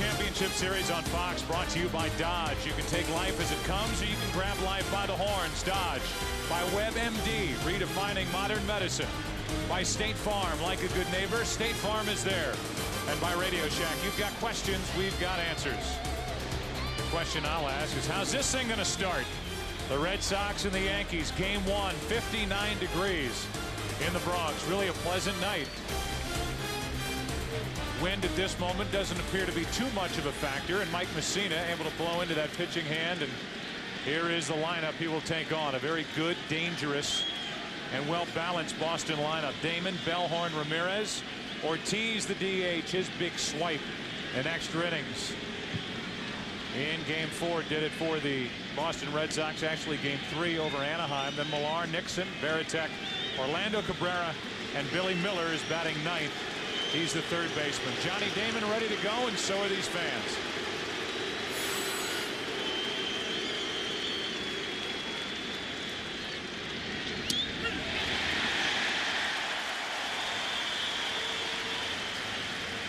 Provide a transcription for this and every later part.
Championship Series on Fox, brought to you by Dodge. You can take life as it comes, or you can grab life by the horns. Dodge. By WebMD, redefining modern medicine. By State Farm, like a good neighbor, State Farm is there. And by Radio Shack, you've got questions, we've got answers. The question I'll ask is, how's this thing going to start? The Red Sox and the Yankees, game one, 59 degrees in the Bronx. Really a pleasant night. Wind at this moment doesn't appear to be too much of a factor, and Mike Messina able to blow into that pitching hand. And here is the lineup he will take on. A very good, dangerous, and well-balanced Boston lineup. Damon, Bellhorn, Ramirez, Ortiz, the DH, his big swipe in extra innings. In game 4, did it for the Boston Red Sox. Actually, game 3 over Anaheim. Then Millar, Nixon, Varitek, Orlando Cabrera, and Billy Miller is batting ninth. He's the third baseman. Johnny Damon ready to go, and so are these fans.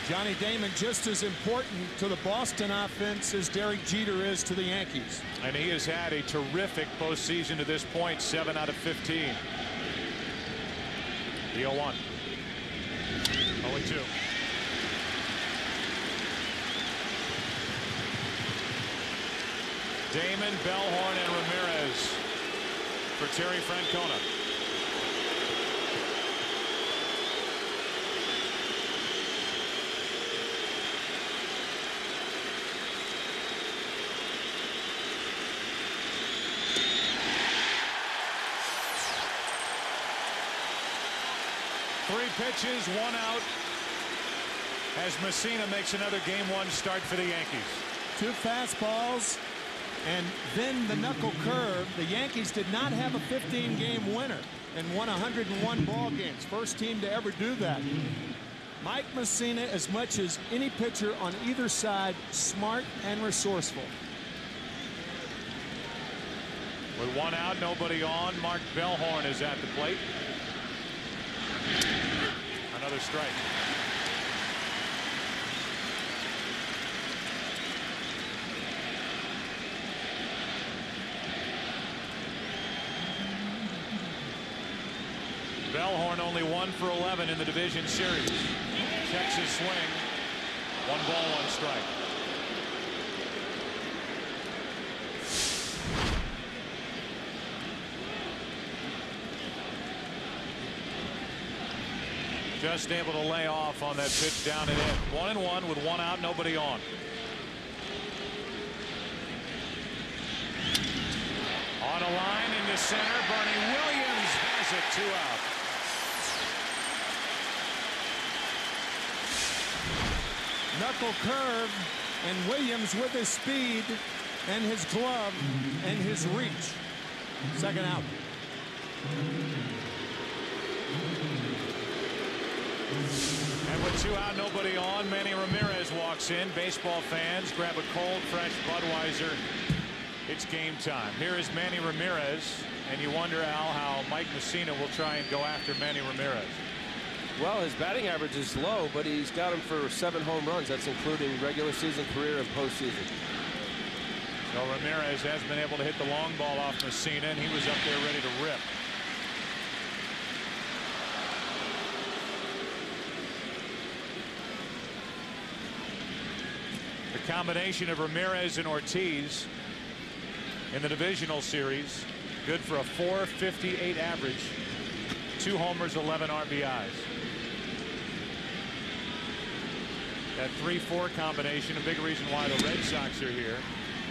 Johnny Damon just as important to the Boston offense as Derek Jeter is to the Yankees. And he has had a terrific postseason to this point, 7 out of 15. The 0-1. 0-2. Damon, Bellhorn, and Ramirez for Terry Francona. Three pitches, 1 out, as Messina makes another game 1 start for the Yankees. 2 fastballs and then the knuckle curve. The Yankees did not have a 15-game winner and won 101 ball games. First team to ever do that. Mike Messina, as much as any pitcher on either side, smart and resourceful. With 1 out, nobody on, Mark Bellhorn is at the plate. Another strike. Bellhorn only 1 for 11 in the division series. Checks his swing. 1 ball, 1 strike. Just able to lay off on that pitch down and in. 1-1 with 1 out, nobody on. On a line into center, Bernie Williams has it, 2 out. Knuckle curve, and Williams with his speed and his glove and his reach. 2nd out. And with 2 out, nobody on, Manny Ramirez walks in. Baseball fans grab a cold, fresh Budweiser. It's game time. Here is Manny Ramirez, and you wonder, Al, how Mike Messina will try and go after Manny Ramirez. Well, his batting average is low, but he's got him for 7 home runs. That's including regular season, career, and postseason. So Ramirez has been able to hit the long ball off Messina, and he was up there ready to rip. The combination of Ramirez and Ortiz in the divisional series, good for a .458 average, 2 homers, 11 RBIs. That 3-4 combination, a big reason why the Red Sox are here,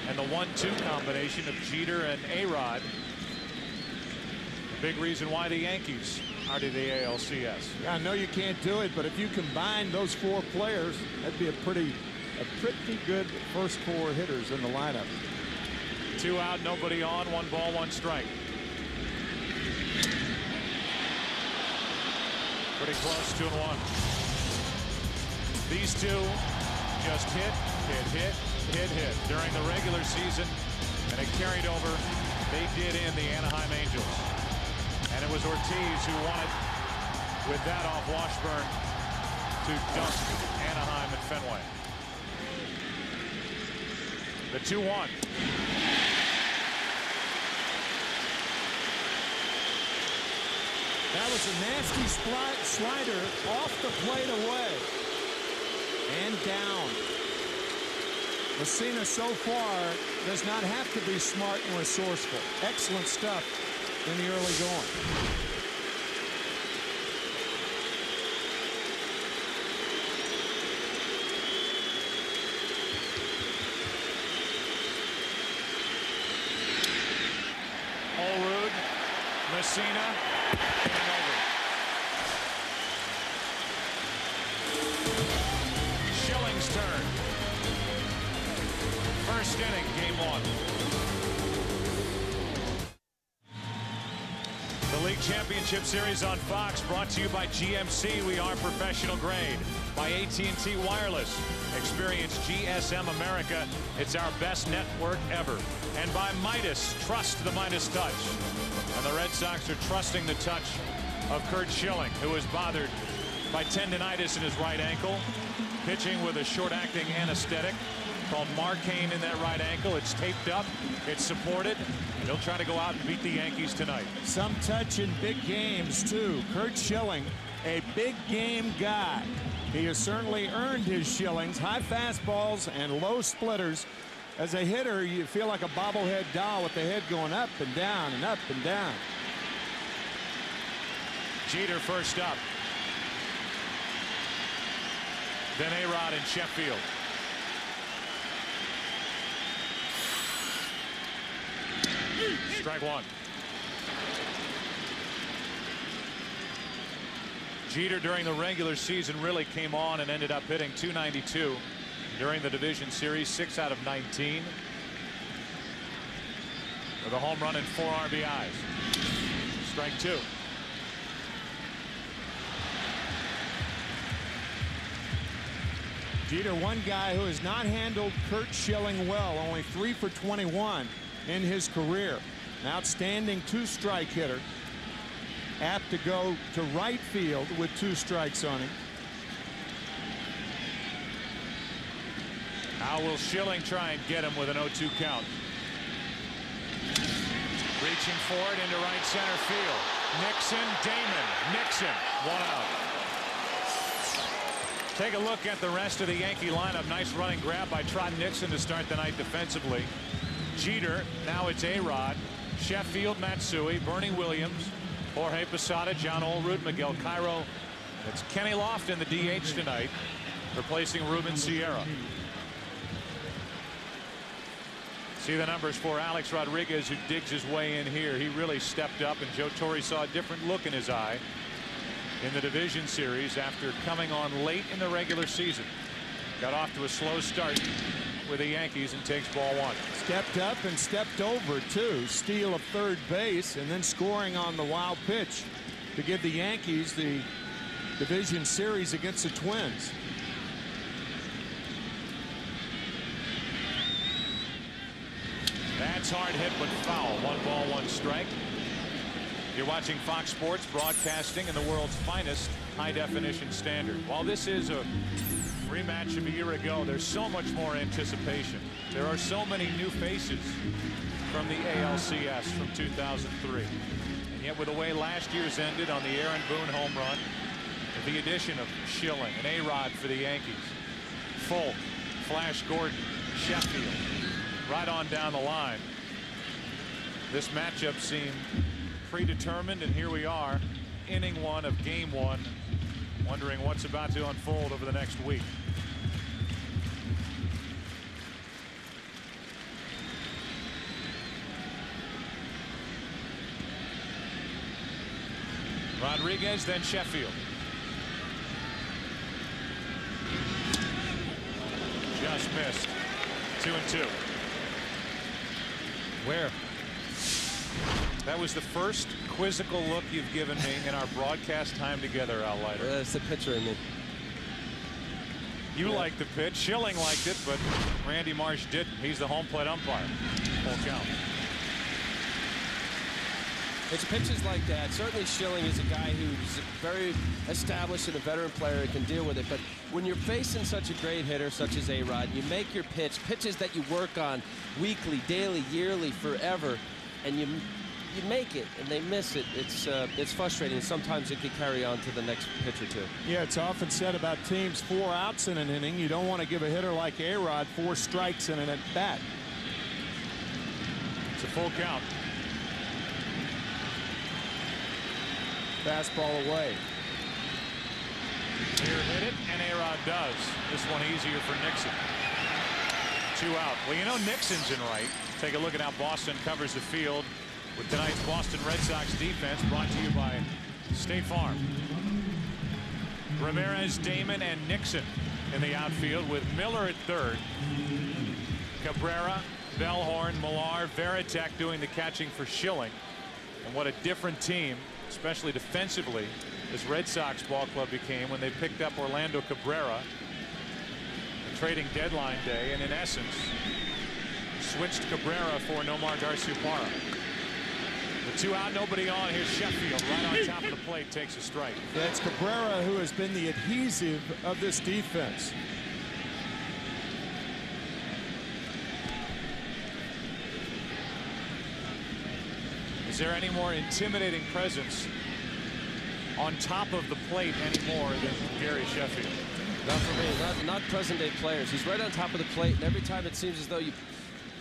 and the 1-2 combination of Jeter and A-Rod, a big reason why the Yankees are to the ALCS. Yeah, I know you can't do it, but if you combine those 4 players, that'd be a pretty good first 4 hitters in the lineup. 2 out, nobody on, 1 ball, 1 strike. Pretty close, 2-1. These two just hit during the regular season, and it carried over. They did in the Anaheim Angels. And it was Ortiz who won it with that off Washburn to dunk Anaheim at Fenway. The 2-1. That was a nasty slider off the plate away. And down. Messina so far does not have to be smart and resourceful. Excellent stuff in the early going. Messina and over. Schilling's turn. First inning, game 1. The League Championship Series on Fox, brought to you by GMC. We are professional grade. By AT&T Wireless. Experience GSM America. It's our best network ever. And by Midas. Trust the Midas touch. And the Red Sox are trusting the touch of Curt Schilling, who is bothered by tendonitis in his right ankle, pitching with a short-acting anesthetic called Marcaine in that right ankle. It's taped up, it's supported, and he'll try to go out and beat the Yankees tonight. Some touch in big games, too. Curt Schilling, a big game guy. He has certainly earned his shillings, high fastballs and low splitters. As a hitter, you feel like a bobblehead doll with the head going up and down and up and down. Jeter first up. Then A-Rod in Sheffield. Strike 1. Jeter during the regular season really came on and ended up hitting .292 during the division series, 6 out of 19 with a home run and 4 RBIs. Strike 2. Jeter, one guy who has not handled Curt Schilling well, only 3 for 21 in his career. An outstanding 2-strike hitter, apt to go to right field with 2 strikes on him. How will Schilling try and get him with an 0-2 count? Reaching for it into right center field. Nixon, Damon, Nixon, 1 out. Take a look at the rest of the Yankee lineup. Nice running grab by Trot Nixon to start the night defensively. Jeter, now it's A-Rod, Sheffield, Matsui, Bernie Williams, Jorge Posada, John Olerud, Miguel Cairo. It's Kenny Lofton, the DH tonight, replacing Ruben Sierra. See the numbers for Alex Rodriguez, who digs his way in here. He really stepped up, and Joe Torre saw a different look in his eye in the division series after coming on late in the regular season. Got off to a slow start with the Yankees and takes ball 1. Stepped up and stepped over, too. Steal of third base and then scoring on the wild pitch to give the Yankees the division series against the Twins. That's hard hit but foul. 1 ball, 1 strike. You're watching Fox Sports, broadcasting in the world's finest high-definition standard. While this is a rematch of a year ago, there's so much more anticipation. There are so many new faces from the ALCS from 2003. And yet with the way last year's ended on the Aaron Boone home run, with the addition of Schilling and A-Rod for the Yankees, Folk, Flash Gordon, Sheffield, right on down the line, this matchup seemed predetermined, and here we are, inning 1 of game 1, wondering what's about to unfold over the next week. Rodriguez, then Sheffield. Just missed. 2-2. Where? That was the first quizzical look you've given me in our broadcast time together, Al Leiter. That's the pitcher in me. You liked the pitch. Schilling liked it, but Randy Marsh didn't. He's the home plate umpire. Full count. It's pitches like that. Certainly Schilling is a guy who's very established and a veteran player who can deal with it. But when you're facing such a great hitter such as A-Rod, you make your pitches that you work on weekly, daily, yearly, forever, and you make it and they miss it. It's frustrating. Sometimes it can carry on to the next pitch or two. Yeah, it's often said about teams 4 outs in an inning. You don't want to give a hitter like A-Rod 4 strikes in an at-bat. It's a full count. Fastball away. Here hit it, and A-Rod does. This one easier for Nixon. 2 out. Well, you know Nixon's in right. Take a look at how Boston covers the field with tonight's Boston Red Sox defense, brought to you by State Farm. Ramirez, Damon, and Nixon in the outfield with Miller at third. Cabrera, Bellhorn, Millar, Veritek doing the catching for Schilling. And what a different team, especially defensively, this Red Sox ball club became when they picked up Orlando Cabrera, trading deadline day, and in essence switched Cabrera for Nomar Garciaparra. The 2 out, nobody on. Here's Sheffield right on top of the plate, takes a strike. That's Cabrera who has been the adhesive of this defense. Is there any more intimidating presence on top of the plate anymore than Gary Sheffield? Not for me. Not present-day players. He's right on top of the plate, and every time it seems as though you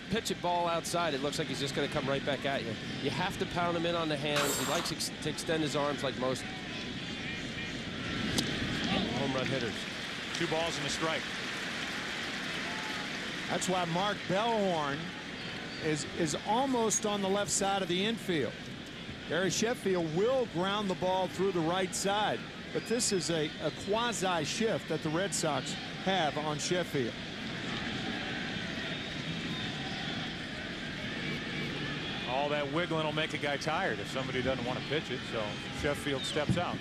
pitch a ball outside, it looks like he's just going to come right back at you. You have to pound him in on the hands. He likes to extend his arms like most home run hitters. 2 balls and a strike. That's why Mark Bellhorn is almost on the left side of the infield. Gary Sheffield will ground the ball through the right side, but this is a quasi shift that the Red Sox have on Sheffield. All that wiggling will make a guy tired if somebody doesn't want to pitch it, so Sheffield steps out.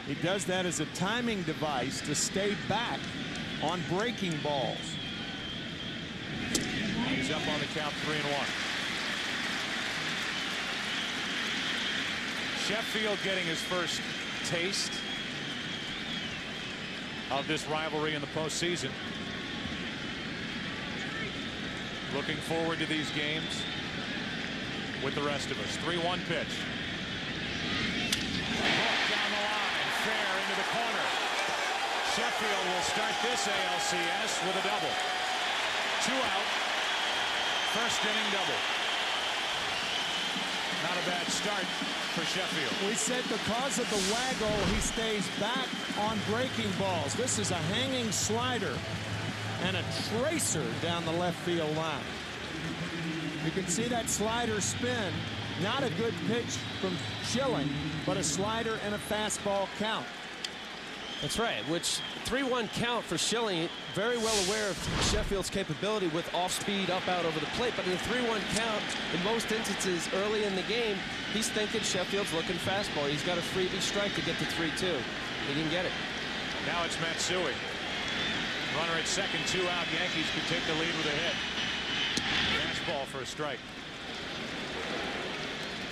He does that as a timing device to stay back on breaking balls. He's up on the count, 3-1. Sheffield getting his first taste of this rivalry in the postseason. Looking forward to these games with the rest of us. 3-1 pitch. Hook down the line, fair into the corner. Sheffield will start this ALCS with a double. 2 out. First inning double. Not a bad start for Sheffield. We said because of the waggle, he stays back on breaking balls. This is a hanging slider and a tracer down the left field line. You can see that slider spin. Not a good pitch from Schilling, but a slider and a fastball count. That's right, which 3-1 count for Schilling, very well aware of Sheffield's capability with off-speed, up-out over the plate, but in a 3-1 count, in most instances early in the game, he's thinking Sheffield's looking fastball. He's got a freebie strike to get to 3-2. He didn't get it. Now it's Matsui. Runner at second, 2 out. Yankees could take the lead with a hit. Fastball for a strike.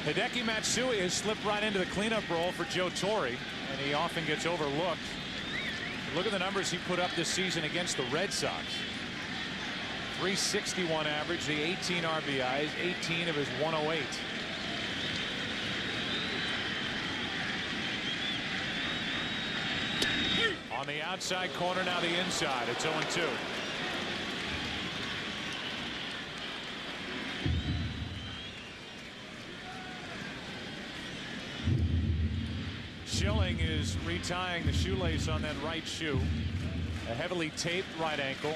Hideki Matsui has slipped right into the cleanup role for Joe Torre, and he often gets overlooked. Look at the numbers he put up this season against the Red Sox. 361 average, the 18 RBIs, 18 of his 108. On the outside corner, now the inside. It's 0-2. Schilling is retying the shoelace on that right shoe. A heavily taped right ankle.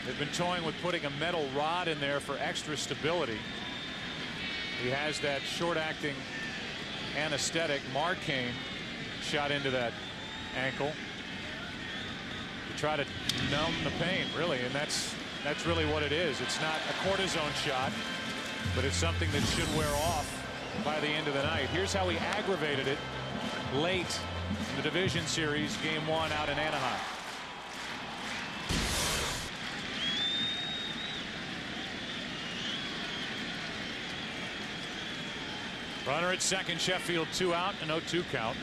They've been toying with putting a metal rod in there for extra stability. He has that short-acting anesthetic, Marcaine, shot into that ankle to try to numb the pain, really, and that's really what it is. It's not a cortisone shot, but it's something that should wear off by the end of the night. Here's how he aggravated it late in the division series, game 1 out in Anaheim. Runner at second. Sheffield 2 out, an 0-2 count.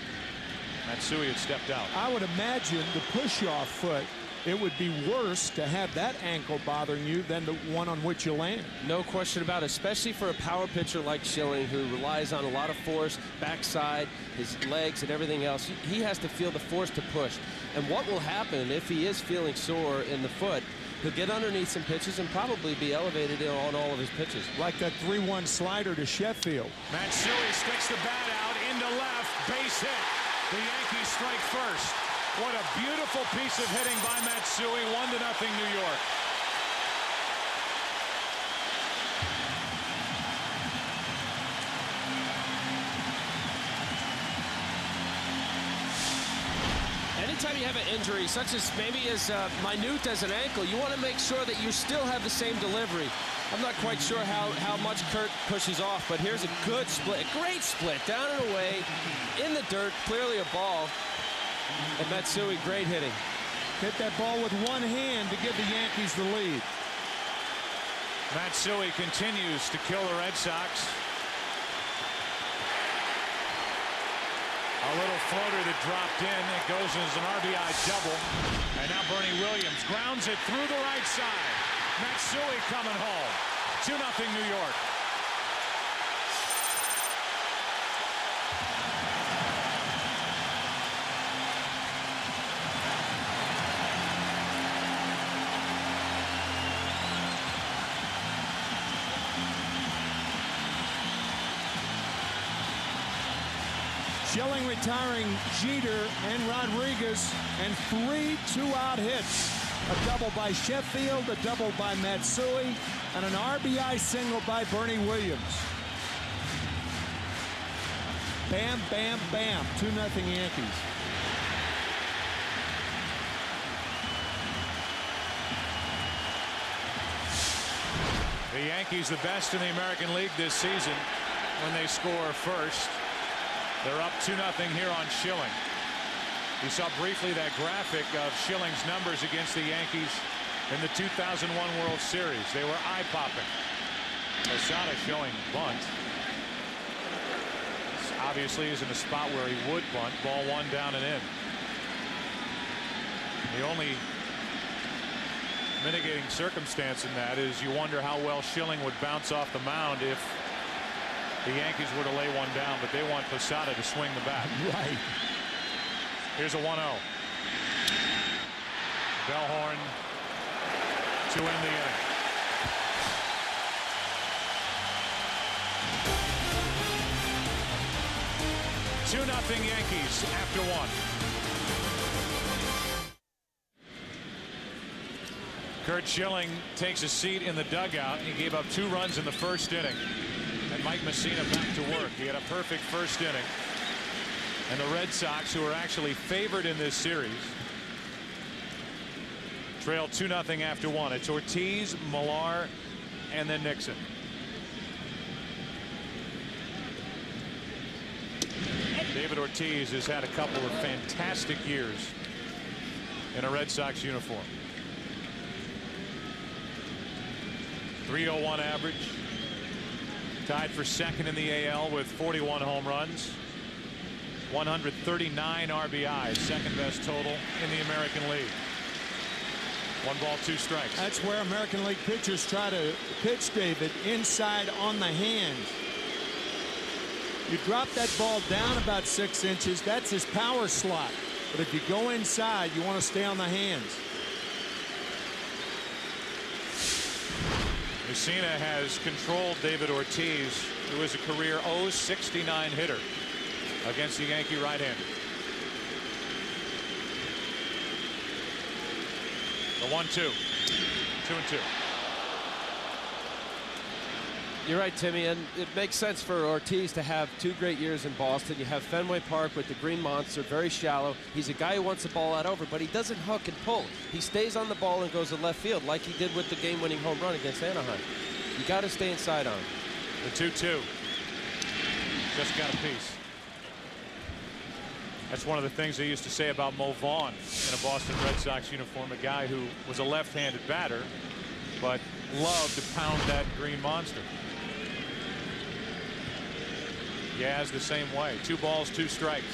Matsui had stepped out. I would imagine the push-off foot, it would be worse to have that ankle bothering you than the one on which you land. No question about it, especially for a power pitcher like Schilling, who relies on a lot of force, backside, his legs and everything else. He has to feel the force to push. And what will happen if he is feeling sore in the foot, he'll get underneath some pitches and probably be elevated on all of his pitches. Like that 3-1 slider to Sheffield. Matsui sticks the bat out into left, base hit. The Yankees strike first. What a beautiful piece of hitting by Matsui. 1-0 New York. Anytime you have an injury, such as maybe as minute as an ankle, you want to make sure that you still have the same delivery. I'm not quite sure how much Kurt pushes off, but here's a good split, a great split, down and away, in the dirt, clearly a ball. And Matsui, great hitting. Hit that ball with one hand to give the Yankees the lead. Matsui continues to kill the Red Sox. A little floater that dropped in. It goes as an RBI double. And now Bernie Williams grounds it through the right side. Matsui coming home. 2-0 New York. Schilling retiring Jeter and Rodriguez, and 3 two-out hits. A double by Sheffield, a double by Matsui, and an RBI single by Bernie Williams. Bam, bam, bam. 2-0 Yankees. The Yankees the best in the American League this season when they score first. They're up 2-0 here on Schilling. You saw briefly that graphic of Schilling's numbers against the Yankees in the 2001 World Series. They were eye-popping. Posada showing bunt. This obviously is in a spot where he would bunt. Ball 1 down and in. The only mitigating circumstance in that is you wonder how well Schilling would bounce off the mound if the Yankees were to lay one down, but they want Posada to swing the bat. Right. Here's a 1-0. Bellhorn to end the inning. Two-0 Yankees after 1. Curt Schilling takes a seat in the dugout. He gave up 2 runs in the first inning. And Mike Messina back to work. He had a perfect first inning. And the Red Sox, who are actually favored in this series, trail 2-0 after 1. It's Ortiz, Millar, and then Nixon. David Ortiz has had a couple of fantastic years in a Red Sox uniform. .301 average. Tied for second in the AL with 41 home runs. 139 RBIs, second best total in the American League. 1 ball, 2 strikes. That's where American League pitchers try to pitch, David, inside on the hands. You drop that ball down about 6 inches, that's his power slot. But if you go inside, you want to stay on the hands. Messina has controlled David Ortiz, who is a career .069 hitter against the Yankee right-hander. The 1-2. 2-2. You're right, Timmy, and it makes sense for Ortiz to have 2 great years in Boston. You have Fenway Park with the Green Monster, very shallow. He's a guy who wants the ball out over, but he doesn't hook and pull. He stays on the ball and goes to left field like he did with the game-winning home run against Anaheim. You got to stay inside on him. The 2-2. Just got a piece. That's one of the things they used to say about Mo Vaughn in a Boston Red Sox uniform, a guy who was a left-handed batter, but loved to pound that Green Monster. Yaz the same way. 2 balls, 2 strikes.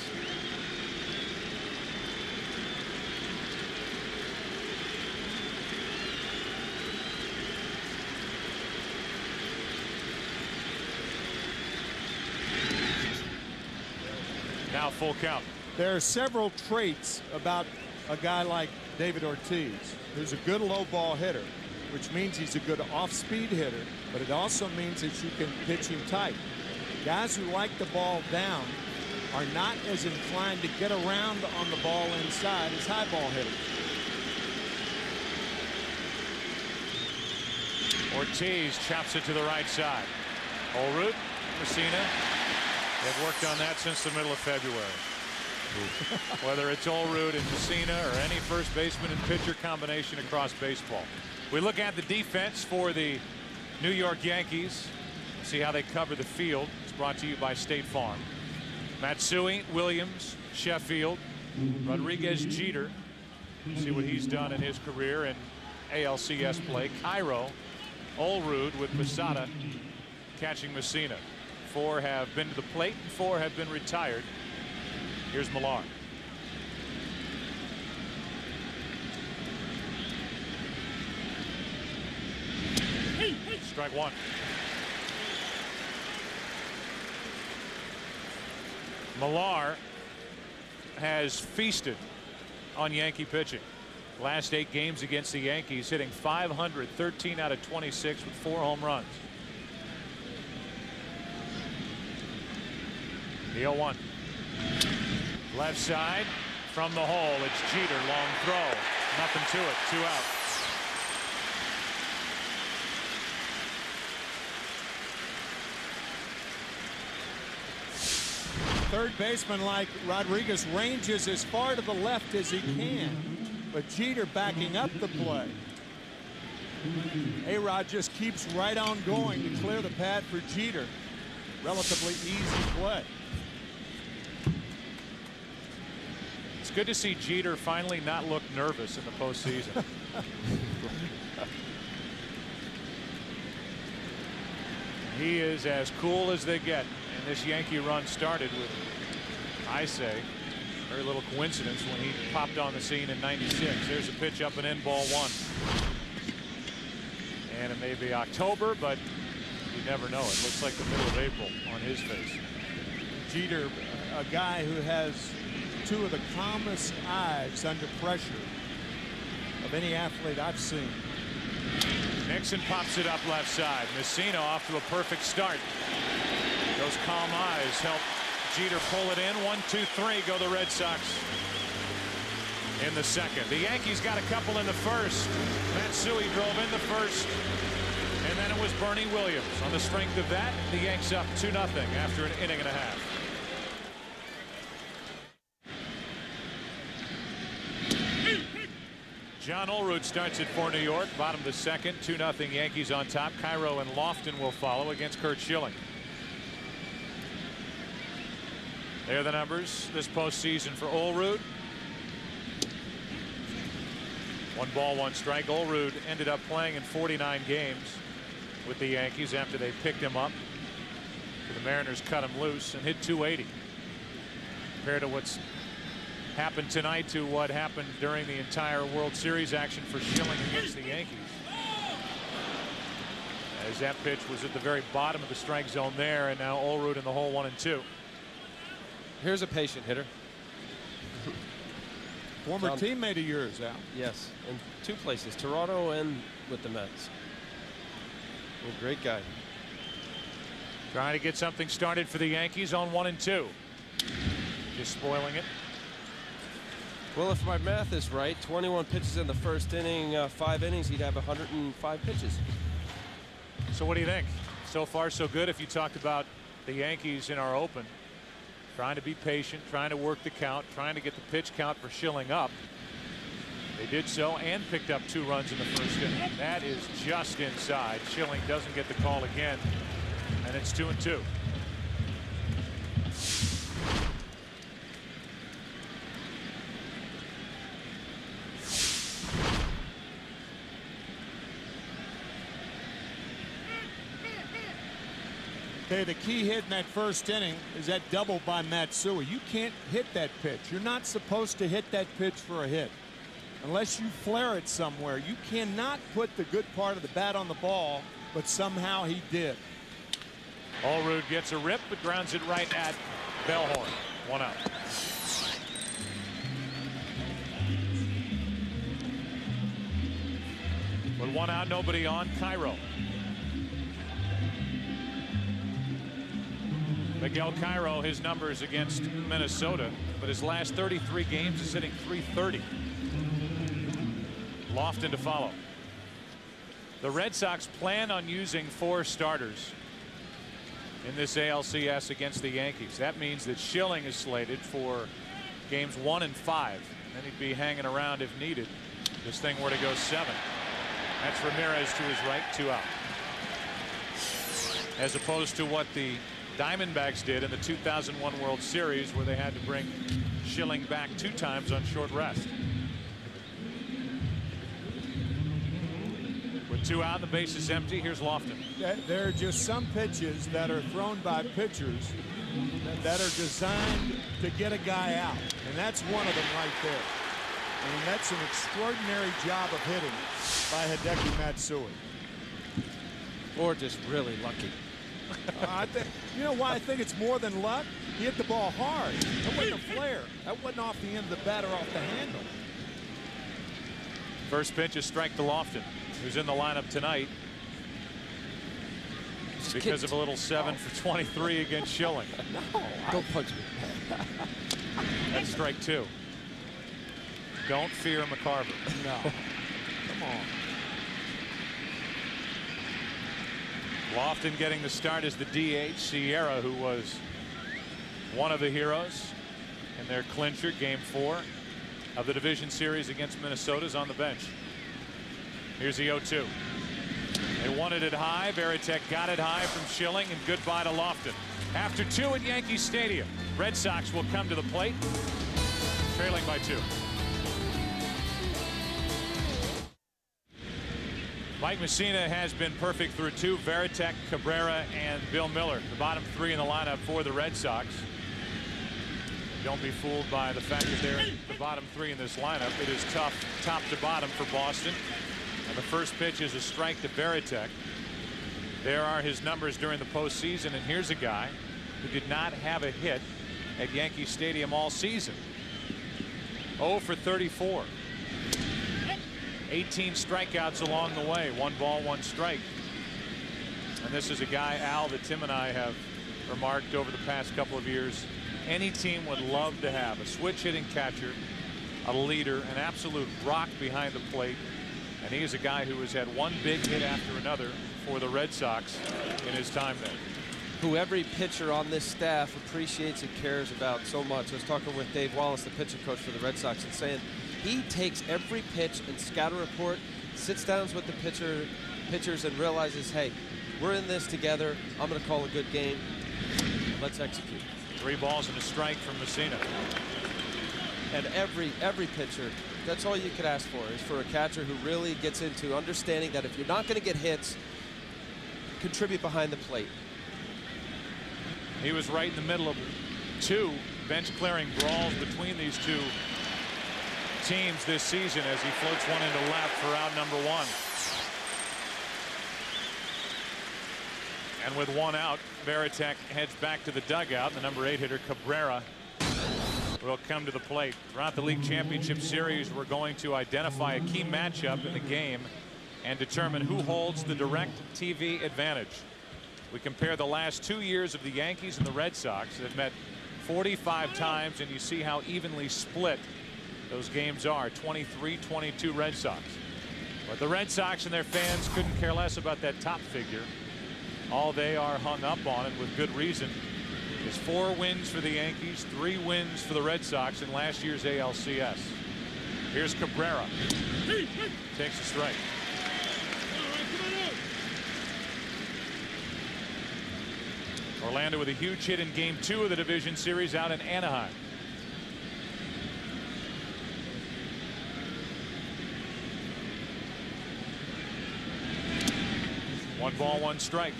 Now full count. There are several traits about a guy like David Ortiz, who's a good low ball hitter, which means he's a good off-speed hitter, but it also means that you can pitch him tight. Guys who like the ball down are not as inclined to get around on the ball inside as high ball hitters. Ortiz chops it to the right side. Olrud, Messina. They've worked on that since the middle of February. Whether it's Olrud and Messina or any first baseman and pitcher combination across baseball. We look at the defense for the New York Yankees. See how they cover the field. It's brought to you by State Farm. Matsui, Williams, Sheffield, Rodriguez, Jeter. See what he's done in his career in ALCS play. Cairo, Olrud with Posada catching Messina. 4 have been to the plate, 4 have been retired. Here's Millar. Strike 1. Millar has feasted on Yankee pitching. Last 8 games against the Yankees, hitting .500, 13 out of 26 with 4 home runs. The 0-1. Left side from the hole. It's Jeter. Long throw. Nothing to it. 2 out. Third baseman like Rodriguez ranges as far to the left as he can, but Jeter backing up the play. A-Rod just keeps right on going to clear the pad for Jeter. Relatively easy play. It's good to see Jeter finally not look nervous in the postseason. He is as cool as they get. And this Yankee run started with, I say, very little coincidence when he popped on the scene in '96. There's a pitch up and in, ball 1. And it may be October, but you never know. It looks like the middle of April on his face. Jeter, a guy who has 2 of the calmest eyes under pressure of any athlete I've seen. Nixon pops it up left side. Messina off to a perfect start. Those calm eyes help Jeter pull it in. 1, 2, 3 go the Red Sox in the second. The Yankees got a couple in the first. Matsui drove in the first. And then it was Bernie Williams. On the strength of that, the Yanks up 2-0 after an inning and a half. John Olrud starts it for New York. Bottom of the second. 2-0 Yankees on top. Cairo and Lofton will follow against Curt Schilling. There are the numbers this postseason for Olrud. 1 ball, 1 strike. Olrud ended up playing in 49 games with the Yankees after they picked him up. The Mariners cut him loose and hit .280. Compared to what's happened tonight to what happened during the entire World Series action for Schilling against the Yankees. As that pitch was at the very bottom of the strike zone there, and now Olrud in the hole 1 and 2. Here's a patient hitter. Former teammate of yours, Al. Yes, in 2 places, Toronto and with the Mets. A great guy. Trying to get something started for the Yankees on 1 and 2. Just spoiling it. Well, if my math is right, 21 pitches in the first inning, 5 innings, he'd have 105 pitches. So what do you think? So far so good. If you talked about the Yankees in our open, trying to be patient, trying to work the count, trying to get the pitch count for Schilling up. They did so and picked up 2 runs in the first inning. That is just inside. Schilling doesn't get the call again, and it's 2 and 2. Okay, the key hit in that first inning is that double by Matsui. You can't hit that pitch. You're not supposed to hit that pitch for a hit unless you flare it somewhere. You cannot put the good part of the bat on the ball, but somehow he did. Allrood gets a rip, but grounds it right at Bellhorn. 1 out. With 1 out, nobody on. Cairo. Miguel Cairo, his numbers against Minnesota, but his last 33 games is hitting .330. Lofton to follow. The Red Sox plan on using 4 starters in this ALCS against the Yankees. That means that Schilling is slated for games 1 and 5. Then he'd be hanging around if needed. This thing were to go 7. That's Ramirez to his right, 2 out. As opposed to what the Diamondbacks did in the 2001 World Series, where they had to bring Schilling back 2 times on short rest. With 2 out, the base is empty. Here's Lofton. There are just some pitches that are thrown by pitchers that are designed to get a guy out, and that's one of them right there. I mean, that's an extraordinary job of hitting by Hideki Matsui. Or just really lucky. You know why I think it's more than luck? He hit the ball hard. That wasn't a flare. That wasn't off the end of the bat or off the handle. First pitch is strike to Lofton, who's in the lineup tonight because of a little 7 for 23 against Schilling. No, don't punch me. That's strike 2. Don't fear McCarver. No. Come on. Lofton getting the start as the DH. Sierra, who was one of the heroes in their clincher, game 4 of the division series against Minnesota, is on the bench. Here's the 0-2. They wanted it high. Varitek got it high from Schilling, and goodbye to Lofton. After 2 at Yankee Stadium, Red Sox will come to the plate, trailing by 2. Mike Messina has been perfect through 2. Varitek, Cabrera, and Bill Miller, the bottom 3 in the lineup for the Red Sox. Don't be fooled by the fact that they're the bottom 3 in this lineup. It is tough top to bottom for Boston. And the first pitch is a strike to Varitek. There are his numbers during the postseason, and here's a guy who did not have a hit at Yankee Stadium all season. 0 for 34. 18 strikeouts along the way. 1 ball, 1 strike. And this is a guy, Al, that Tim and I have remarked over the past couple of years any team would love to have. A switch hitting catcher, a leader, an absolute rock behind the plate. And he is a guy who has had one big hit after another for the Red Sox in his time there. Who every pitcher on this staff appreciates and cares about so much. I was talking with Dave Wallace, the pitching coach for the Red Sox, and saying he takes every pitch and scout a report, sits down with the pitchers and realizes, hey, we're in this together. I'm going to call a good game. Let's execute. 3 balls and a strike from Messina. And every pitcher, that's all you could ask for, is for a catcher who really gets into understanding that if you're not going to get hits, contribute behind the plate. He was right in the middle of 2 bench clearing brawls between these 2 teams this season as he floats one into left for out number 1. And with 1 out, Varitek heads back to the dugout. The number 8 hitter Cabrera will come to the plate. Throughout the league championship series, we're going to identify a key matchup in the game and determine who holds the direct TV advantage. We compare the last 2 years of the Yankees and the Red Sox. They've met 45 times, and you see how evenly split those games are. 23-22 Red Sox. But the Red Sox and their fans couldn't care less about that top figure. All they are hung up on, and with good reason, is 4 wins for the Yankees, 3 wins for the Red Sox in last year's ALCS. Here's Cabrera. Takes a strike. Orlando with a huge hit in game 2 of the division series out in Anaheim. One ball, 1 strike.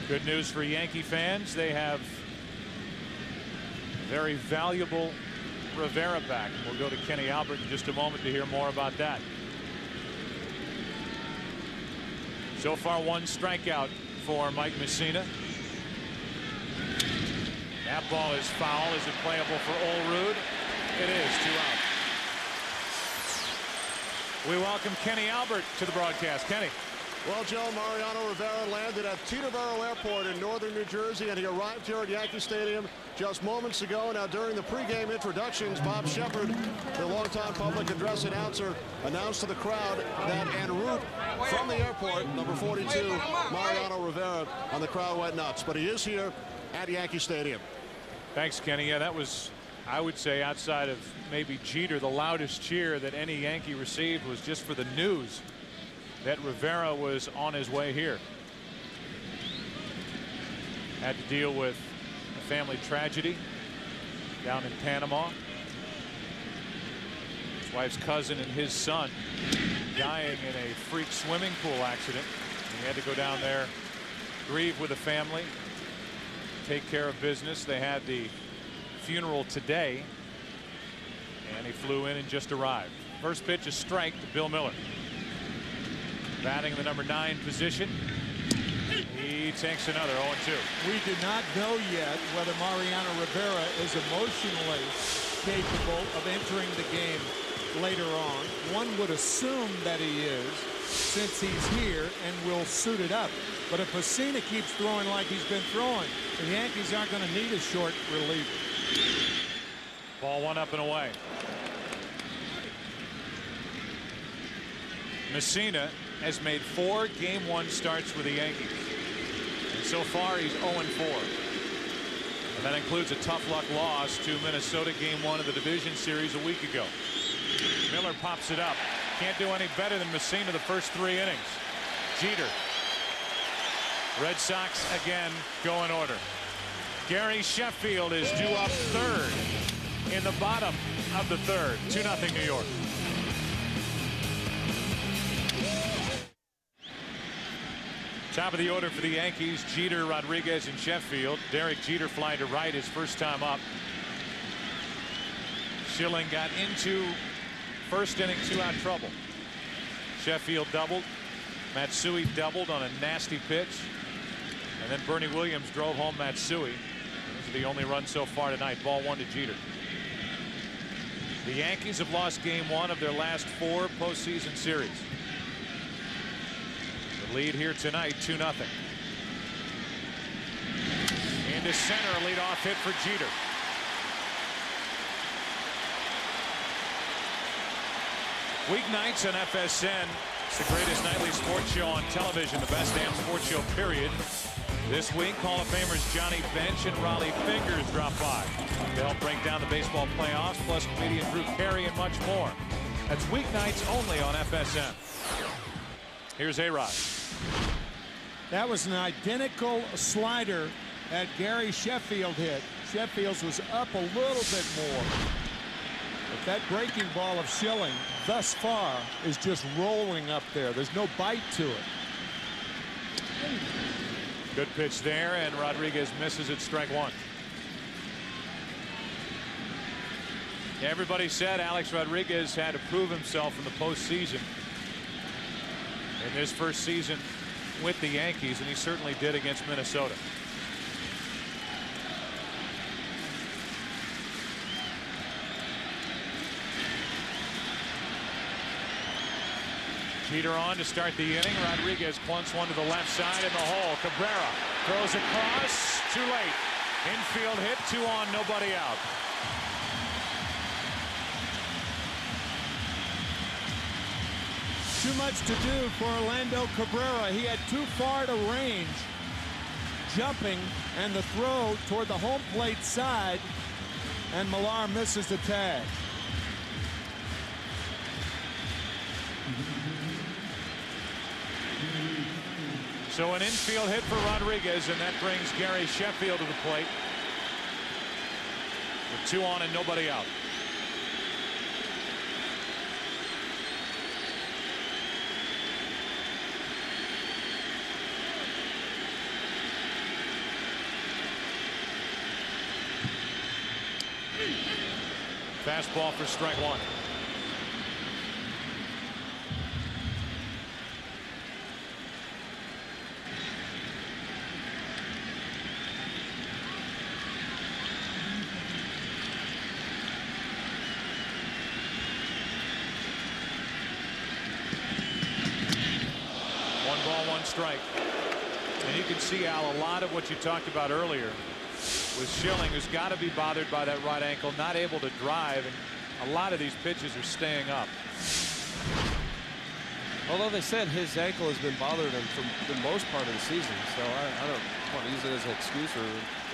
Good news for Yankee fans. They have very valuable Rivera back. We'll go to Kenny Albert in just a moment to hear more about that. So far, one strikeout for Mike Messina. That ball is foul. Is it playable for Olerud? It is. 2 out. We welcome Kenny Albert to the broadcast. Kenny. Well, Joe, Mariano Rivera landed at Teterboro Airport in northern New Jersey, and he arrived here at Yankee Stadium just moments ago. Now, during the pregame introductions, Bob Shepard, the longtime public address announcer, announced to the crowd that en route from the airport, number 42, Mariano Rivera, and the crowd went nuts. But he is here at Yankee Stadium. Thanks, Kenny. Yeah, that was, I would say, outside of maybe Jeter, the loudest cheer that any Yankee received was just for the news that Rivera was on his way here. Had to deal with a family tragedy down in Panama. His wife's cousin and his son dying in a freak swimming pool accident. And he had to go down there, grieve with the family, take care of business. They had the funeral today, and he flew in and just arrived. First pitch, a strike to Bill Miller. Batting in the number 9 position. He takes another 0-2. We do not know yet whether Mariano Rivera is emotionally capable of entering the game later on. One would assume that he is, since he's here and will suit it up. But if Messina keeps throwing like he's been throwing, the Yankees aren't going to need a short reliever. Ball 1 up and away. Messina has made 4 Game 1 starts with the Yankees. And so far, he's 0-4. And that includes a tough luck loss to Minnesota Game 1 of the division series a week ago. Miller pops it up. Can't do any better than Messina the first 3 innings. Jeter. Red Sox again go in order. Gary Sheffield is due up 3rd in the bottom of the 3rd. 2-0 New York. Top of the order for the Yankees, Jeter, Rodriguez, and Sheffield. Derek Jeter flying to right his first time up. Schilling got into first inning 2-out trouble. Sheffield doubled. Matsui doubled on a nasty pitch. And then Bernie Williams drove home Matsui. Those are the only runs so far tonight. Ball 1 to Jeter. The Yankees have lost Game 1 of their last 4 postseason series. Lead here tonight, 2-0. Into center, a leadoff hit for Jeter. Weeknights on FSN. It's the greatest nightly sports show on television, the best damn sports show, period. This week, Hall of Famers Johnny Bench and Raleigh Fingers drop by to help break down the baseball playoffs, plus comedian Drew Carey and much more. That's weeknights only on FSN. Here's A-Rod. That was an identical slider that Gary Sheffield hit. Sheffield's was up a little bit more. But that breaking ball of Schilling thus far is just rolling up there. There's no bite to it. Good pitch there, and Rodriguez misses at strike 1. Everybody said Alex Rodriguez had to prove himself in the postseason in this first season with the Yankees, and he certainly did against Minnesota. Jeter on to start the inning. Rodriguez plunks one to the left side in the hole. Cabrera throws across. Too late. Infield hit. 2 on, nobody out. Too much to do for Orlando Cabrera. He had too far to range, jumping, and the throw toward the home plate side, and Millar misses the tag. So an infield hit for Rodriguez, and that brings Gary Sheffield to the plate with 2 on and nobody out. Fastball for strike one. One ball, one strike. And you can see, Al, a lot of what you talked about earlier with Schilling, who's got to be bothered by that right ankle, not able to drive, and a lot of these pitches are staying up. Although they said his ankle has been bothering him for the most part of the season, so I don't want to use it as an excuse or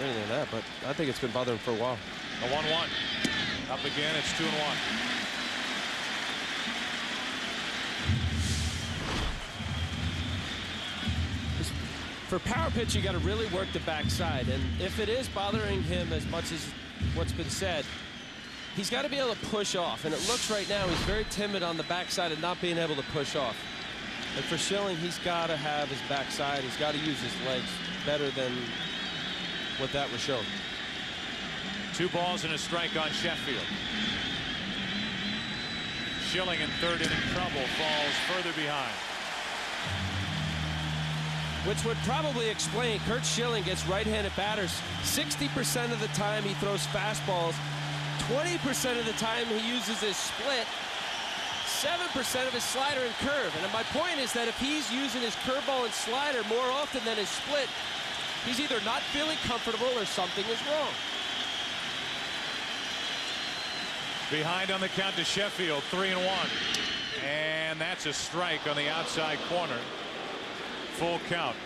anything like that, but I think it's been bothering him for a while. A 1-1. Up again, it's 2-1. For power pitch, you got to really work the backside, and if it is bothering him as much as what's been said, he's got to be able to push off, and it looks right now he's very timid on the backside and not being able to push off. And for Schilling, he's got to have his backside. He's got to use his legs better than what that was shown. 2 balls and a strike on Sheffield. Schilling in third inning trouble, falls further behind. Which would probably explain Curt Schilling gets right-handed batters 60% of the time he throws fastballs, 20% of the time he uses his split, 7% of his slider and curve. And my point is that if he's using his curveball and slider more often than his split, he's either not feeling comfortable or something is wrong. Behind on the count to Sheffield, 3-1. And that's a strike on the outside corner. Full count.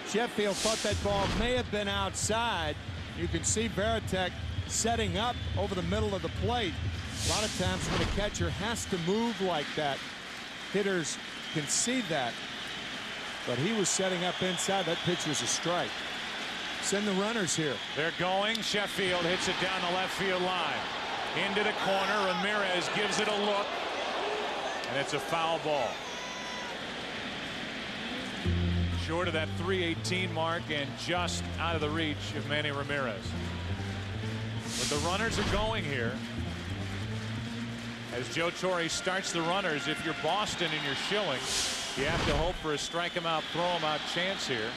Sheffield thought that ball may have been outside. You can see Varitek setting up over the middle of the plate. A lot of times when a catcher has to move like that, hitters can see that. But he was setting up inside. That pitch was a strike. Send the runners here. They're going. Sheffield hits it down the left field line. Into the corner. Ramirez gives it a look. And it's a foul ball. Short of that 318 mark and just out of the reach of Manny Ramirez. But the runners are going here. As Joe Torre starts the runners, if you're Boston and you're Schilling, you have to hope for a strike him out, throw him out chance here.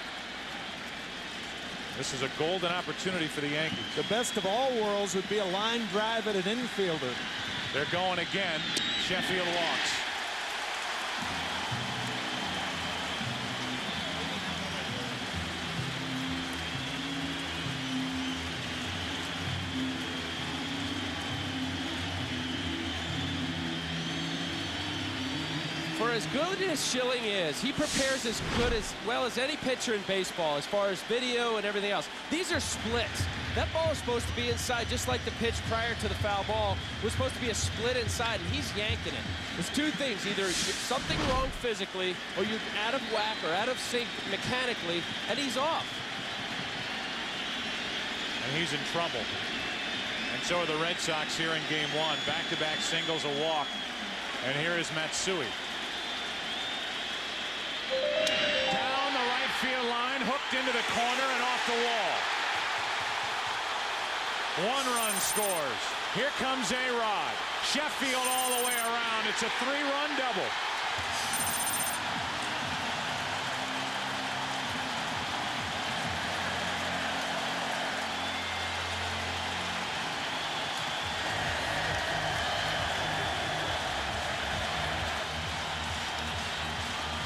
This is a golden opportunity for the Yankees. The best of all worlds would be a line drive at an infielder. They're going again. Sheffield walks. For as good as Schilling is, he prepares as well as any pitcher in baseball as far as video and everything else. These are splits. That ball is supposed to be inside, just like the pitch prior to the foul ball was supposed to be a split inside, and he's yanking it. There's two things: either something wrong physically, or you're out of whack or out of sync mechanically, and he's off. And he's in trouble. And so are the Red Sox here in game one. Back-to-back singles, a walk. And here is Matsui. Down the right field line, hooked into the corner and off the wall. 1 run scores. Here comes A-Rod. Sheffield all the way around. It's a 3-run double.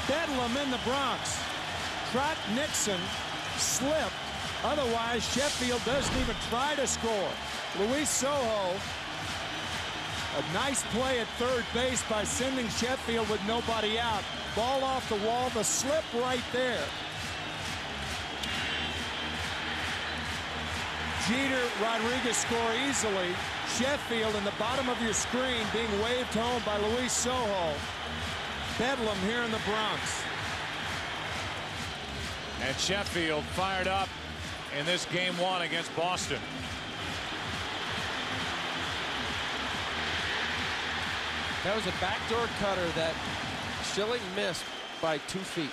Bedlam in the Bronx. Trot Nixon slipped. Otherwise, Sheffield doesn't even try to score. Luis Sojo, a nice play at third base by sending Sheffield with nobody out. Ball off the wall, the slip right there. Jeter, Rodriguez score easily. Sheffield in the bottom of your screen being waved home by Luis Sojo. Bedlam here in the Bronx. And Sheffield fired up in this game one against Boston. That was a backdoor cutter that Schilling missed by 2 feet.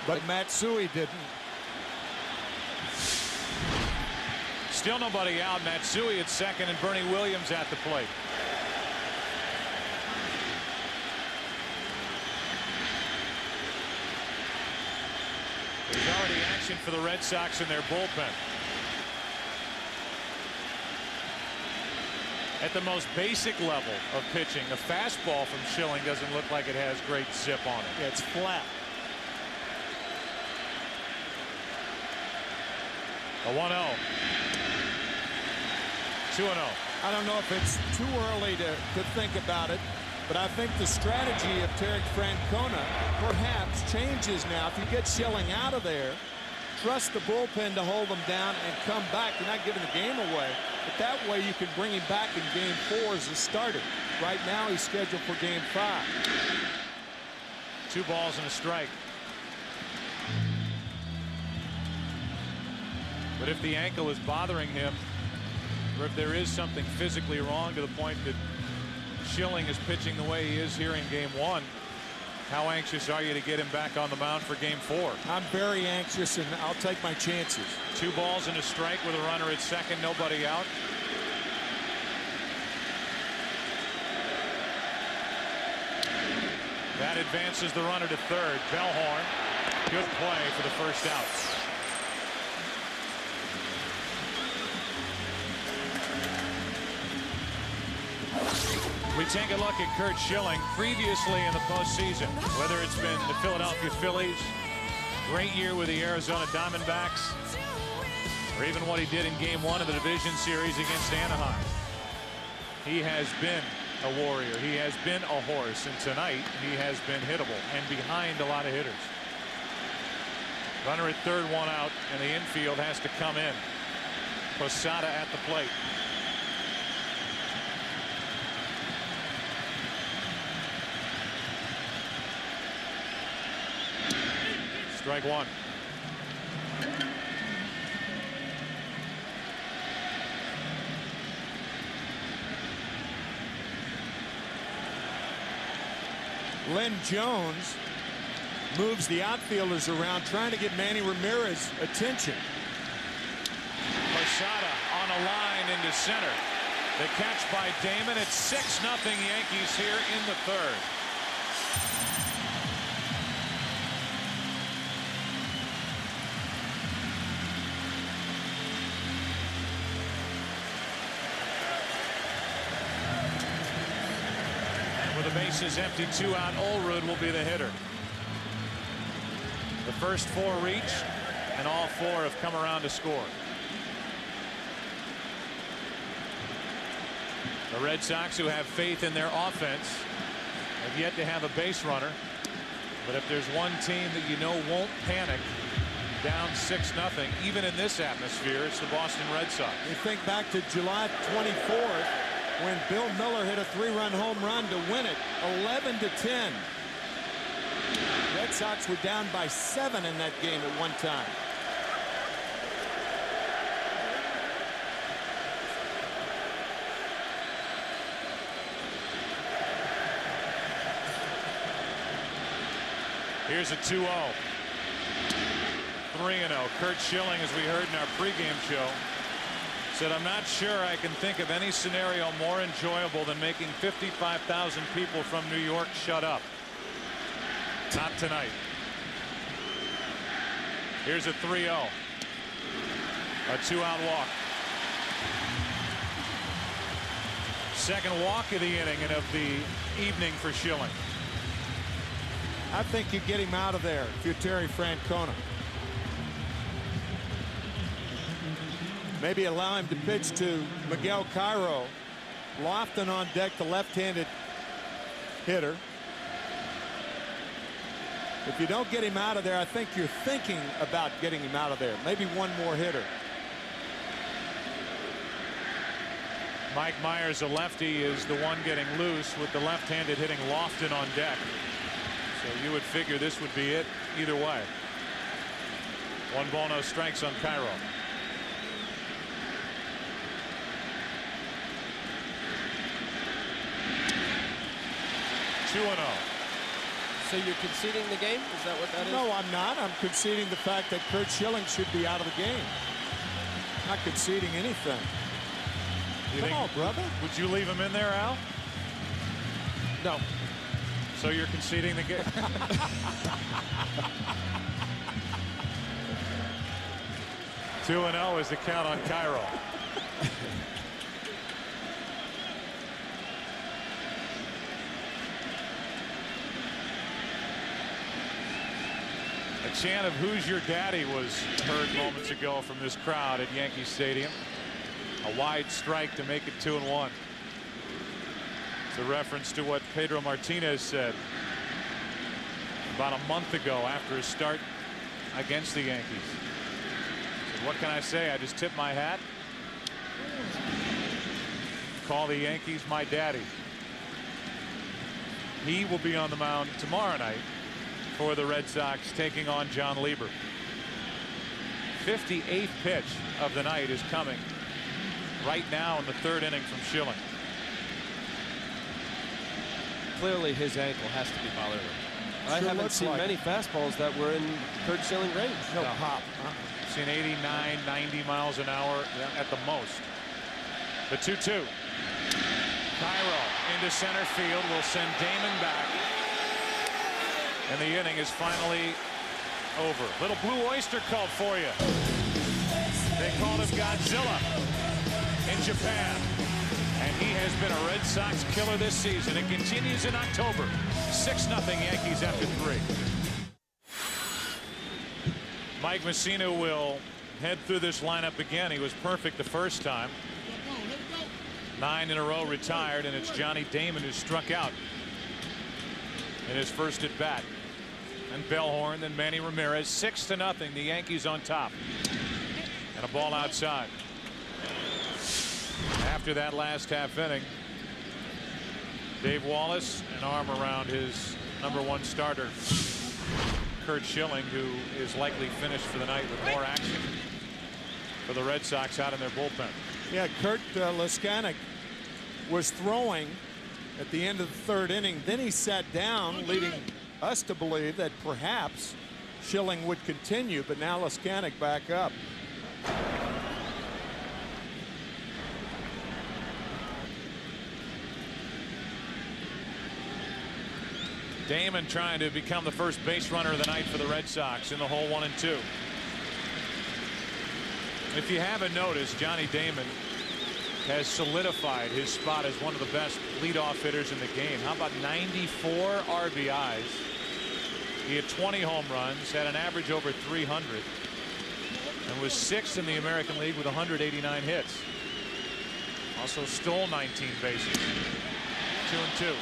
But Matsui didn't. Still nobody out. Matsui at second and Bernie Williams at the plate. situation for the Red Sox in their bullpen. At the most basic level of pitching, the fastball from Schilling doesn't look like it has great zip on it. Yeah, it's flat. A 1-0. 2-0. I don't know if it's too early to think about it, but I think the strategy of Terry Francona perhaps changes now. If you get Schilling out of there, trust the bullpen to hold them down and come back. You're not giving the game away, but that way you can bring him back in game 4 as a starter. Right now he's scheduled for game 5. 2 balls and a strike. But if the ankle is bothering him, or if there is something physically wrong to the point that Schilling is pitching the way he is here in game 1, how anxious are you to get him back on the mound for game 4? I'm very anxious, and I'll take my chances. 2 balls and a strike with a runner at second, nobody out. That advances the runner to third. Bellhorn, good play for the first out. We take a look at Curt Schilling previously in the postseason, whether it's been the Philadelphia Phillies, great year with the Arizona Diamondbacks, or even what he did in game 1 of the division series against Anaheim. He has been a warrior. He has been a horse, and tonight he has been hittable and behind a lot of hitters. Runner at third, 1 out, and the infield has to come in. Posada at the plate. Strike 1. Lynn Jones moves the outfielders around, trying to get Manny Ramirez's attention. Posada on a line into center. The catch by Damon. It's 6-0 Yankees here in the third. With the bases empty, 2 out, Olerud will be the hitter. The first 4 reach, and all 4 have come around to score. The Red Sox, who have faith in their offense, have yet to have a base runner. But if there's one team that you know won't panic down 6-0, even in this atmosphere, it's the Boston Red Sox. You think back to July 24th, when Bill Miller hit a 3-run home run to win it, 11-10. Red Sox were down by 7 in that game at one time. Here's a 2-0. 3-0. Curt Schilling, as we heard in our pregame show, said, I'm not sure I can think of any scenario more enjoyable than making 55,000 people from New York shut up. Not tonight. Here's a 3-0. A 2-out walk. Second walk of the inning and of the evening for Schilling. I think you get him out of there if you're Terry Francona. Maybe allow him to pitch to Miguel Cairo. Lofton on deck, the left-handed hitter. If you don't get him out of there, I think you're thinking about getting him out of there. Maybe one more hitter. Mike Myers, a lefty, is the one getting loose with the left-handed hitting Lofton on deck. So you would figure this would be it either way. 1 ball, no strikes on Cairo. 2-0. So you're conceding the game? Is that what that is? No, I'm not. I'm conceding the fact that Curt Schilling should be out of the game. Not conceding anything. Come on, brother. Would you leave him in there, Al? No. So you're conceding the game? 2-0 is the count on Cairo. A chant of "Who's your daddy" was heard moments ago from this crowd at Yankee Stadium. A wide strike to make it 2-1. It's a reference to what Pedro Martinez said about a month ago after his start against the Yankees. He said, "What can I say? I just tip my hat. Call the Yankees my daddy." He will be on the mound tomorrow night for the Red Sox, taking on John Lieber. 58th pitch of the night is coming right now in the 3rd inning from Schilling. Clearly his ankle has to be bothering him. I haven't seen many fastballs that were in Curt Schilling range. No pop. Seen 89, 90 miles an hour at the most. The 2-2. Cairo into center field will send Damon back. And the inning is finally over. Little Blue Oyster Cult for you. They called him Godzilla in Japan. And he has been a Red Sox killer this season. It continues in October. 6-0 Yankees after 3. Mike Mussina will head through this lineup again. He was perfect the first time. 9 in a row retired, and it's Johnny Damon who struck out in his first at bat. And Bellhorn, then Manny Ramirez. 6-0. The Yankees on top. And a ball outside. After that last half inning, Dave Wallace, an arm around his #1 starter, Curt Schilling, who is likely finished for the night with more action for the Red Sox out in their bullpen. Yeah, Kurt Leskanic was throwing at the end of the 3rd inning. Then he sat down, leading us to believe that perhaps Schilling would continue, but now Leskanic back up. Damon trying to become the first base runner of the night for the Red Sox in the hole 1 and 2. If you haven't noticed, Johnny Damon has solidified his spot as one of the best leadoff hitters in the game. How about 94 RBIs? He had 20 home runs, had an average over 300, and was 6th in the American League with 189 hits. Also stole 19 bases. 2 and 2.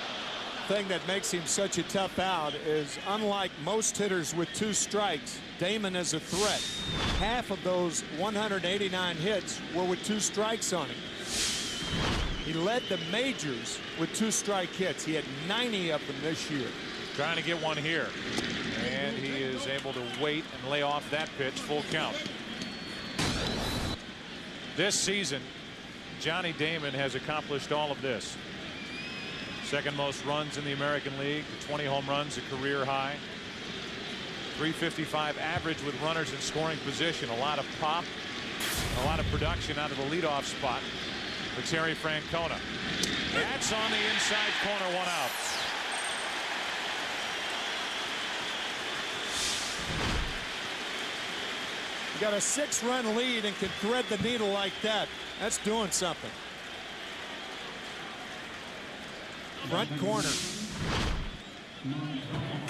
Thing that makes him such a tough out is, unlike most hitters with 2 strikes, Damon is a threat. Half of those 189 hits were with 2 strikes on him. He led the majors with 2-strike hits. He had 90 of them this year. Trying to get one here, and he is able to wait and lay off that pitch. Full count. This season, Johnny Damon has accomplished all of this. 2nd most runs in the American League, 20 home runs, a career high. 355 average with runners in scoring position. A lot of pop, a lot of production out of the leadoff spot for Terry Francona. That's on the inside corner, 1 out. You got a 6-run lead and can thread the needle like that. That's doing something. Front corner.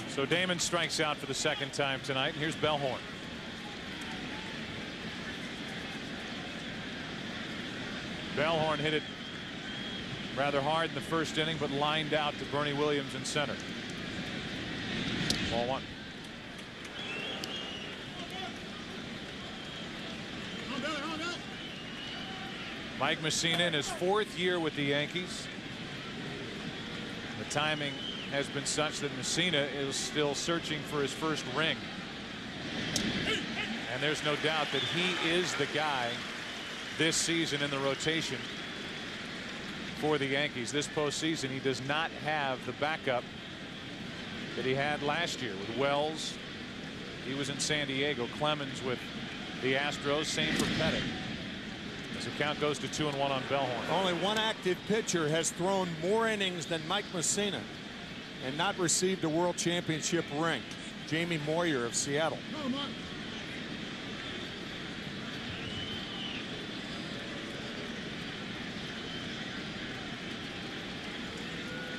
So Damon strikes out for the 2nd time tonight. And here's Bellhorn. Bellhorn hit it rather hard in the 1st inning, but lined out to Bernie Williams in center. Ball 1. Mike Mussina in his 4th year with the Yankees. The timing has been such that Mussina is still searching for his first ring. And there's no doubt that he is the guy this season in the rotation for the Yankees. This postseason, he does not have the backup that he had last year with Wells. He was in San Diego. Clemens with the Astros. Same for Pettit. As the count goes to 2-1 on Bellhorn. Only one active pitcher has thrown more innings than Mike Mussina and not received a World Championship ring. Jamie Moyer of Seattle.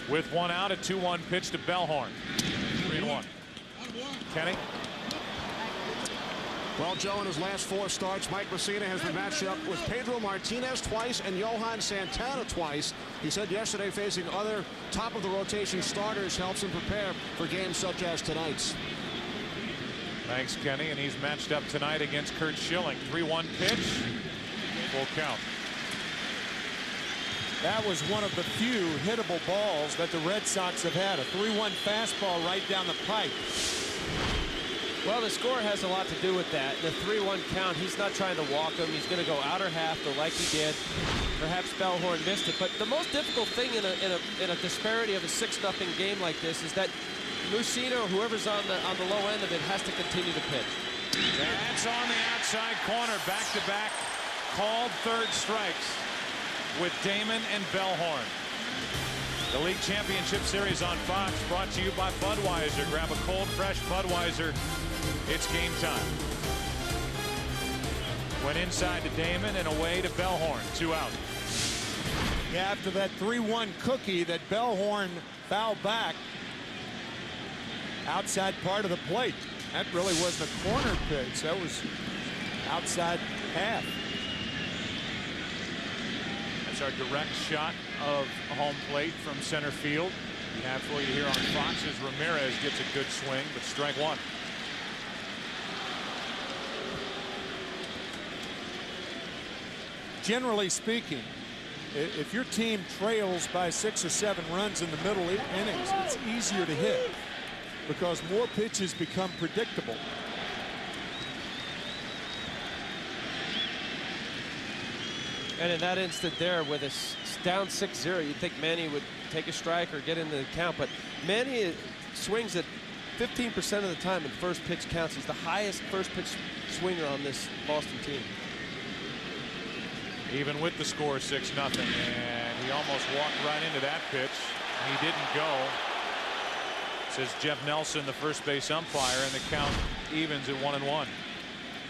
With one out, a 2-1 pitch to Bellhorn. 3-1. Kenny. Well, Joe, in his last 4 starts, Mike Messina has been matched up with Pedro Martinez twice and Johan Santana twice. He said yesterday facing other top-of-the-rotation starters helps him prepare for games such as tonight's. Thanks, Kenny. And he's matched up tonight against Curt Schilling. 3-1 pitch. Full count. That was one of the few hittable balls that the Red Sox have had. A 3-1 fastball right down the pipe. Well, the score has a lot to do with that. The 3-1 count, he's not trying to walk him. He's going to go outer half, though, like he did. Perhaps Bellhorn missed it. But the most difficult thing in a disparity of a 6-0 game like this is that Mussina or whoever's on the low end of it has to continue to pitch. That's on the outside corner. Back-to-back called third strikes with Damon and Bellhorn. The League Championship Series on Fox brought to you by Budweiser. Grab a cold, fresh Budweiser. It's game time. Went inside to Damon and away to Bellhorn. 2 out. Yeah, after that 3-1 cookie that Bellhorn fouled back outside part of the plate. That really wasn't a corner pitch. That was outside half. That's our direct shot of home plate from center field. We have for you here on Fox as Ramirez gets a good swing, but strike 1. Generally speaking, if your team trails by 6 or 7 runs in the middle innings, it's easier to hit because more pitches become predictable. And in that instant there, with us down 6-0, you'd think Manny would take a strike or get into the count. But Manny swings at 15% of the time in first pitch counts. He's the highest first pitch swinger on this Boston team. Even with the score 6-0, and he almost walked right into that pitch. He didn't go. Says Jeff Nelson, the first base umpire, and the count evens at 1-1.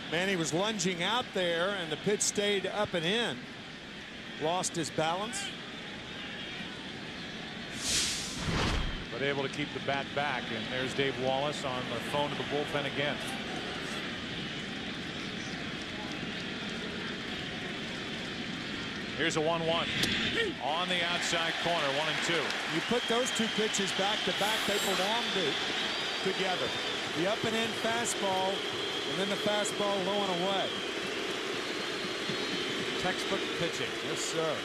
Manny was lunging out there, and the pitch stayed up and in. Lost his balance. But able to keep the bat back, and there's Dave Wallace on the phone to the bullpen again. Here's a 1-1 on the outside corner, 1-2. You put those 2 pitches back to back, they belong together. The up and in fastball, and then the fastball low and away. Textbook pitching. Yes, sir.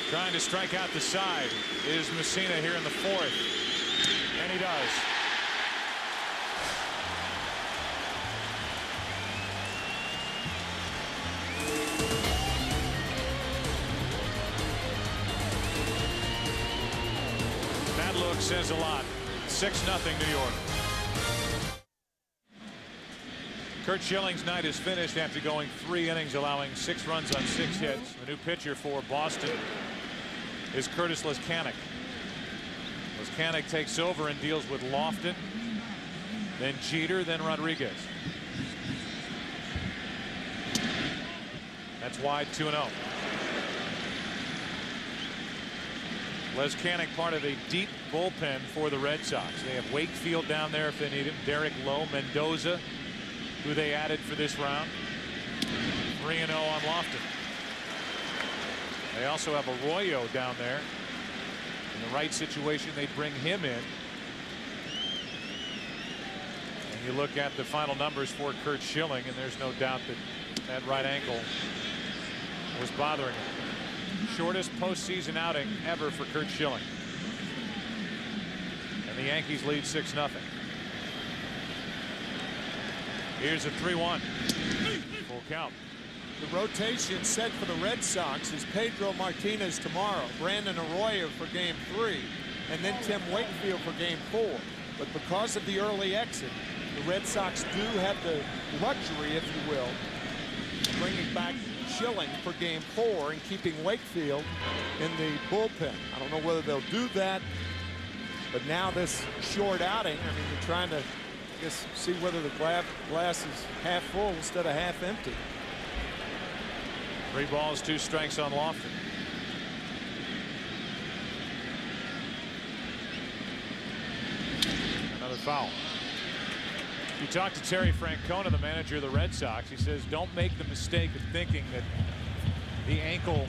Trying to strike out the side is Messina here in the 4th, and he does. That look says a lot. 6-0 New York. Curt Schilling's night is finished after going 3 innings, allowing 6 runs on 6 hits. The new pitcher for Boston is Curtis Leskanic. Leskanic takes over and deals with Lofton, then Jeter, then Rodriguez. That's wide, 2-0. Leskanic part of a deep bullpen for the Red Sox. They have Wakefield down there if they need him. Derek Lowe, Mendoza, who they added for this round. 3-0 on Lofton. They also have Arroyo down there. In the right situation, they bring him in. And you look at the final numbers for Curt Schilling, and there's no doubt that that right ankle was bothering him. Shortest postseason outing ever for Curt Schilling. And the Yankees lead 6-0. Here's a 3-1. Full count. The rotation set for the Red Sox is Pedro Martinez tomorrow, Brandon Arroyo for game 3, and then Tim Wakefield for game 4. But because of the early exit, the Red Sox do have the luxury, if you will, bringing back Schilling for game 4 and keeping Wakefield in the bullpen. I don't know whether they'll do that, but now this short outing, I mean, you're trying to guess see whether the glass is half full instead of half empty. 3 balls, 2 strikes on Lofton. Another foul. You talk to Terry Francona, the manager of the Red Sox. He says, don't make the mistake of thinking that the ankle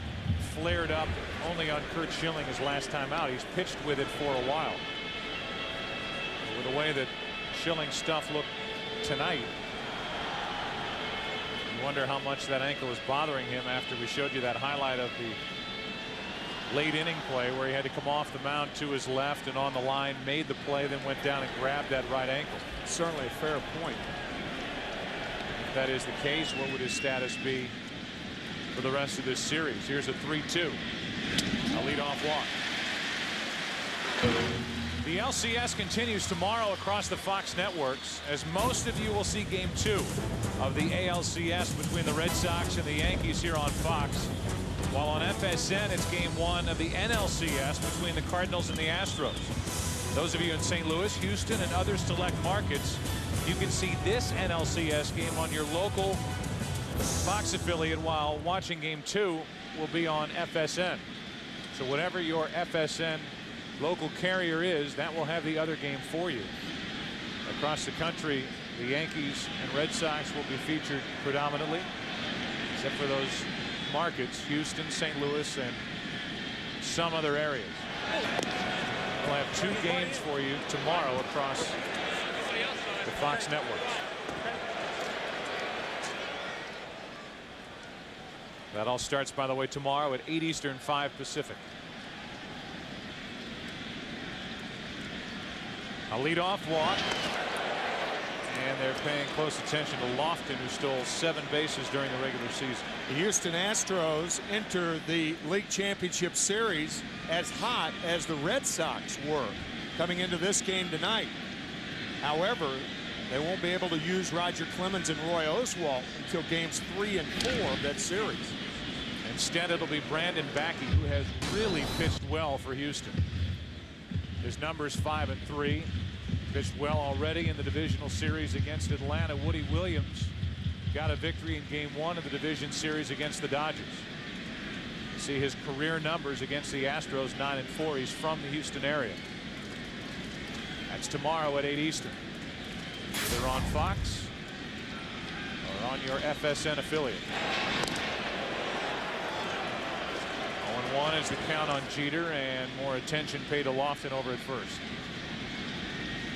flared up only on Curt Schilling his last time out. He's pitched with it for a while. With the way that Schilling's stuff looked tonight, you wonder how much that ankle is bothering him after we showed you that highlight of the late inning play where he had to come off the mound to his left and on the line, made the play, then went down and grabbed that right ankle. Certainly a fair point. If that is the case, what would his status be for the rest of this series? Here's a 3-2. A leadoff walk. The LCS continues tomorrow across the Fox networks, as most of you will see Game 2 of the ALCS between the Red Sox and the Yankees here on Fox. While on FSN, it's Game 1 of the NLCS between the Cardinals and the Astros. Those of you in St. Louis, Houston, and other select markets, you can see this NLCS game on your local Fox affiliate, while watching Game 2 will be on FSN. So whatever your FSN local carrier is, that will have the other game for you. Across the country, the Yankees and Red Sox will be featured predominantly, except for those markets, Houston, St. Louis, and some other areas. We'll have 2 games for you tomorrow across the Fox networks. That all starts, by the way, tomorrow at 8 Eastern, 5 Pacific. A leadoff walk, and they're paying close attention to Lofton, who stole 7 bases during the regular season. The Houston Astros enter the League Championship Series as hot as the Red Sox were coming into this game tonight. However, they won't be able to use Roger Clemens and Roy Oswalt until games 3 and 4 of that series. Instead, it'll be Brandon Backey, who has really pitched well for Houston. His numbers 5 and 3. Pitched well already in the divisional series against Atlanta. Woody Williams got a victory in Game 1 of the division series against the Dodgers. You see his career numbers against the Astros, 9 and 4. He's from the Houston area. That's tomorrow at 8 Eastern. Either on Fox or on your FSN affiliate. 0-1 is the count on Jeter, and more attention paid to Lofton over at first.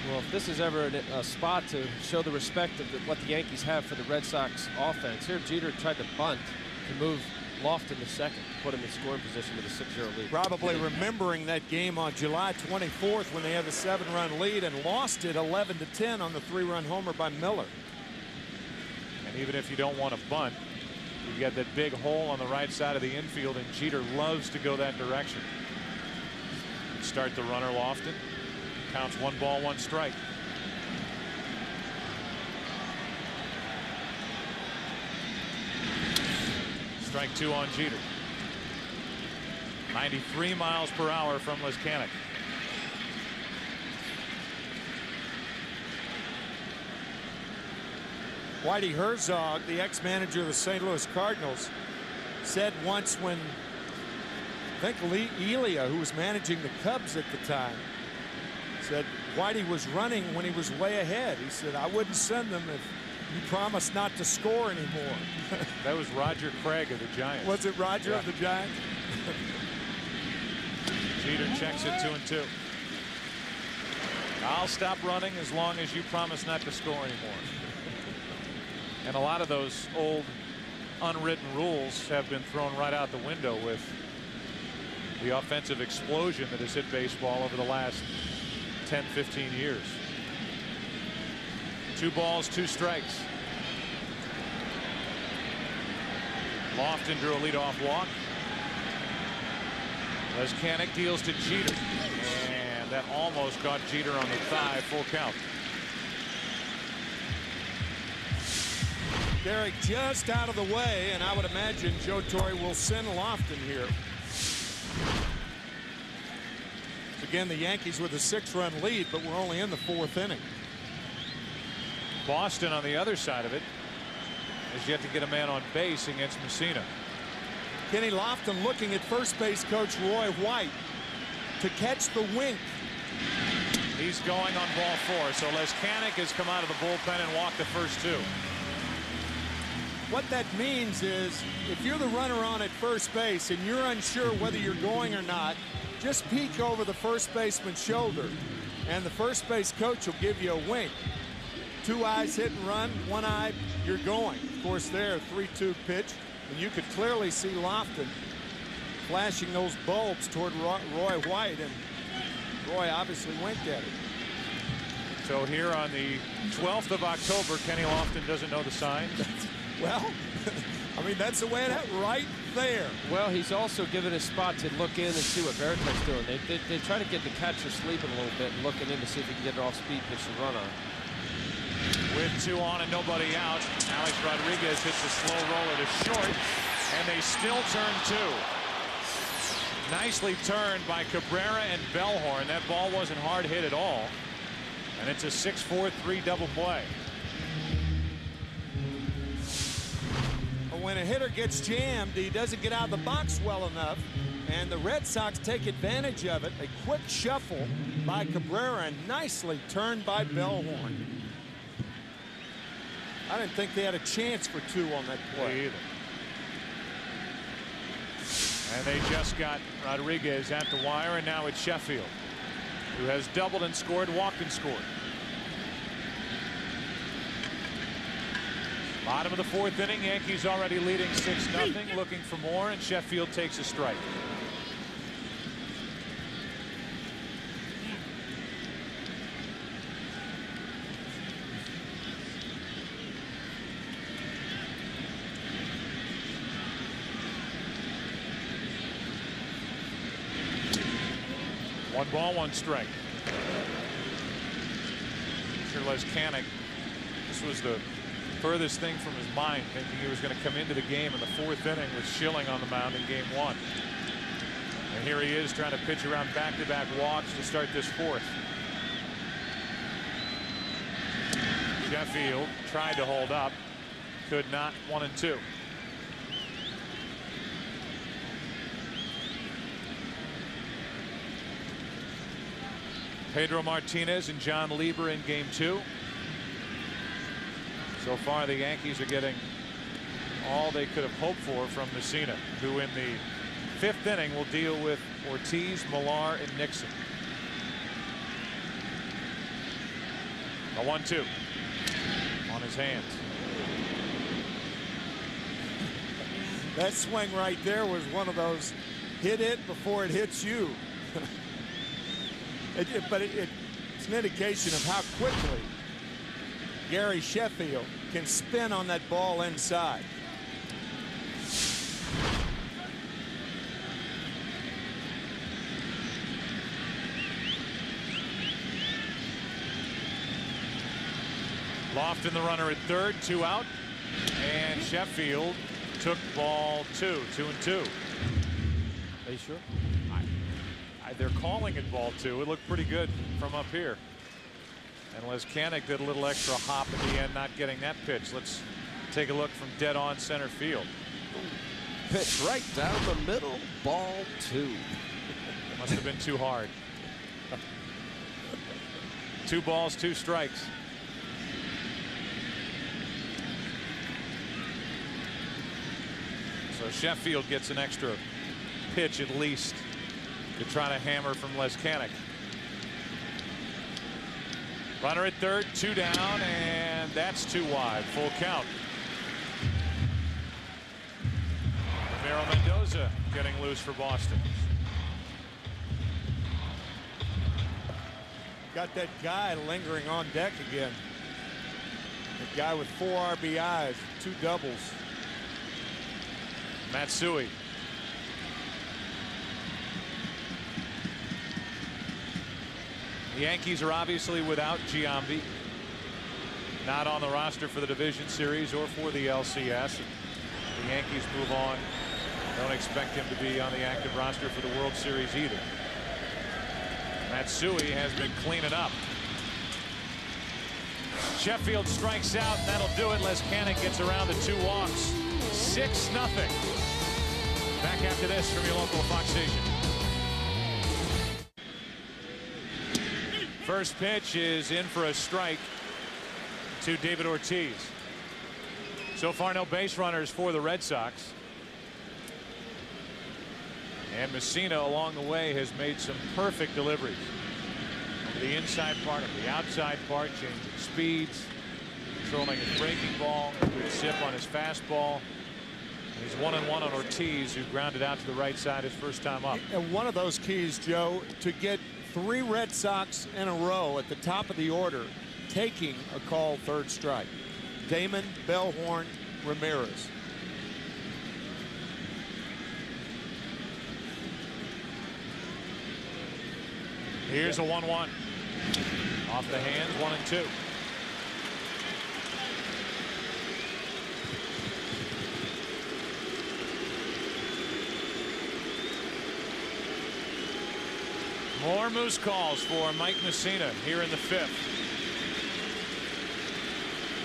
Well, if this is ever a spot to show the respect of what the Yankees have for the Red Sox offense, here Jeter tried to bunt to move Lofton to second, put him in scoring position with a 6-0 lead. Probably remembering that game on July 24th when they had the 7-run lead and lost it 11-10 on the 3-run homer by Miller. And even if you don't want to bunt, you get that big hole on the right side of the infield, and Jeter loves to go that direction. Start the runner Lofton. Counts 1 ball, 1 strike. Strike 2 on Jeter. 93 miles per hour from Leskanic. Whitey Herzog, the ex-manager of the St. Louis Cardinals, said once when I think Lee Elia, who was managing the Cubs at the time, said Whitey was running when he was way ahead. He said, I wouldn't send them if you promised not to score anymore. That was Roger Craig of the Giants. Was it Roger of the Giants? Jeter checks it 2-2. I'll stop running as long as you promise not to score anymore. And a lot of those old unwritten rules have been thrown right out the window with the offensive explosion that has hit baseball over the last 10-15 years. 2 balls, 2 strikes. Lofton drew a leadoff walk. Leskanic deals to Jeter, and that almost caught Jeter on the thigh. Full count. Derek just out of the way, and I would imagine Joe Torre will send Lofton here. Again, the Yankees with a 6-run lead, but we're only in the 4th inning. Boston on the other side of it has yet to get a man on base against Messina. Kenny Lofton looking at first base coach Roy White to catch the wink. He's going on ball 4, so Leskanic has come out of the bullpen and walked the first 2. What that means is if you're the runner on at first base and you're unsure whether you're going or not, just peek over the first baseman's shoulder and the first base coach will give you a wink. 2 eyes hit and run, 1 eye you're going. Of course there, 3-2 pitch, and you could clearly see Lofton flashing those bulbs toward Roy White, and Roy obviously winked at it. So here on the 12th of October, Kenny Lofton doesn't know the signs. Well, I mean, that's the way it happened right there. Well, he's also given a spot to look in and see what Veritek's doing. They try to get the catcher sleeping a little bit and looking in to see if he can get an off-speed pitch to run on. With 2 on and nobody out, Alex Rodriguez hits a slow roller to short, and they still turn 2. Nicely turned by Cabrera and Bellhorn. That ball wasn't hard hit at all, and it's a 6-4-3 double play. When a hitter gets jammed, he doesn't get out of the box well enough, and the Red Sox take advantage of it. A quick shuffle by Cabrera and nicely turned by Bellhorn. I didn't think they had a chance for 2 on that play. Either. And they just got Rodriguez at the wire, and now it's Sheffield, who has doubled and scored, walked and scored. Bottom of the 4th inning, Yankees already leading 6-0, looking for more, and Sheffield takes a strike. One ball, 1 strike. Sure, Leskanic, this was the furthest thing from his mind, thinking he was going to come into the game in the 4th inning with Schilling on the mound in game 1. And here he is trying to pitch around back-to-back walks to start this 4th. Sheffield tried to hold up, could not. 1-2. Pedro Martinez and John Lieber in game 2. So far, the Yankees are getting all they could have hoped for from Messina, who in the 5th inning will deal with Ortiz, Millar, and Nixon. A 1-2 on his hands. That swing right there was one of those hit it before it hits you. But it's an indication of how quickly Gary Sheffield can spin on that ball inside. Lofton the runner at 3rd, 2 out, and Sheffield took ball 2, 2-2. Are you sure? They're calling it ball 2. It looked pretty good from up here. And Leskanic did a little extra hop at the end, not getting that pitch. Let's take a look from dead on center field. Pitch right down the middle, ball 2. Must have been too hard. 2 balls, 2 strikes. So Sheffield gets an extra pitch at least to try to hammer from Leskanic. Runner at 3rd, 2 down, and that's 2 wide. Full count. Ramiro Mendoza getting loose for Boston. Got that guy lingering on deck again. The guy with 4 RBIs, 2 doubles. Matsui. The Yankees are obviously without Giambi. Not on the roster for the division series or for the LCS. The Yankees move on. Don't expect him to be on the active roster for the World Series either. Matsui has been cleaning up. Sheffield strikes out, and that'll do it. Les Canning gets around the 2 walks. 6-0. Back after this from your local Fox station. First pitch is in for a strike to David Ortiz. So far, no base runners for the Red Sox. And Messina along the way has made some perfect deliveries. Over the inside part, of the outside part, changing speeds, controlling his breaking ball, a good zip on his fastball. He's 1-1 on Ortiz, who grounded out to the right side his first time up. And one of those keys, Joe, to get 3 Red Sox in a row at the top of the order, taking a called third strike. Damon, Bellhorn, Ramirez. Here's a 1-1. Off the hands, 1-2. More moose calls for Mike Messina here in the 5th.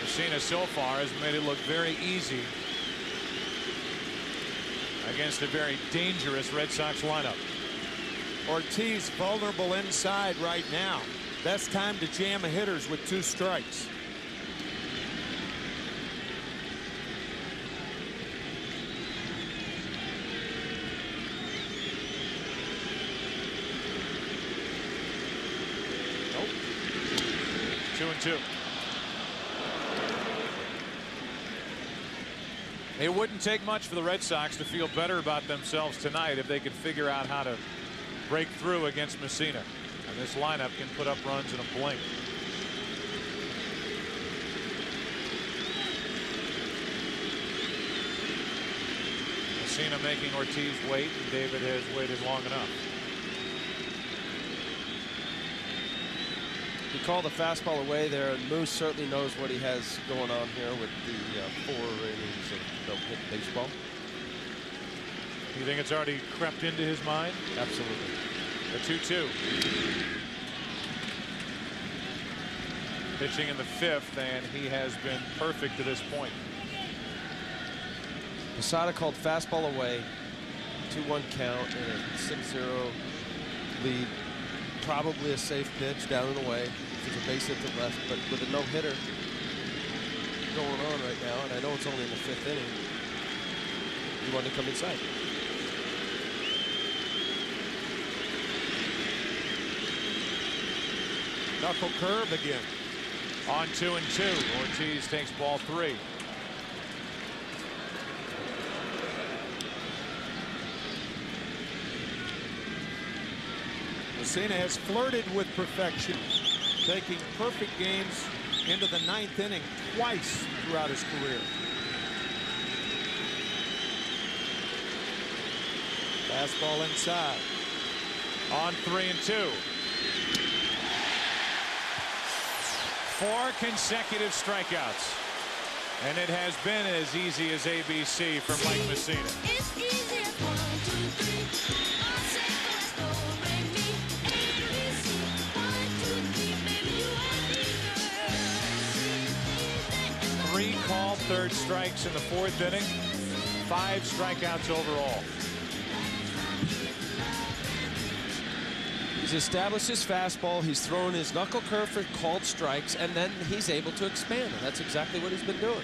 Messina so far has made it look very easy against a very dangerous Red Sox lineup. Ortiz vulnerable inside right now. Best time to jam a hitters with 2 strikes. Nope. 2-2. It wouldn't take much for the Red Sox to feel better about themselves tonight if they could figure out how to break through against Messina. And this lineup can put up runs in a blink. Messina making Ortiz wait, and David has waited long enough. He called the fastball away there, and Moose certainly knows what he has going on here with the 4 innings of no-hit baseball. You think it's already crept into his mind? Absolutely. The 2-2. Pitching in the 5th, and he has been perfect to this point. Posada called fastball away. 2-1 count and a 6-0 lead. Probably a safe pitch down and away. There's a base hit to left, but with a no-hitter going on right now, and I know it's only in the 5th inning, you want to come inside. Knuckle curve again. On 2-2. Ortiz takes ball 3. Messina has flirted with perfection, taking perfect games into the 9th inning twice throughout his career. Fastball inside. On 3-2. 4 consecutive strikeouts. And it has been as easy as ABC for Mike Messina. It's easy as 1, 2, 3. I say let's go, bring me ABC. 1, 2, 3, baby, you are the 3 called third strikes in the 4th inning. 5 strikeouts overall. He's established his fastball. He's thrown his knuckle curve for called strikes, and then he's able to expand. And that's exactly what he's been doing.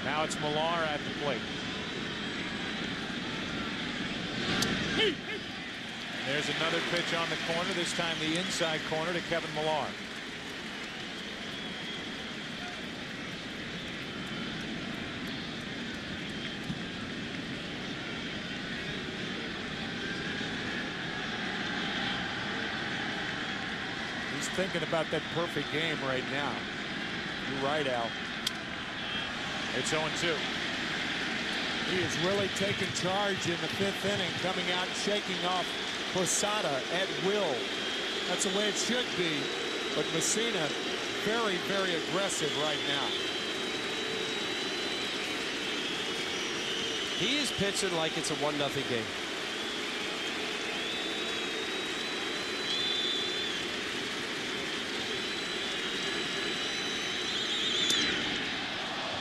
Now it's Millar at the plate. There's another pitch on the corner, this time the inside corner to Kevin Millar. Thinking about that perfect game right now. You're right, Al. It's 0-2. He has really taken charge in the 5th inning, coming out and shaking off Posada at will. That's the way it should be. But Messina, very, very aggressive right now. He is pitching like it's a 1-0 game.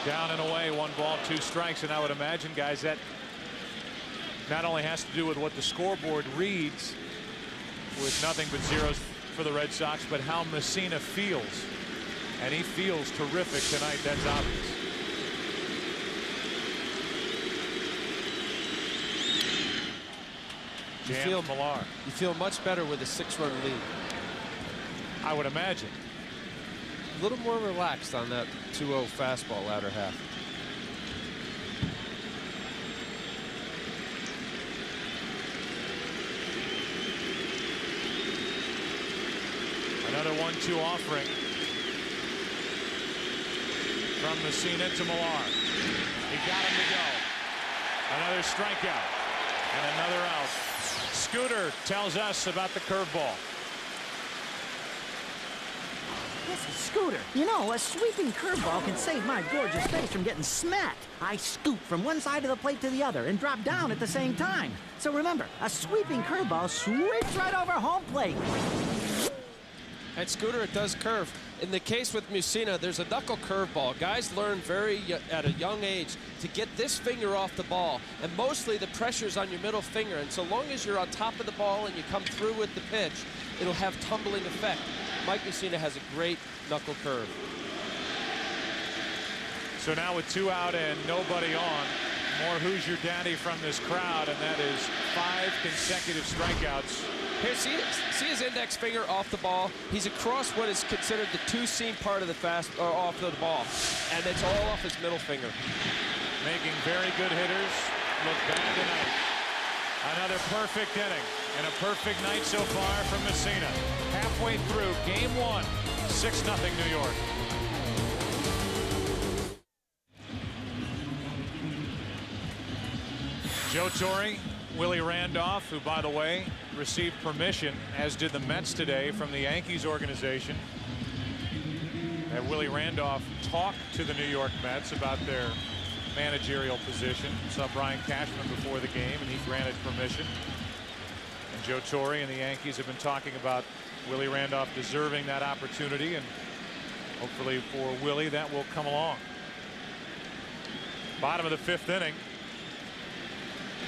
Down and away, 1 ball, 2 strikes, and I would imagine, guys, that not only has to do with what the scoreboard reads with nothing but zeros for the Red Sox, but how Messina feels. And he feels terrific tonight. That's obvious. You feel much better with a 6-run lead. I would imagine. A little more relaxed on that 2-0 fastball latter half. Another 1-2 offering from Messina to Millar. He got him to go. Another strikeout and another out. Scooter tells us about the curveball. This is Scooter. You know, a sweeping curveball can save my gorgeous face from getting smacked. I scoop from one side of the plate to the other and drop down at the same time. So remember, a sweeping curveball sweeps right over home plate. And Scooter, it does curve. In the case with Messina, there's a knuckle curveball. Guys learn at a young age to get this finger off the ball, and mostly the pressure's on your middle finger. And so long as you're on top of the ball and you come through with the pitch, it'll have tumbling effect. Mike Messina has a great knuckle curve. So now with 2 out and nobody on, more Who's Your Daddy from this crowd, and that is 5 consecutive strikeouts. Here, see his index finger off the ball. He's across what is considered the 2-seam part of the off the ball, and it's all off his middle finger. Making very good hitters look bad tonight. Another perfect inning and a perfect night so far from Messina. Halfway through game 1, 6-0 New York. Joe Torre, Willie Randolph, who, by the way, received permission, as did the Mets today, from the Yankees organization. And Willie Randolph talked to the New York Mets about their managerial position. Saw Brian Cashman before the game, and he granted permission. And Joe Torre and the Yankees have been talking about Willie Randolph deserving that opportunity, and hopefully for Willie that will come along. Bottom of the 5th inning.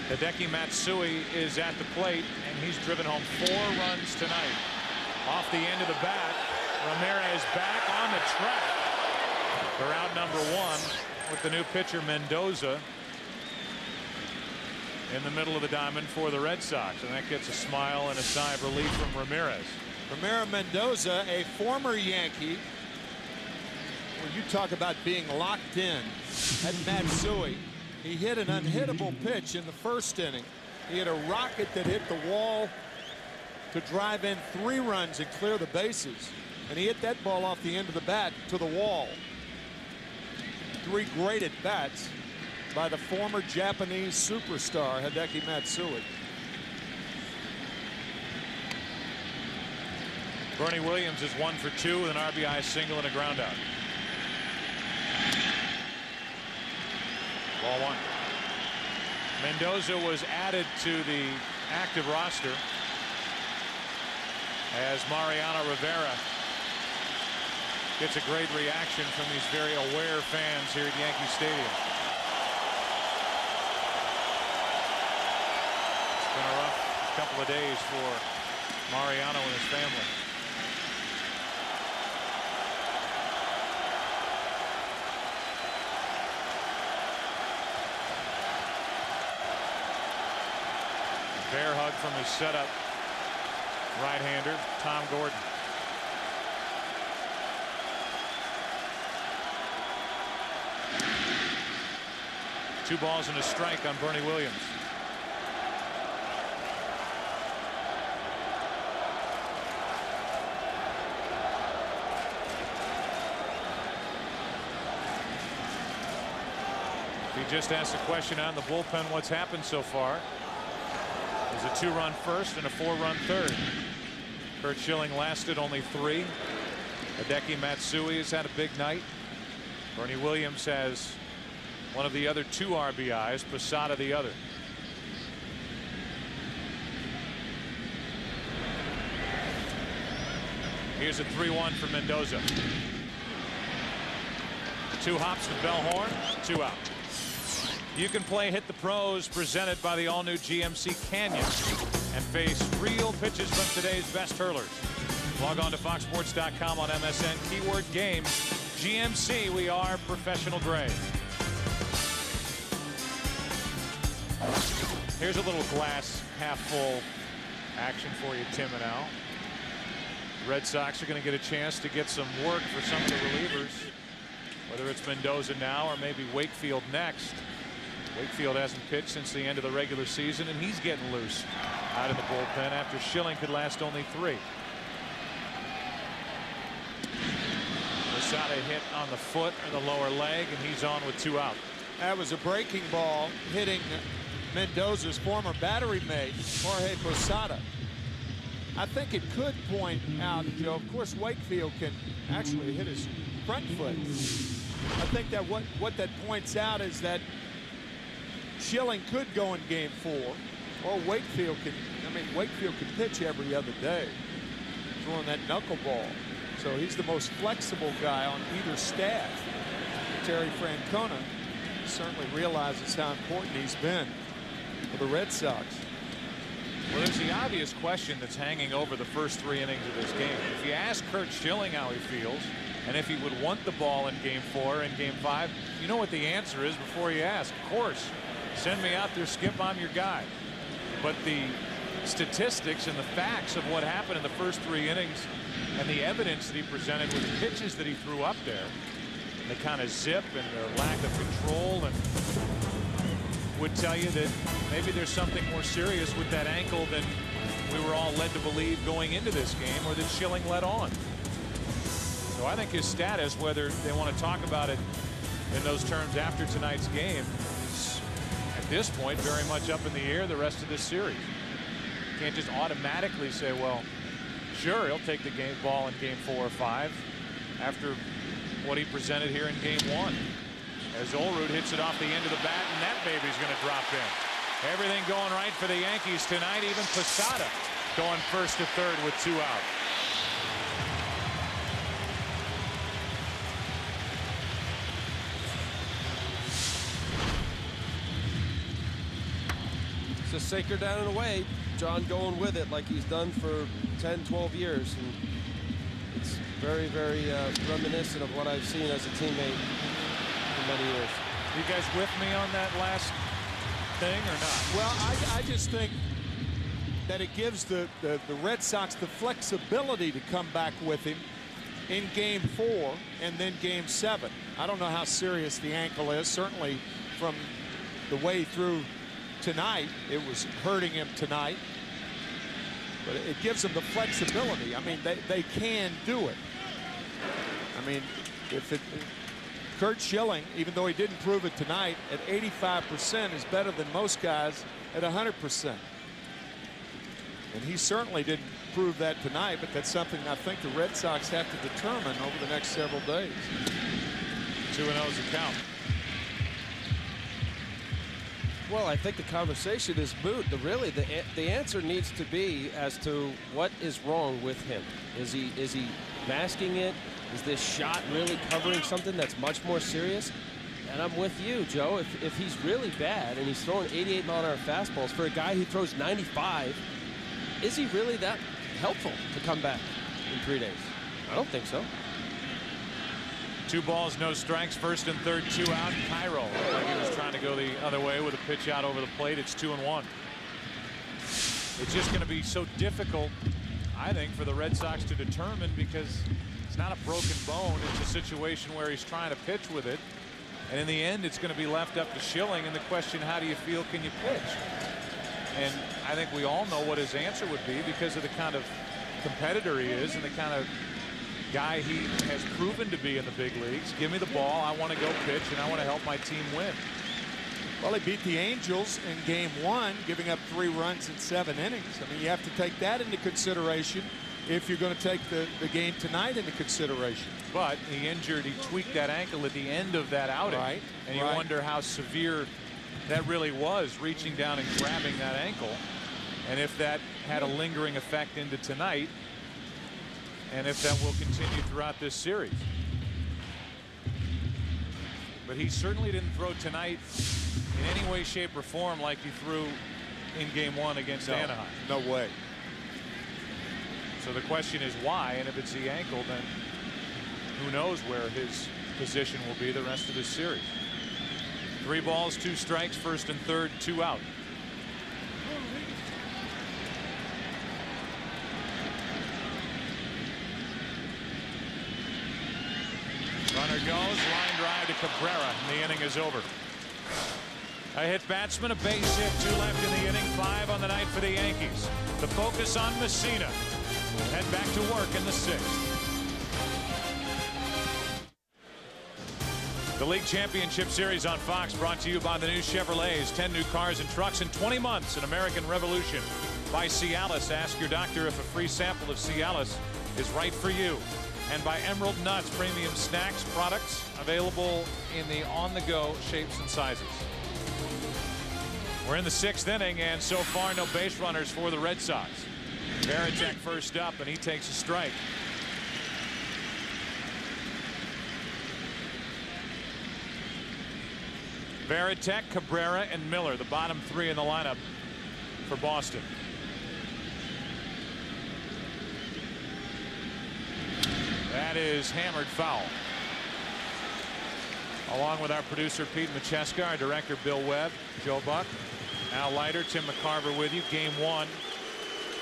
Hideki Matsui is at the plate, and he's driven home 4 runs tonight. Off the end of the bat, Ramirez back on the track. They're out number 1 with the new pitcher Mendoza in the middle of the diamond for the Red Sox, and that gets a smile and a sigh of relief from Ramirez. Ramiro Mendoza, a former Yankee. When you talk about being locked in at Matsui, he hit an unhittable pitch in the 1st inning. He hit a rocket that hit the wall to drive in 3 runs and clear the bases. And he hit that ball off the end of the bat to the wall. 3 great at bats by the former Japanese superstar Hideki Matsui. Bernie Williams is 1 for 2 with an RBI single and a ground out. Ball 1. Mendoza was added to the active roster as Mariano Rivera gets a great reaction from these very aware fans here at Yankee Stadium. It's been a rough couple of days for Mariano and his family. Bear hug from his setup right-hander, Tom Gordon. Two balls and a strike on Bernie Williams. He just asked a question out in the bullpen, what's happened so far? There's a 2-run first and a 4-run third. Curt Schilling lasted only 3. Hideki Matsui has had a big night. Bernie Williams has one of the other 2 RBIs, Posada the other. Here's a 3-1 for Mendoza. 2 hops to Bellhorn, 2 out. You can play Hit the Pros, presented by the all-new GMC Canyon, and face real pitches from today's best hurlers. Log on to foxsports.com on MSN, keyword games. GMC, we are professional grade. Here's a little glass half full action for you, Tim and Al. Red Sox are going to get a chance to get some work for some of the relievers, whether it's Mendoza now or maybe Wakefield next. Wakefield hasn't pitched since the end of the regular season, and he's getting loose out of the bullpen after Schilling could last only 3. Posada hit on the foot or the lower leg, and he's on with 2 out. That was a breaking ball hitting Mendoza's former battery mate, Jorge Posada. I think it could point out, Joe, of course, Wakefield can actually hit his front foot. I think that what that points out is that Schilling could go in game 4, or Wakefield can. I mean, Wakefield can pitch every other day, throwing that knuckleball. So he's the most flexible guy on either staff. Terry Francona certainly realizes how important he's been for the Red Sox. Well, there's the obvious question that's hanging over the first 3 innings of this game. If you ask Curt Schilling how he feels, and if he would want the ball in game 4 and game 5, you know what the answer is before you ask. Of course, send me out there, Skip, I'm your guy. But the statistics and the facts of what happened in the first 3 innings and the evidence that he presented with the pitches that he threw up there, the kind of zip and the lack of control, and would tell you that maybe there's something more serious with that ankle than we were all led to believe going into this game, or that Schilling let on. So I think his status, whether they want to talk about it in those terms after tonight's game, is at this point very much up in the air the rest of this series. You can't just automatically say, well, sure, he'll take the ball in game 4 or 5 after what he presented here in game 1. As Olrud hits it off the end of the bat, and that baby's going to drop in. Everything going right for the Yankees tonight. Even Posada going first to third with 2 out. It's a sinker down and away. John going with it like he's done for 10, 12 years. And it's very, very reminiscent of what I've seen as a teammate for many years. You guys with me on that last thing or not? Well, I just think that it gives the Red Sox the flexibility to come back with him in game 4 and then game 7. I don't know how serious the ankle is. Certainly from the way through tonight, it was hurting him tonight. But it gives them the flexibility. I mean, they can do it. I mean, Curt Schilling, even though he didn't prove it tonight, at 85% is better than most guys at 100%. And he certainly didn't prove that tonight, but that's something I think the Red Sox have to determine over the next several days. 2-0 is the count. Well, I think the conversation is moot. Really, the answer needs to be as to what is wrong with him. Is he masking it? Is this shot really covering something that's much more serious? And I'm with you, Joe. If he's really bad and he's throwing 88-mile-an-hour fastballs for a guy who throws 95, is he really that helpful to come back in 3 days? I don't think so. 2 balls, no strikes, first and third, 2 out. Cairo, like he was trying to go the other way with a pitch out over the plate. It's 2-1. It's just going to be so difficult, I think, for the Red Sox to determine, because it's not a broken bone. It's a situation where he's trying to pitch with it. And in the end, it's going to be left up to Schilling. And the question, how do you feel? Can you pitch? And I think we all know what his answer would be, because of the kind of competitor he is and the kind of guy he has proven to be in the big leagues. Give me the ball. I want to go pitch, and I want to help my team win. Well, he beat the Angels in game 1, giving up 3 runs in 7 innings. I mean, you have to take that into consideration if you're going to take the game tonight into consideration. But he tweaked that ankle at the end of that outing. Right. And you wonder how severe that really was, reaching down and grabbing that ankle. And if that had a lingering effect into tonight, and if that will continue throughout this series. but he certainly didn't throw tonight in any way, shape, or form like he threw in Game 1 against Anaheim. No way. So the question is why, and if it's the ankle, then who knows where his position will be the rest of this series. 3 balls, 2 strikes, first and third, 2 out. Runner goes, line drive to Cabrera, and the inning is over. A hit batsman, a base hit, 2 left in the inning, 5 on the night for the Yankees. The focus on Messina. We'll head back to work in the 6th. The League Championship Series on Fox, brought to you by the new Chevrolets. 10 new cars and trucks in 20 months. An American Revolution. By Cialis. Ask your doctor if a free sample of Cialis is right for you. And by Emerald Nuts, premium snacks products available in the on-the-go shapes and sizes. We're in the 6th inning, and so far no base runners for the Red Sox. Varitek first up, and he takes a strike. Varitek, Cabrera, and Miller, the bottom 3 in the lineup for Boston. That is hammered foul. Along with our producer Pete Macheska, our director Bill Webb, Joe Buck, Al Leiter, Tim McCarver with you. Game 1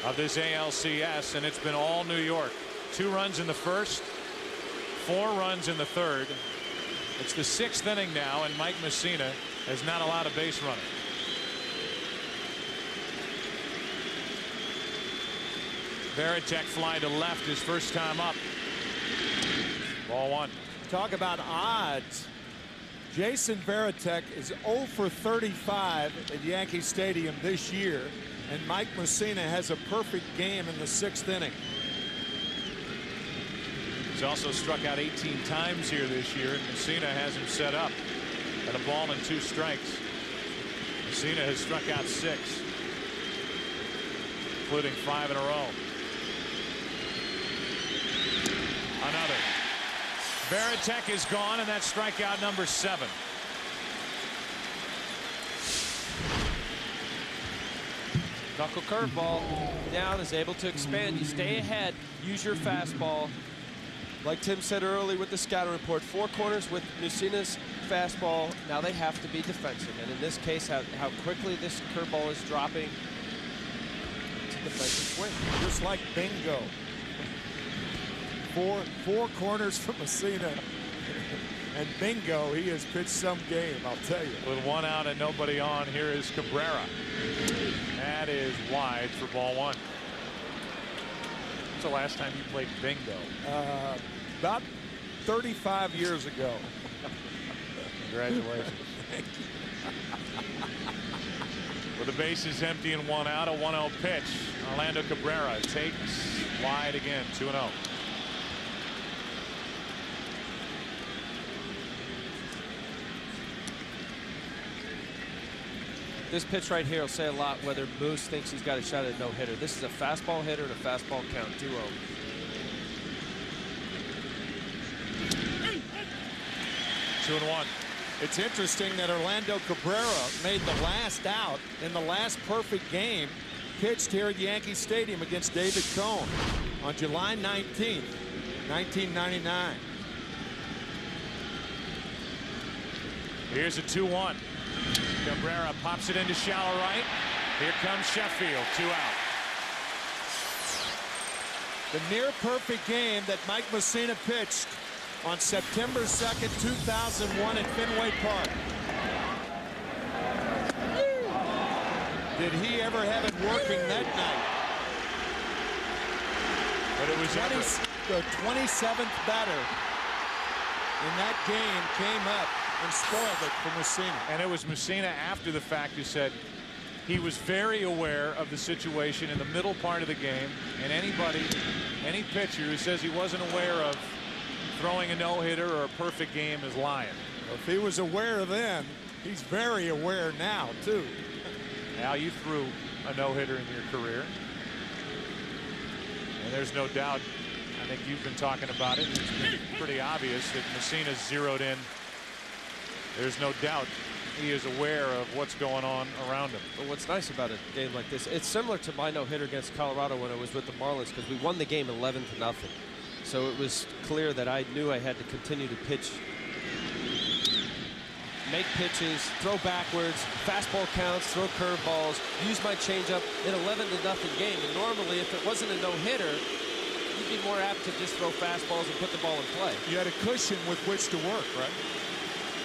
of this ALCS, and it's been all New York. 2 runs in the first, 4 runs in the third. It's the 6th inning now, and Mike Messina has not allowed a base runner. Varitek fly to left, his first time up. Ball 1. Talk about odds. Jason Varitek is 0 for 35 at Yankee Stadium this year, and Mike Messina has a perfect game in the 6th inning. He's also struck out 18 times here this year, and Messina has him set up at a ball and 2 strikes. Messina has struck out 6, including 5 in a row. Another. Varitek is gone, and that's strikeout number 7. Knuckle curveball down, is able to expand. You stay ahead, use your fastball. Like Tim said earlier with the scouting report, 4 corners with Messina's fastball. Now they have to be defensive, and in this case, how quickly this curveball is dropping. It's a defensive swing. Just like bingo. 4 corners from Messina, and bingo, he has pitched some game, I'll tell you. With 1 out and nobody on, here is Cabrera. That is wide for ball 1. When's the last time you played bingo? About 35 years ago. Congratulations. With the bases empty and 1 out, a 1-0 pitch. Orlando Cabrera takes wide again, 2-0. This pitch right here will say a lot whether Moose thinks he's got a shot at a no-hitter. This is a fastball hitter and a fastball count, 2-0. 2-1. It's interesting that Orlando Cabrera made the last out in the last perfect game pitched here at Yankee Stadium against David Cohn on July 19th, 1999. Here's a 2-1. Cabrera pops it into shallow right. Here comes Sheffield, 2 out. The near perfect game that Mike Messina pitched on September 2nd, 2001 at Fenway Park. Did he ever have it working that night? But it was the 27th batter in that game came up and spoiled it for Messina. And it was Messina after the fact who said he was very aware of the situation in the middle part of the game, and any pitcher who says he wasn't aware of throwing a no-hitter or a perfect game is lying. If he was aware then, he's very aware now too. Al, you threw a no-hitter in your career, and there's no doubt, I think you've been talking about it, it's been pretty obvious that Messina's zeroed in There's no doubt he is aware of what's going on around him. But what's nice about a game like this, it's similar to my no-hitter against Colorado when I was with the Marlins, because we won the game 11-0. So it was clear that I knew I had to continue to pitch, make pitches, throw backwards, fastball counts, throw curveballs, use my changeup in 11-0 game. And normally, if it wasn't a no-hitter, you'd be more apt to just throw fastballs and put the ball in play. You had a cushion with which to work, right?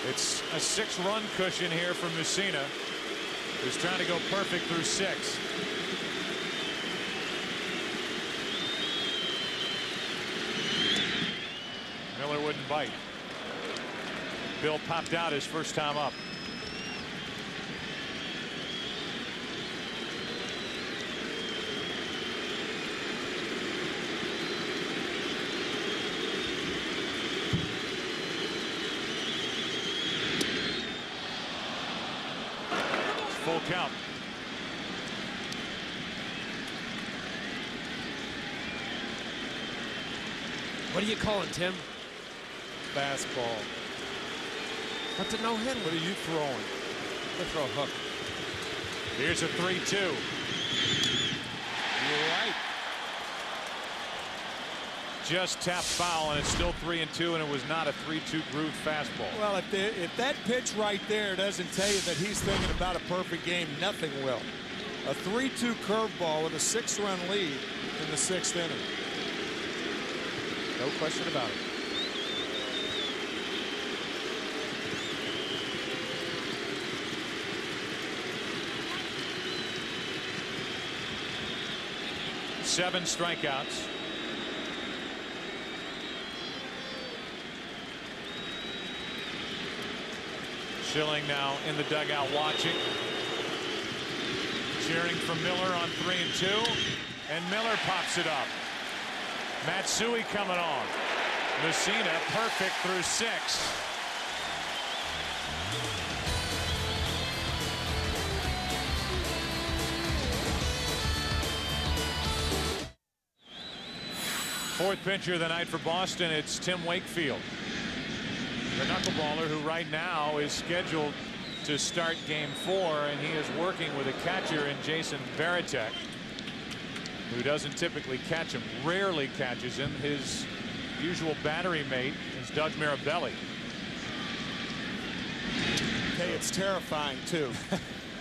It's a 6-run cushion here from Messina, who's trying to go perfect through 6. Miller wouldn't bite. Bill popped out his first time up. Full count. What are you calling, Tim? Fastball. That's a no-hitter. What are you throwing? I'm gonna throw a hook. Here's a 3-2. You're right. Just tapped foul, and it's still 3-2, and it was not a 3-2 groove fastball. Well, if that pitch right there doesn't tell you that he's thinking about a perfect game, nothing will. A 3-2 curveball with a 6-run lead in the 6th inning. No question about it. Seven strikeouts. Schilling now in the dugout watching. Cheering for Miller on 3-2. And Miller pops it up. Matsui coming on. Messina perfect through 6. Fourth pitcher of the night for Boston, it's Tim Wakefield, the knuckleballer who right now is scheduled to start game 4, and he is working with a catcher in Jason Varitek, who doesn't typically catch him, rarely catches him. His usual battery mate is Doug Mirabelli. Hey, it's terrifying too.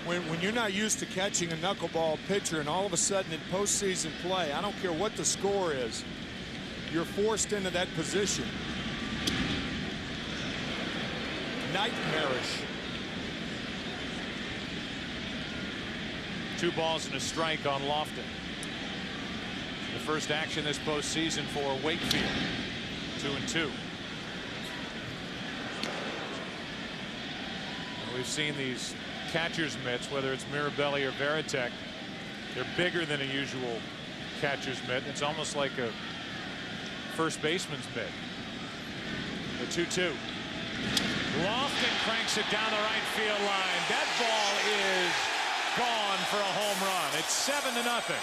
when you're not used to catching a knuckleball pitcher, and all of a sudden in postseason play, I don't care what the score is, you're forced into that position. Nightmarish. 2 balls and a strike on Lofton. The first action this postseason for Wakefield. 2-2. We've seen these catcher's mitts, whether it's Mirabelli or Varitek, they're bigger than a usual catcher's mitt. It's almost like a first baseman's mitt. The 2-2. Lofton cranks it down the right field line. That ball is gone for a home run. It's 7-0.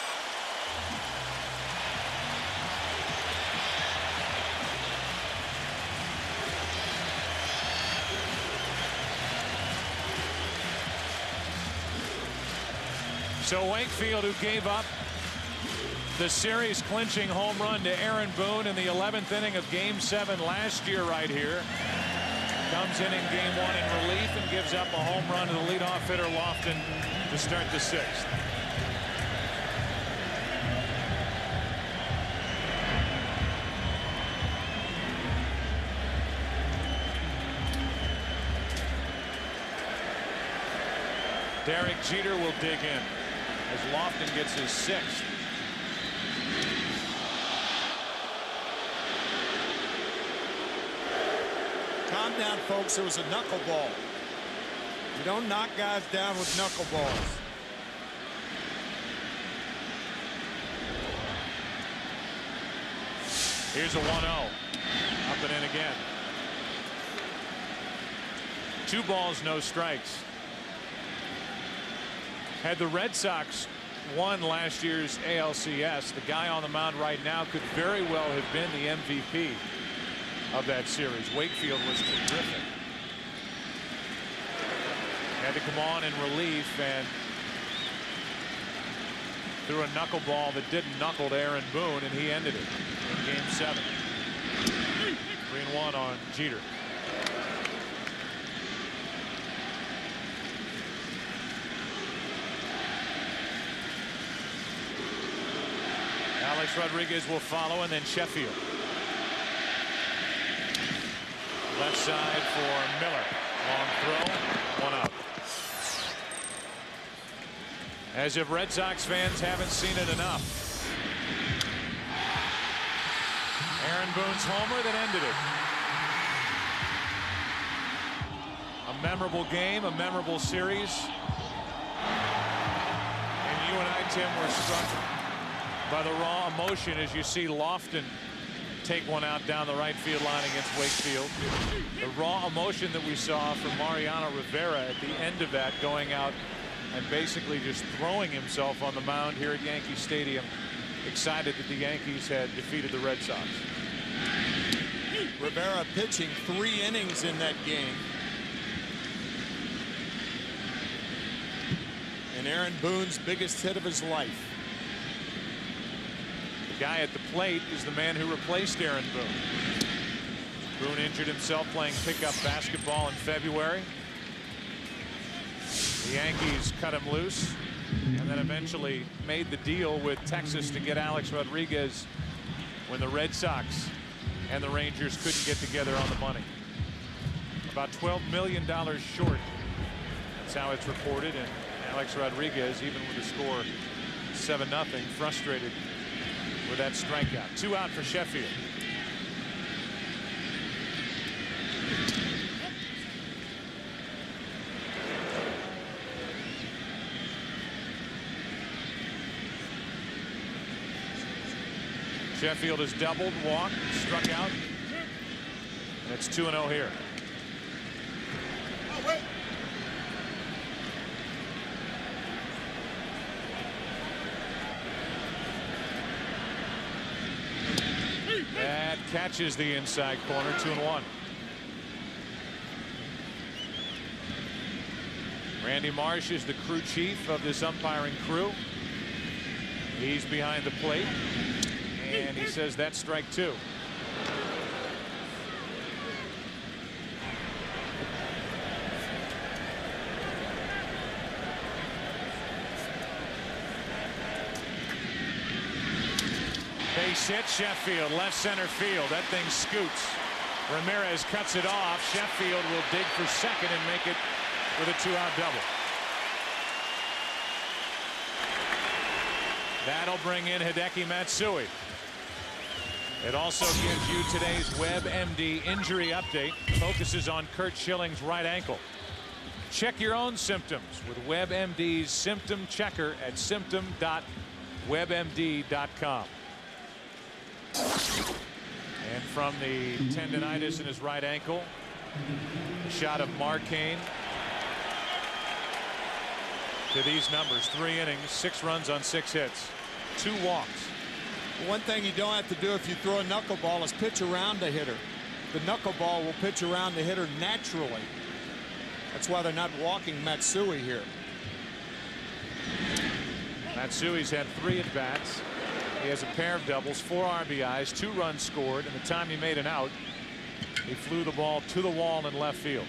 So Wakefield, who gave up the series clinching home run to Aaron Boone in the 11th inning of game 7 last year right here, comes in game 1 in relief and gives up a home run to the leadoff hitter Lofton to start the 6th. Derek Jeter will dig in as Lofton gets his 6th. Calm down, folks. It was a knuckleball. You don't knock guys down with knuckleballs. Here's a 1-0. Up and in again. 2 balls, no strikes. Had the Red Sox won last year's ALCS, the guy on the mound right now could very well have been the MVP of that series. Wakefield was terrific. had to come on in relief and threw a knuckleball that didn't knuckle to Aaron Boone, and he ended it in Game 7. 3-1 on Jeter. Alex Rodriguez will follow, and then Sheffield. Left side for Miller. Long throw, 1 out. As if Red Sox fans haven't seen it enough. Aaron Boone's homer that ended it. A memorable game, a memorable series. And you and I, Tim, were struck by the raw emotion as you see Lofton take one out down the right field line against Wakefield. The raw emotion that we saw from Mariano Rivera at the end of that, going out and basically just throwing himself on the mound here at Yankee Stadium, excited that the Yankees had defeated the Red Sox. Rivera pitching 3 innings in that game. And Aaron Boone's biggest hit of his life. The guy at the plate is the man who replaced Aaron Boone. Boone injured himself playing pickup basketball in February. The Yankees cut him loose and then eventually made the deal with Texas to get Alex Rodriguez when the Red Sox and the Rangers couldn't get together on the money. About $12 million short. That's how it's reported. And Alex Rodriguez, even with the score 7-0, frustrated with that strikeout. 2 out for Sheffield. Sheffield has doubled, walked, struck out. And it's 2-0 here. That catches the inside corner. 2-1. Randy Marsh is the crew chief of this umpiring crew. He's behind the plate. And he says that's strike 2. Base hit, Sheffield, left center field. That thing scoots. Ramirez cuts it off. Sheffield will dig for second and make it with a 2-out double. That'll bring in Hideki Matsui. It also gives you today's WebMD injury update. Focuses on Curt Schilling's right ankle. Check your own symptoms with WebMD's symptom checker at symptom.webmd.com. And from the tendonitis in his right ankle, a shot of Markane to these numbers. 3 innings, 6 runs on 6 hits, 2 walks. One thing you don't have to do if you throw a knuckleball is pitch around the hitter. The knuckleball will pitch around the hitter naturally. That's why they're not walking Matsui here. Matsui's had 3 at-bats. He has a pair of doubles, 4 RBIs, 2 runs scored, and the time he made an out, he flew the ball to the wall in left field.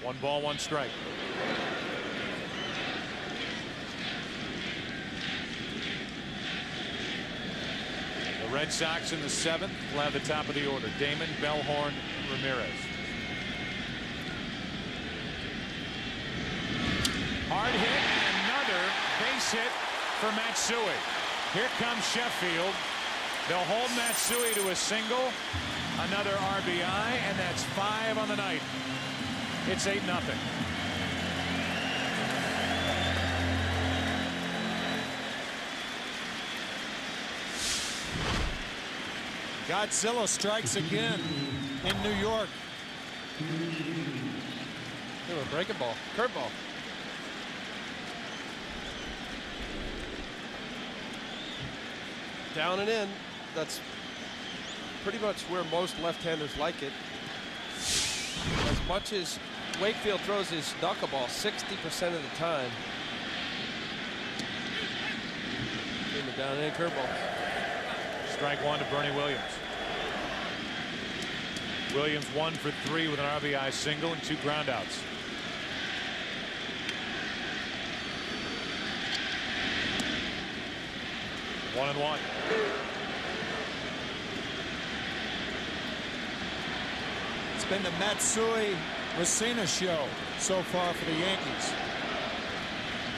One ball, 1 strike. The Red Sox in the 7th will have the top of the order. Damon, Bellhorn, Ramirez. Hard hit, another base hit for Matsui. Here comes Sheffield. They'll hold Matsui to a single, another RBI, and that's 5 on the night. It's 8-0. Godzilla strikes again in New York. Ooh, a breaking ball, curveball. Down and in. That's pretty much where most left-handers like it. As much as Wakefield throws his knuckleball 60% of the time. Came down and curveball. Strike one to Bernie Williams. Williams 1 for 3 with an RBI single and 2 groundouts. One and one. It's been the Matsui Messina show so far for the Yankees.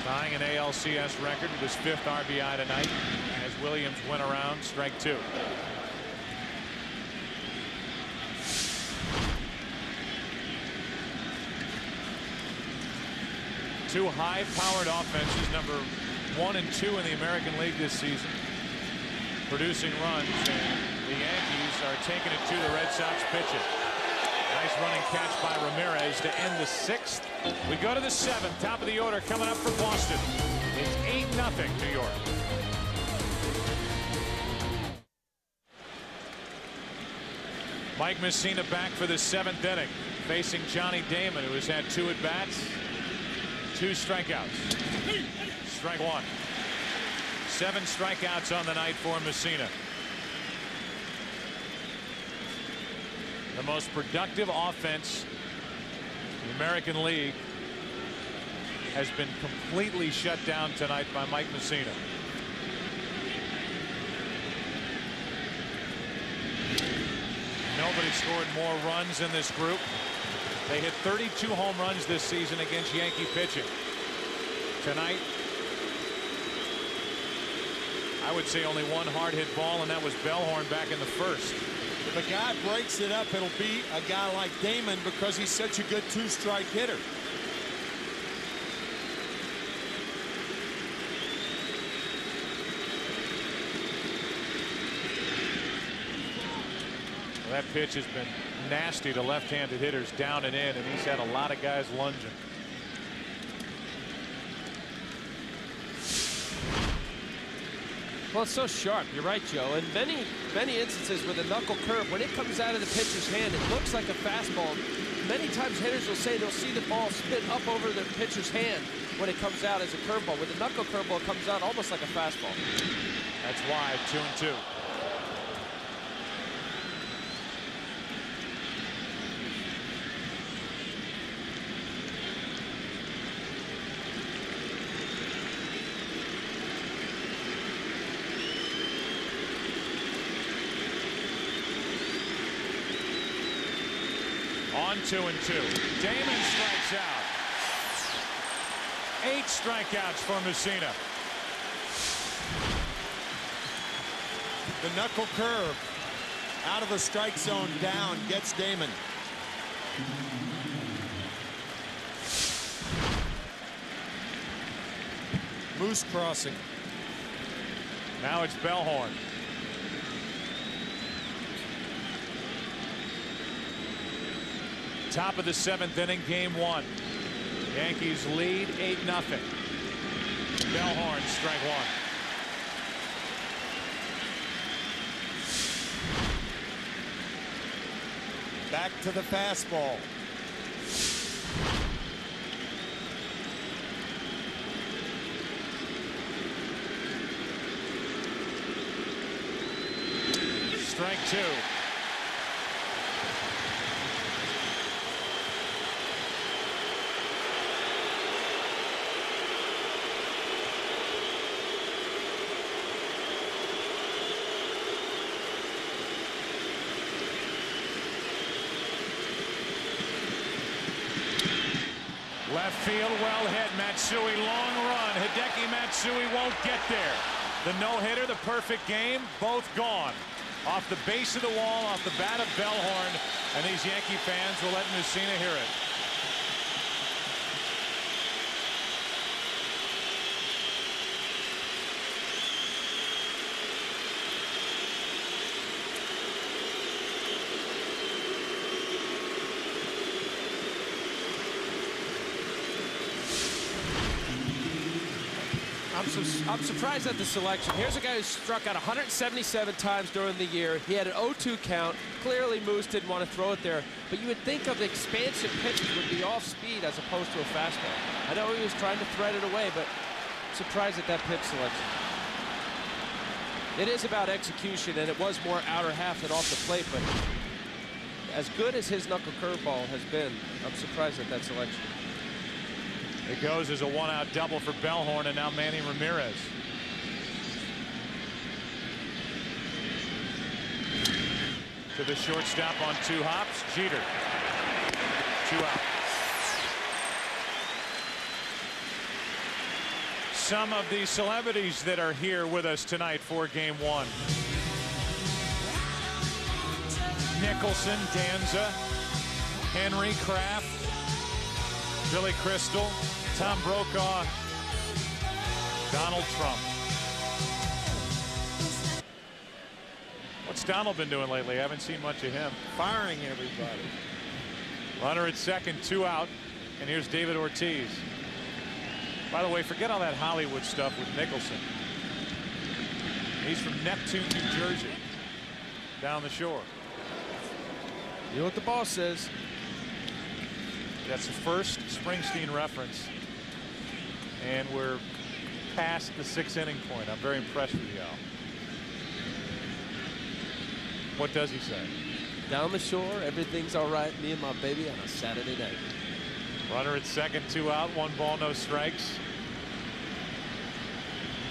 Tying an ALCS record with his 5th RBI tonight as Williams went around. Strike 2. Two high-powered offenses, number 1 and 2 in the American League this season, producing runs, and the Yankees are taking it to the Red Sox pitching. Nice running catch by Ramirez to end the 6th. We go to the 7th, top of the order coming up for Boston. It's 8-0 New York. Mike Messina back for the 7th inning, facing Johnny Damon, who has had 2 at-bats, 2 strikeouts. Strike 1. 7 strikeouts on the night for Messina. The most productive offense in the American League has been completely shut down tonight by Mike Messina. Nobody scored more runs in this group. They hit 32 home runs this season against Yankee pitching. Tonight, I would say only 1 hard hit ball, and that was Bellhorn back in the 1st. If a guy breaks it up, it'll be a guy like Damon because he's such a good 2-strike hitter. Well, that pitch has been nasty to left-handed hitters down and in, and he's had a lot of guys lunging. Well, it's so sharp. You're right, Joe. In many instances with a knuckle curve, when it comes out of the pitcher's hand, it looks like a fastball. Many times hitters will say they'll see the ball spin up over the pitcher's hand when it comes out as a curveball. With a knuckle curveball, it comes out almost like a fastball. That's why 2-2. On 2-2. Damon strikes out. 8 strikeouts for Messina. The knuckle curve out of the strike zone down gets Damon. Moose crossing. Now it's Bellhorn. Top of the 7th inning, game 1. Yankees lead 8-0. Bellhorn, strike 1. Back to the fastball. Strike 2. Left field, well hit. Matsui, long run. Hideki Matsui won't get there. The no-hitter, the perfect game, both gone. Off the base of the wall, off the bat of Bellhorn, and these Yankee fans will let Messina hear it. I'm I'm surprised at the selection. Here's a guy who struck out 177 times during the year. He had an 0-2 count. Clearly, Moose didn't want to throw it there. But you would think of the expansion pitches would be off speed as opposed to a fastball. I know he was trying to thread it away, but surprised at that pitch selection. It is about execution, and it was more outer half than off the plate. But as good as his knuckle curveball has been, I'm surprised at that selection. It goes as a one-out double for Bellhorn, and now Manny Ramirez. To the shortstop on 2 hops, Jeter. 2 out. Some of the celebrities that are here with us tonight for Game 1. Nicholson, Danza, Henry, Kraft, Billy Crystal, Tom Brokaw, Donald Trump. What's Donald been doing lately? I haven't seen much of him. Firing everybody. Runner at second, 2 out, and here's David Ortiz. By the way, forget all that Hollywood stuff with Nicholson. He's from Neptune, New Jersey, down the shore. You know what the boss says. That's the first Springsteen reference, and we're past the 6th inning point. I'm very impressed with y'all. What does he say? Down the shore, everything's all right. Me and my baby on a Saturday night. Runner at second, 2 out, 1 ball, no strikes.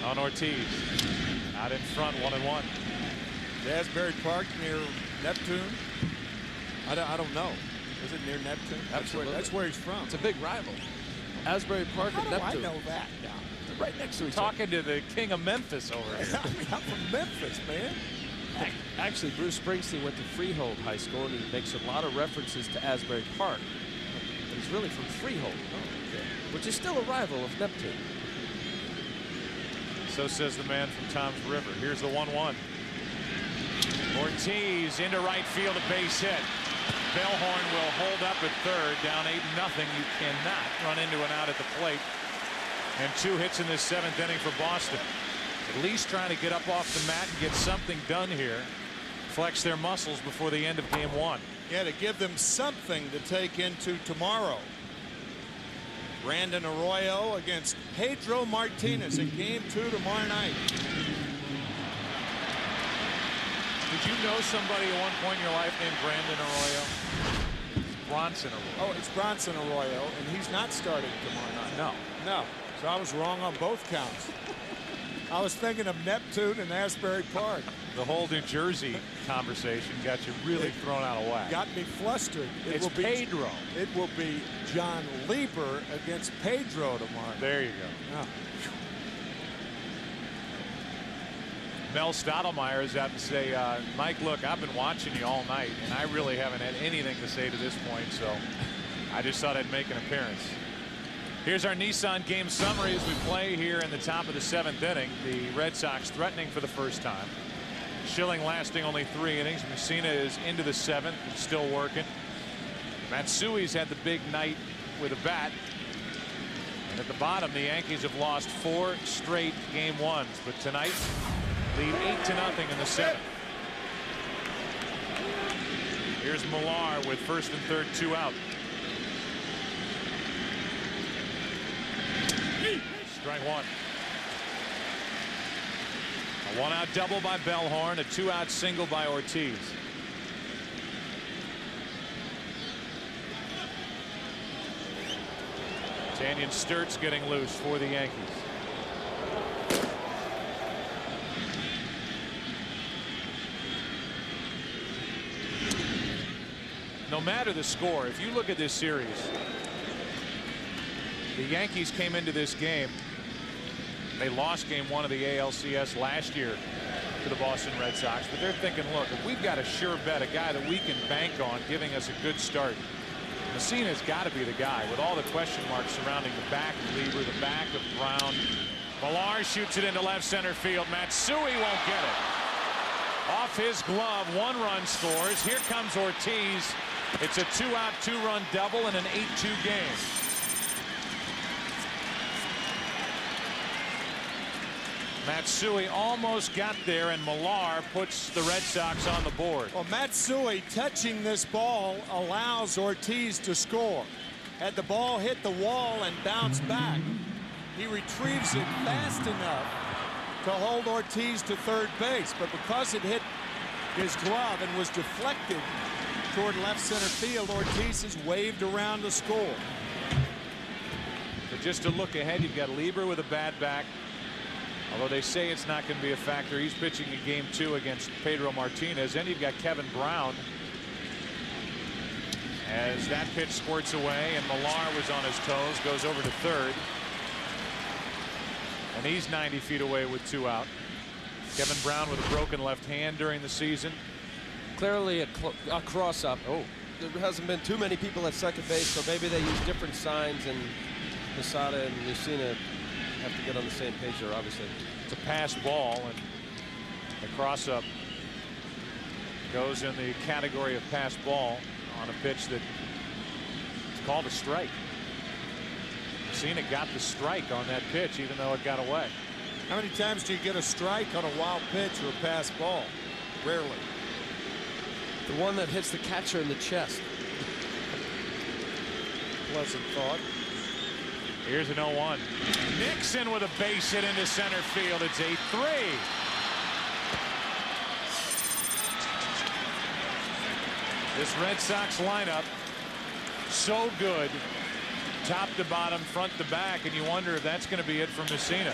On Ortiz. Out in front, 1-1. Asbury Park near Neptune. I don't know. Is it near Neptune? That's where he's from. It's a big rival. Asbury Park and Neptune. I know that now. They're right next to each Talking to the king of Memphis over here. I'm from Memphis, man. Actually, Bruce Springsteen went to Freehold High School, and he makes a lot of references to Asbury Park. But he's really from Freehold, which is still a rival of Neptune. So says the man from Tom's River. Here's the 1-1. Ortiz into right field, a base hit. Bellhorn will hold up at third, down 8-0. You cannot run into an out at the plate. And 2 hits in this 7th inning for Boston. At least trying to get up off the mat and get something done here. Flex their muscles before the end of Game 1. Yeah, to give them something to take into tomorrow. Brandon Arroyo against Pedro Martinez in Game 2 tomorrow night. Did you know somebody at one point in your life named Brandon Arroyo? It's Bronson Arroyo. Oh, it's Bronson Arroyo, and he's not starting tomorrow night. No. So I was wrong on both counts. I was thinking of Neptune and Asbury Park. The whole New Jersey conversation got you really thrown out of whack. Got me flustered. It's Pedro. It will be John Lieber against Pedro tomorrow. There you go. Oh. Mel Stottlemyre is out to say, Mike, look, I've been watching you all night, and I really haven't had anything to say to this point, so I just thought I'd make an appearance. Here's our Nissan game summary as we play here in the top of the 7th inning. The Red Sox threatening for the first time. Schilling lasting only 3 innings. Messina is into the 7th and still working. Matsui's had the big night with a bat. And at the bottom, the Yankees have lost 4 straight Game 1s. But tonight, lead 8-0 in the 7th. Here's Millar with first and third, 2 out. Strike 1. A 1-out double by Bellhorn, a 2-out single by Ortiz. Tanyan Sturtz getting loose for the Yankees. No matter the score, if you look at this series, the Yankees came into this game. They lost Game 1 of the ALCS last year to the Boston Red Sox, but they're thinking, look, if we've got a sure bet, a guy that we can bank on giving us a good start, Messina's got to be the guy with all the question marks surrounding the back of Lieber, the back of Brown. Millar shoots it into left center field. Matsui won't get it. Off his glove, 1 run scores. Here comes Ortiz. It's a 2-out, 2-run double in an 8-2 game. Matsui almost got there, and Millar puts the Red Sox on the board. Well, Matsui touching this ball allows Ortiz to score. Had the ball hit the wall and bounce back, he retrieves it fast enough to hold Ortiz to third base. But because it hit his glove and was deflected toward left center field, Ortiz has waved around to score. But just to look ahead, you've got Lieber with a bad back. Although they say it's not going to be a factor. He's pitching in game 2 against Pedro Martinez. Then you've got Kevin Brown as that pitch squirts away, and Millar was on his toes, goes over to third. And he's 90 feet away with 2 out. Kevin Brown with a broken left hand during the season. Clearly a cross up. Oh, there hasn't been too many people at second base, so maybe they use different signs, and Posada and Mussina have to get on the same page there, obviously. It's a pass ball, and the cross up goes in the category of pass ball on a pitch that is called a strike. Mussina got the strike on that pitch, even though it got away. How many times do you get a strike on a wild pitch or a pass ball? Rarely. The one that hits the catcher in the chest. Pleasant thought. Here's an 0-1. Nixon with a base hit into center field. It's 8-3. This Red Sox lineup, so good, top to bottom, front to back, and you wonder if that's going to be it for Mussina.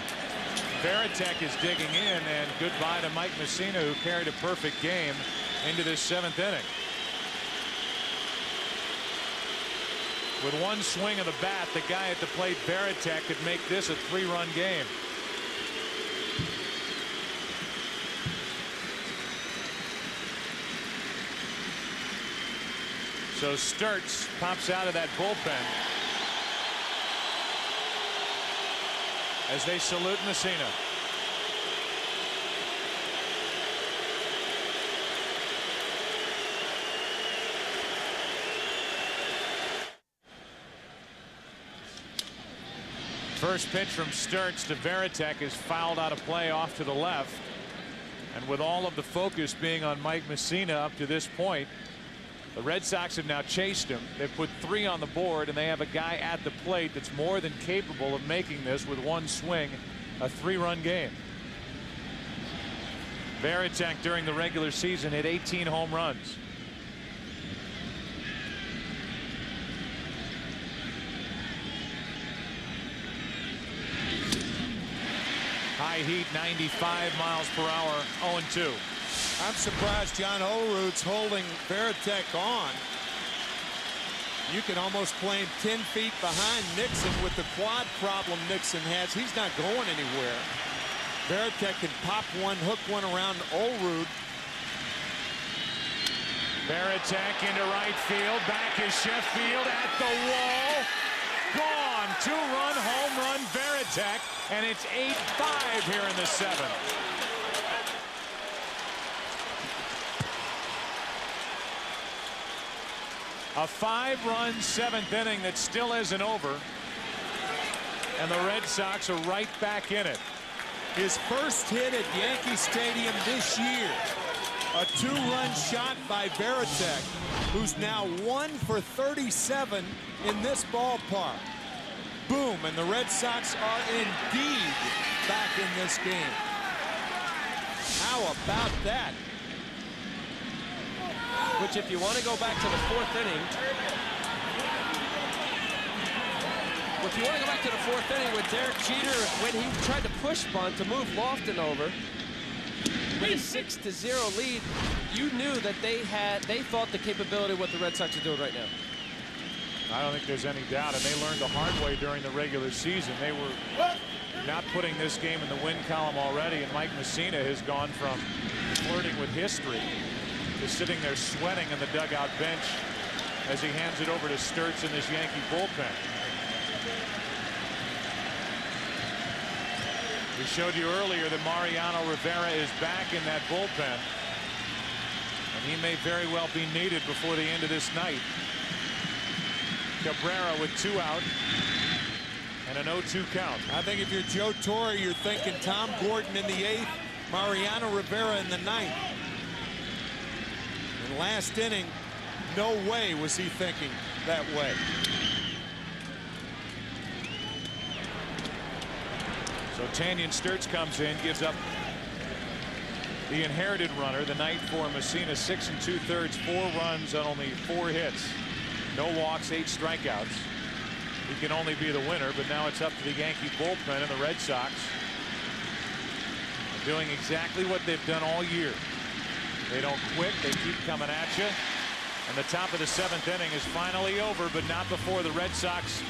Varitek is digging in, and goodbye to Mike Mussina, who carried a perfect game into this 7th inning. With one swing of the bat, the guy at the plate, Varitek, could make this a 3-run game. So Sturtz pops out of that bullpen as they salute Mussina. First pitch from Sturtz to Varitek is fouled out of play off to the left. And with all of the focus being on Mike Mussina up to this point, the Red Sox have now chased him. They've put 3 on the board, and they have a guy at the plate that's more than capable of making this, with one swing, a 3-run game. Varitek during the regular season hit 18 home runs. High heat, 95 miles per hour, 0-2. I'm surprised John Olerud's holding Varitek on. You can almost play him 10 feet behind Nixon with the quad problem Nixon has. He's not going anywhere. Varitek can pop one, hook one around Olerud. Varitek into right field. Back is Sheffield at the wall. Gone. 2-run home run Varitek, and it's 8-5 here in the 7th. A 5-run 7th inning that still isn't over, and the Red Sox are right back in it. His first hit at Yankee Stadium this year, a 2-run shot by Varitek, who's now 1 for 37 in this ballpark. Boom, and the Red Sox are indeed back in this game. How about that? Which, if you want to go back to the 4th inning, with Derek Jeter, when he tried to push bunt to move Lofton over with a 6-0 lead, you knew that they thought the capability of what the Red Sox are doing right now. I don't think there's any doubt, and they learned the hard way during the regular season. They were not putting this game in the win column already, and Mike Mussina has gone from flirting with history to sitting there sweating in the dugout bench as he hands it over to Sturtz in this Yankee bullpen. We showed you earlier that Mariano Rivera is back in that bullpen, and he may very well be needed before the end of this night. Cabrera with 2 out, and an 0-2 count. I think if you're Joe Torre, you're thinking Tom Gordon in the 8th, Mariano Rivera in the 9th. In last inning, no way was he thinking that way. So Tanyan Sturts comes in, gives up the inherited runner the night for Messina. 6 2/3, 4 runs on only 4 hits. No walks, 8 strikeouts. He can only be the winner, but now it's up to the Yankee bullpen, and the Red Sox are doing exactly what they've done all year. They don't quit. They keep coming at you. And the top of the 7th inning is finally over, but not before the Red Sox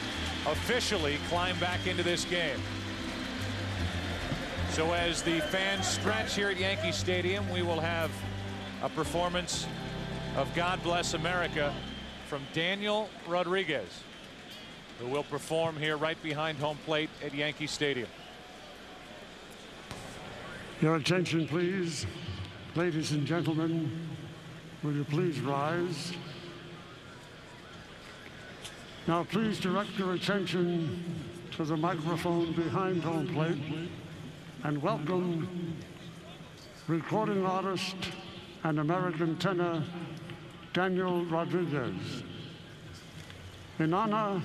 officially climb back into this game. So as the fans stretch here at Yankee Stadium, we will have a performance of God Bless America from Daniel Rodriguez, who will perform here right behind home plate at Yankee Stadium. Your attention, please. Ladies and gentlemen, will you please rise? Now please direct your attention to the microphone behind home plate and welcome recording artist and American tenor Daniel Rodriguez. In honor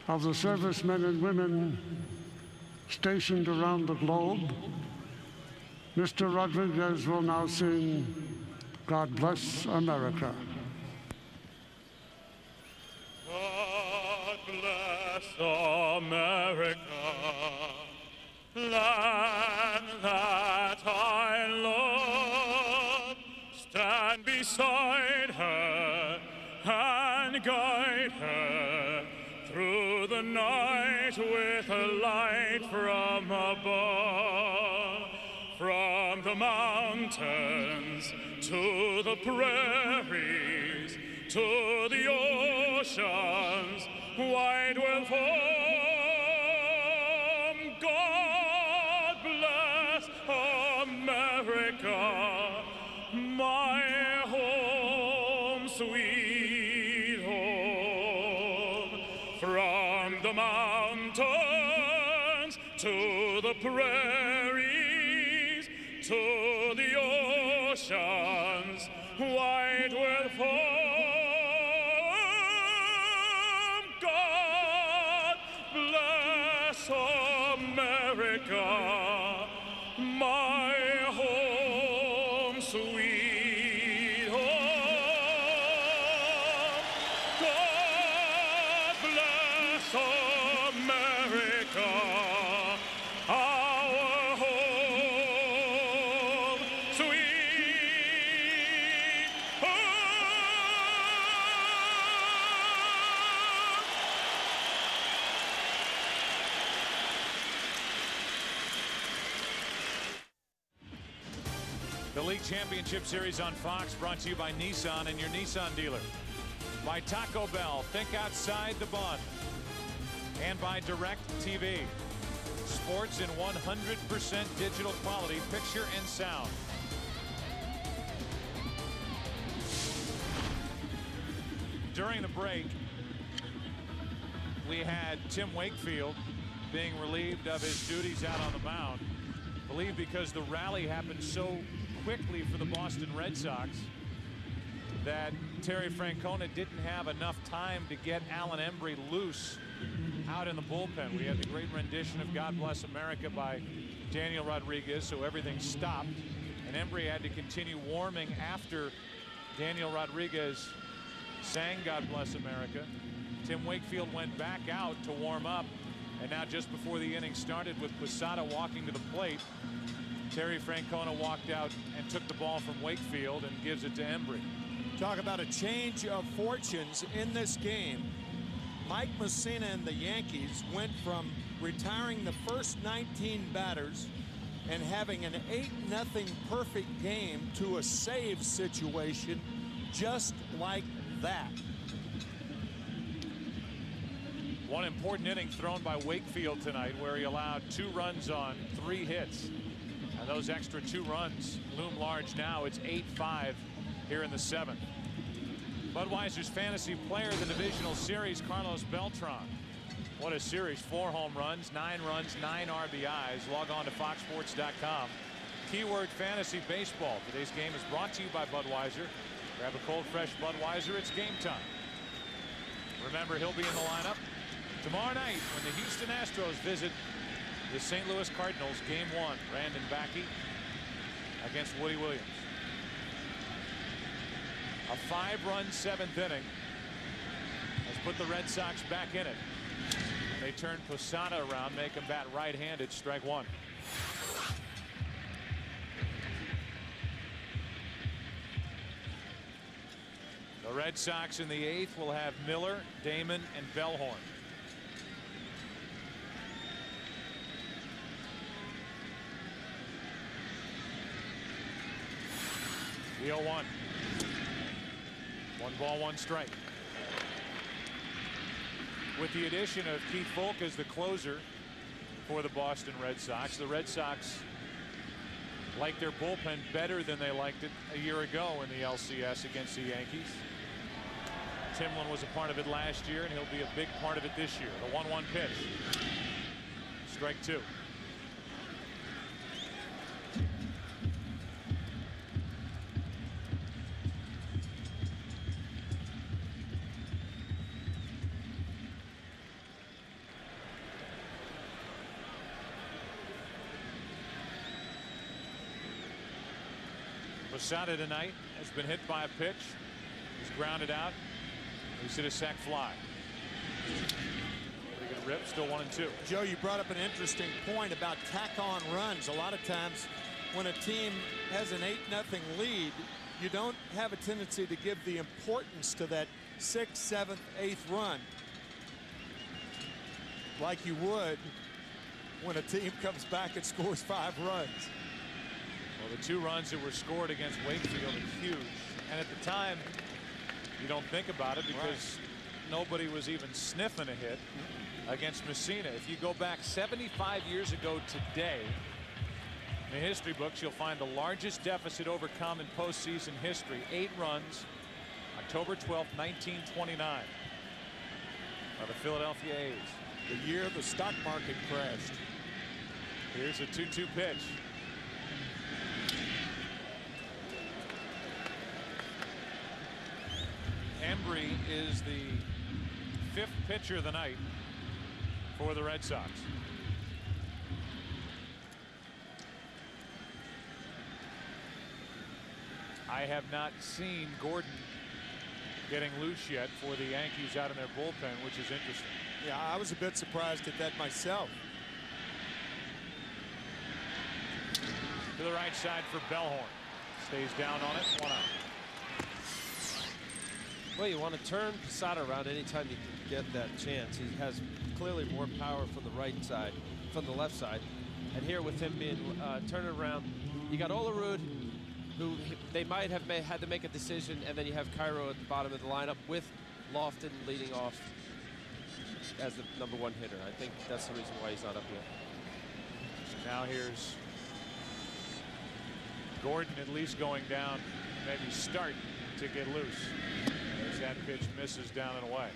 of the servicemen and women stationed around the globe, Mr. Rodriguez will now sing God Bless America. God bless America, land that I love. Stand beside her and guide her through the night with a light from above. From the mountains to the prairies to the oceans wide will form. God bless America, my home, sweet home. From the mountains to the prairies to the oceans wide will form. God bless America, my home, sweet home. God bless America, our home, sweet home. The League Championship Series on Fox, brought to you by Nissan and your Nissan dealer. By Taco Bell, think outside the bun. And by Direct TV. Sports in 100% digital quality, picture and sound. During the break, we had Tim Wakefield being relieved of his duties out on the mound. I believe because the rally happened so quickly for the Boston Red Sox that Terry Francona didn't have enough time to get Alan Embry loose out in the bullpen. We had the great rendition of God Bless America by Daniel Rodriguez, so everything stopped, and Embry had to continue warming after Daniel Rodriguez sang God Bless America. Tim Wakefield went back out to warm up, and now just before the inning started with Posada walking to the plate, Terry Francona walked out and took the ball from Wakefield and gives it to Embry. Talk about a change of fortunes in this game. Mike Messina and the Yankees went from retiring the first 19 batters and having an 8-0 perfect game to a save situation just like that. One important inning thrown by Wakefield tonight, where he allowed 2 runs on 3 hits. And those extra 2 runs loom large now. It's 8-5 here in the 7th. Budweiser's fantasy player of the divisional series, Carlos Beltran, What a series. 4 home runs, 9 runs, 9 RBIs. Log on to foxsports.com. Keyword fantasy baseball. Today's game is brought to you by Budweiser. Grab a cold fresh Budweiser. It's game time. Remember, he'll be in the lineup tomorrow night when the Houston Astros visit the St. Louis Cardinals. Game 1. Brandon Backey against Woody Williams. A 5-run 7th inning has put the Red Sox back in it. They turn Posada around, make him bat right-handed. Strike 1. The Red Sox in the 8th will have Miller, Damon, and Bellhorn. The 0-1. 1 ball, 1 strike. With the addition of Keith Volk as the closer for the Boston Red Sox, the Red Sox like their bullpen better than they liked it a year ago in the ALCS against the Yankees. Timlin was a part of it last year, and he'll be a big part of it this year. The 1-1 pitch. Strike 2. Posada tonight has been hit by a pitch. He's grounded out. He's hit a sac fly. Pretty good rip. Still 1-2. Joe, you brought up an interesting point about tack-on runs. A lot of times when a team has an 8-0 lead, you don't have a tendency to give the importance to that 6th, 7th, 8th run like you would when a team comes back and scores 5 runs. Well, the 2 runs that were scored against Wakefield are huge. And at the time, you don't think about it because nobody was even sniffing a hit against Messina. If you go back 75 years ago today, in the history books, you'll find the largest deficit overcome in postseason history. 8 runs, October 12th, 1929, by the Philadelphia A's. The year the stock market crashed. Here's a 2-2 pitch. Embry is the 5th pitcher of the night for the Red Sox. I have not seen Gordon getting loose yet for the Yankees out in their bullpen, which is interesting. Yeah, I was a bit surprised at that myself. To the right side for Bellhorn. Stays down on it. 1 out. Well, you want to turn Posada around anytime you can get that chance. He has clearly more power from the right side, from the left side. And here with him being turned around, you got Olerud, who they might have had to make a decision, and then you have Cairo at the bottom of the lineup with Lofton leading off as the #1 hitter. I think that's the reason why he's not up here. So now here's Gordon at least going down, maybe start to get loose. As that pitch misses down and away.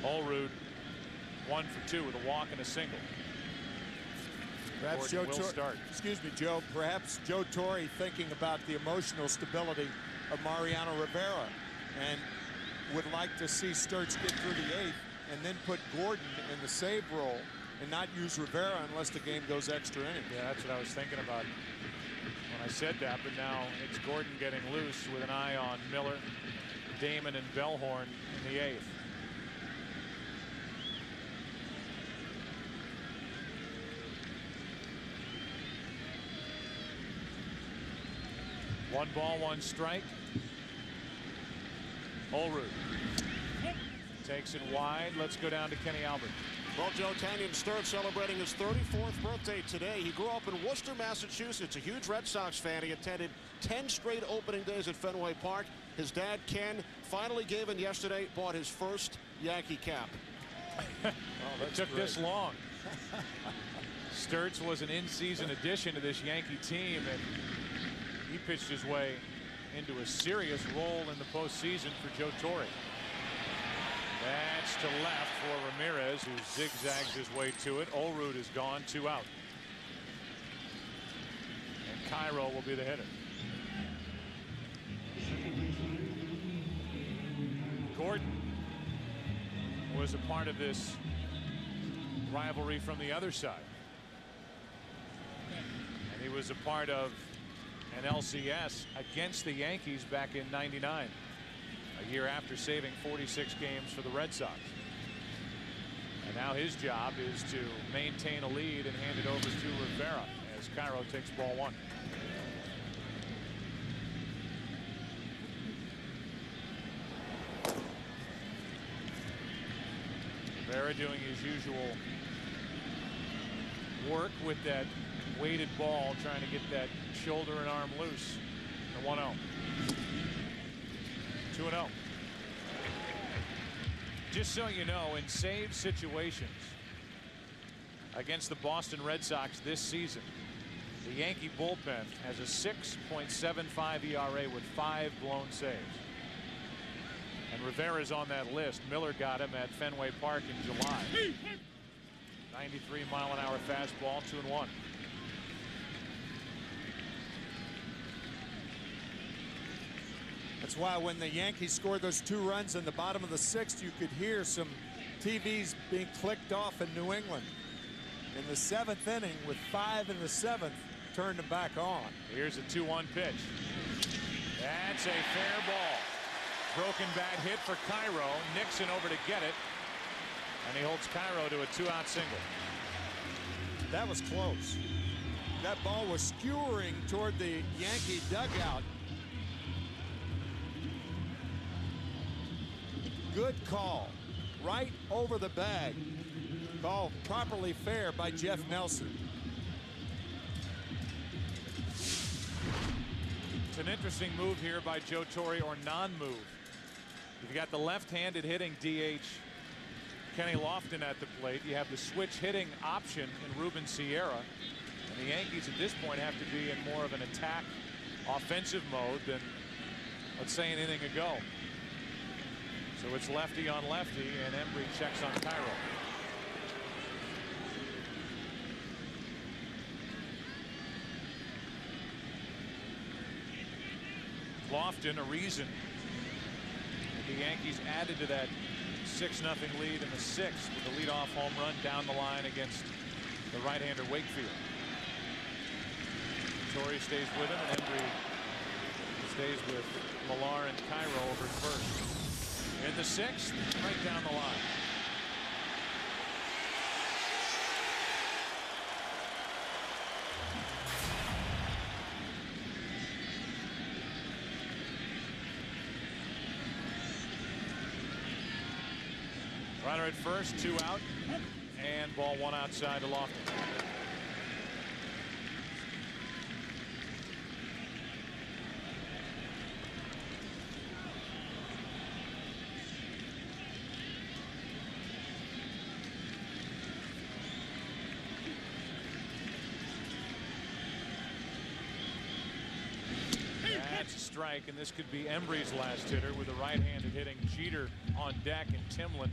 Olerud 1 for 2 with a walk and a single. Perhaps Gordon will start. Excuse me, Joe. Perhaps Joe Torre thinking about the emotional stability of Mariano Rivera and would like to see Sturts get through the 8th and then put Gordon in the save role and not use Rivera unless the game goes extra innings. Yeah, that's what I was thinking about when I said that, but now it's Gordon getting loose with an eye on Miller, Damon, and Bellhorn in the 8th. One ball, 1 strike. Olerud takes it wide. Let's go down to Kenny Albert. Well, Joe, Tanyan Sturts celebrating his 34th birthday today. He grew up in Worcester, Massachusetts, a huge Red Sox fan. He attended 10 straight opening days at Fenway Park. His dad, Ken, finally gave in yesterday, bought his first Yankee cap. It took this long. Sturts was an in-season addition to this Yankee team, and he pitched his way into a serious role in the postseason for Joe Torre. That's to left for Ramirez, who zigzags his way to it. Olrud is gone, 2 out. And Cairo will be the hitter. Gordon was a part of this rivalry from the other side. And he was a part of an LCS against the Yankees back in '99, a year after saving 46 games for the Red Sox. And now his job is to maintain a lead and hand it over to Rivera as Cairo takes ball 1. Rivera doing his usual work with that weighted ball, trying to get that shoulder and arm loose. The 1-0. 2-0. Just so you know, in save situations against the Boston Red Sox this season, the Yankee bullpen has a 6.75 ERA with 5 blown saves. And Rivera's on that list. Miller got him at Fenway Park in July. 93-mile-an-hour fastball, 2-1. That's why when the Yankees scored those 2 runs in the bottom of the 6th, you could hear some TVs being clicked off in New England. In the 7th inning, with 5 in the 7th, turned them back on. Here's a 2-1 pitch. That's a fair ball. Broken bat hit for Cairo. Nixon over to get it. And he holds Cairo to a 2-out single. That was close. That ball was skewering toward the Yankee dugout. Good call. Right over the bag. Call properly fair by Jeff Nelson. It's an interesting move here by Joe Torre, or non-move. You've got the left-handed hitting DH Kenny Lofton at the plate. You have the switch hitting option in Ruben Sierra. And the Yankees at this point have to be in more of an attack offensive mode than, let's say, an inning ago. So it's lefty on lefty, and Embry checks on Cairo. Lofton, a reason that the Yankees added to that 6-0 lead in the 6th with a leadoff home run down the line against the right-hander Wakefield. Torrey stays with him, and Embry stays with Millar and Cairo over at first. In the 6th, right down the line. Runner at first, 2 out, and ball 1 outside to Lofton. That's a strike, and this could be Embry's last hitter with a right-handed hitting Jeter on deck, and Timlin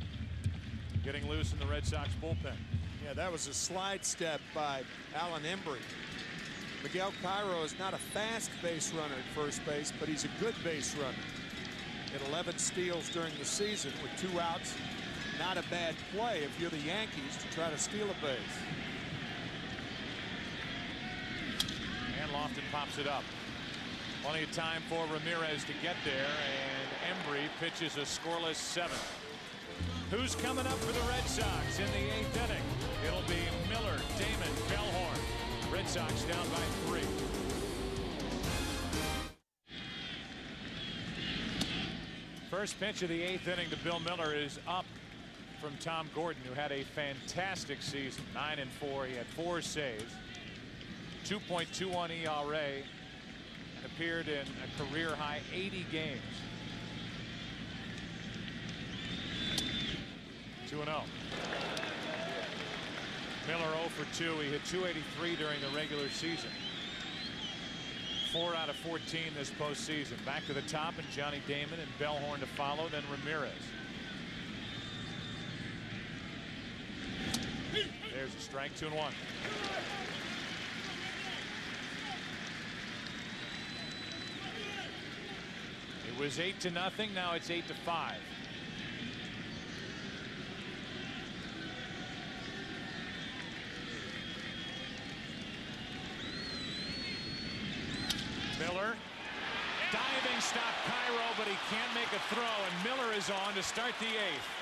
getting loose in the Red Sox bullpen. Yeah, that was a slide step by Alan Embry. Miguel Cairo is not a fast base runner at first base, but he's a good base runner. Hit 11 steals during the season with 2 outs. Not a bad play if you're the Yankees to try to steal a base. And Lofton pops it up. Plenty of time for Ramirez to get there, and Embry pitches a scoreless 7th. Who's coming up for the Red Sox in the 8th inning? It'll be Miller, Damon, Bellhorn. Red Sox down by 3. First pitch of the 8th inning to Bill Miller is up from Tom Gordon, who had a fantastic season. 9-4. He had 4 saves, 2.21 ERA, and appeared in a career high 80 games. 2-0. Miller 0 for 2. He hit .283 during the regular season. 4 out of 14 this postseason. Back to the top, and Johnny Damon and Bellhorn to follow, then Ramirez. There's a strike, 2-1. It was 8-0. Now it's 8-5. Miller. Diving stop Cairo, but he can't make a throw, and Miller is on to start the 8th.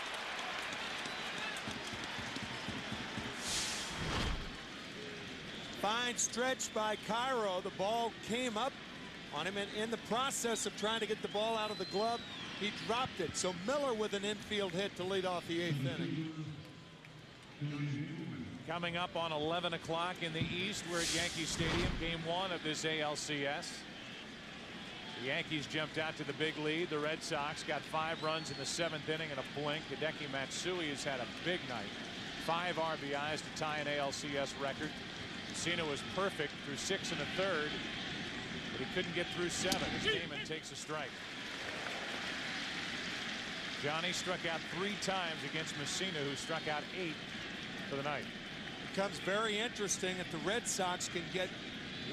Fine stretch by Cairo. The ball came up on him, and in the process of trying to get the ball out of the glove, he dropped it. So Miller with an infield hit to lead off the 8th inning. Coming up on 11 o'clock in the East, we're at Yankee Stadium, game 1 of this ALCS. The Yankees jumped out to the big lead. The Red Sox got 5 runs in the 7th inning and a blink. Hideki Matsui has had a big night. 5 RBIs to tie an ALCS record. Cena was perfect through 6 1/3, but he couldn't get through 7 as Damon takes a strike. Johnny struck out 3 times against Messina, who struck out 8 for the night. Becomes very interesting if the Red Sox can get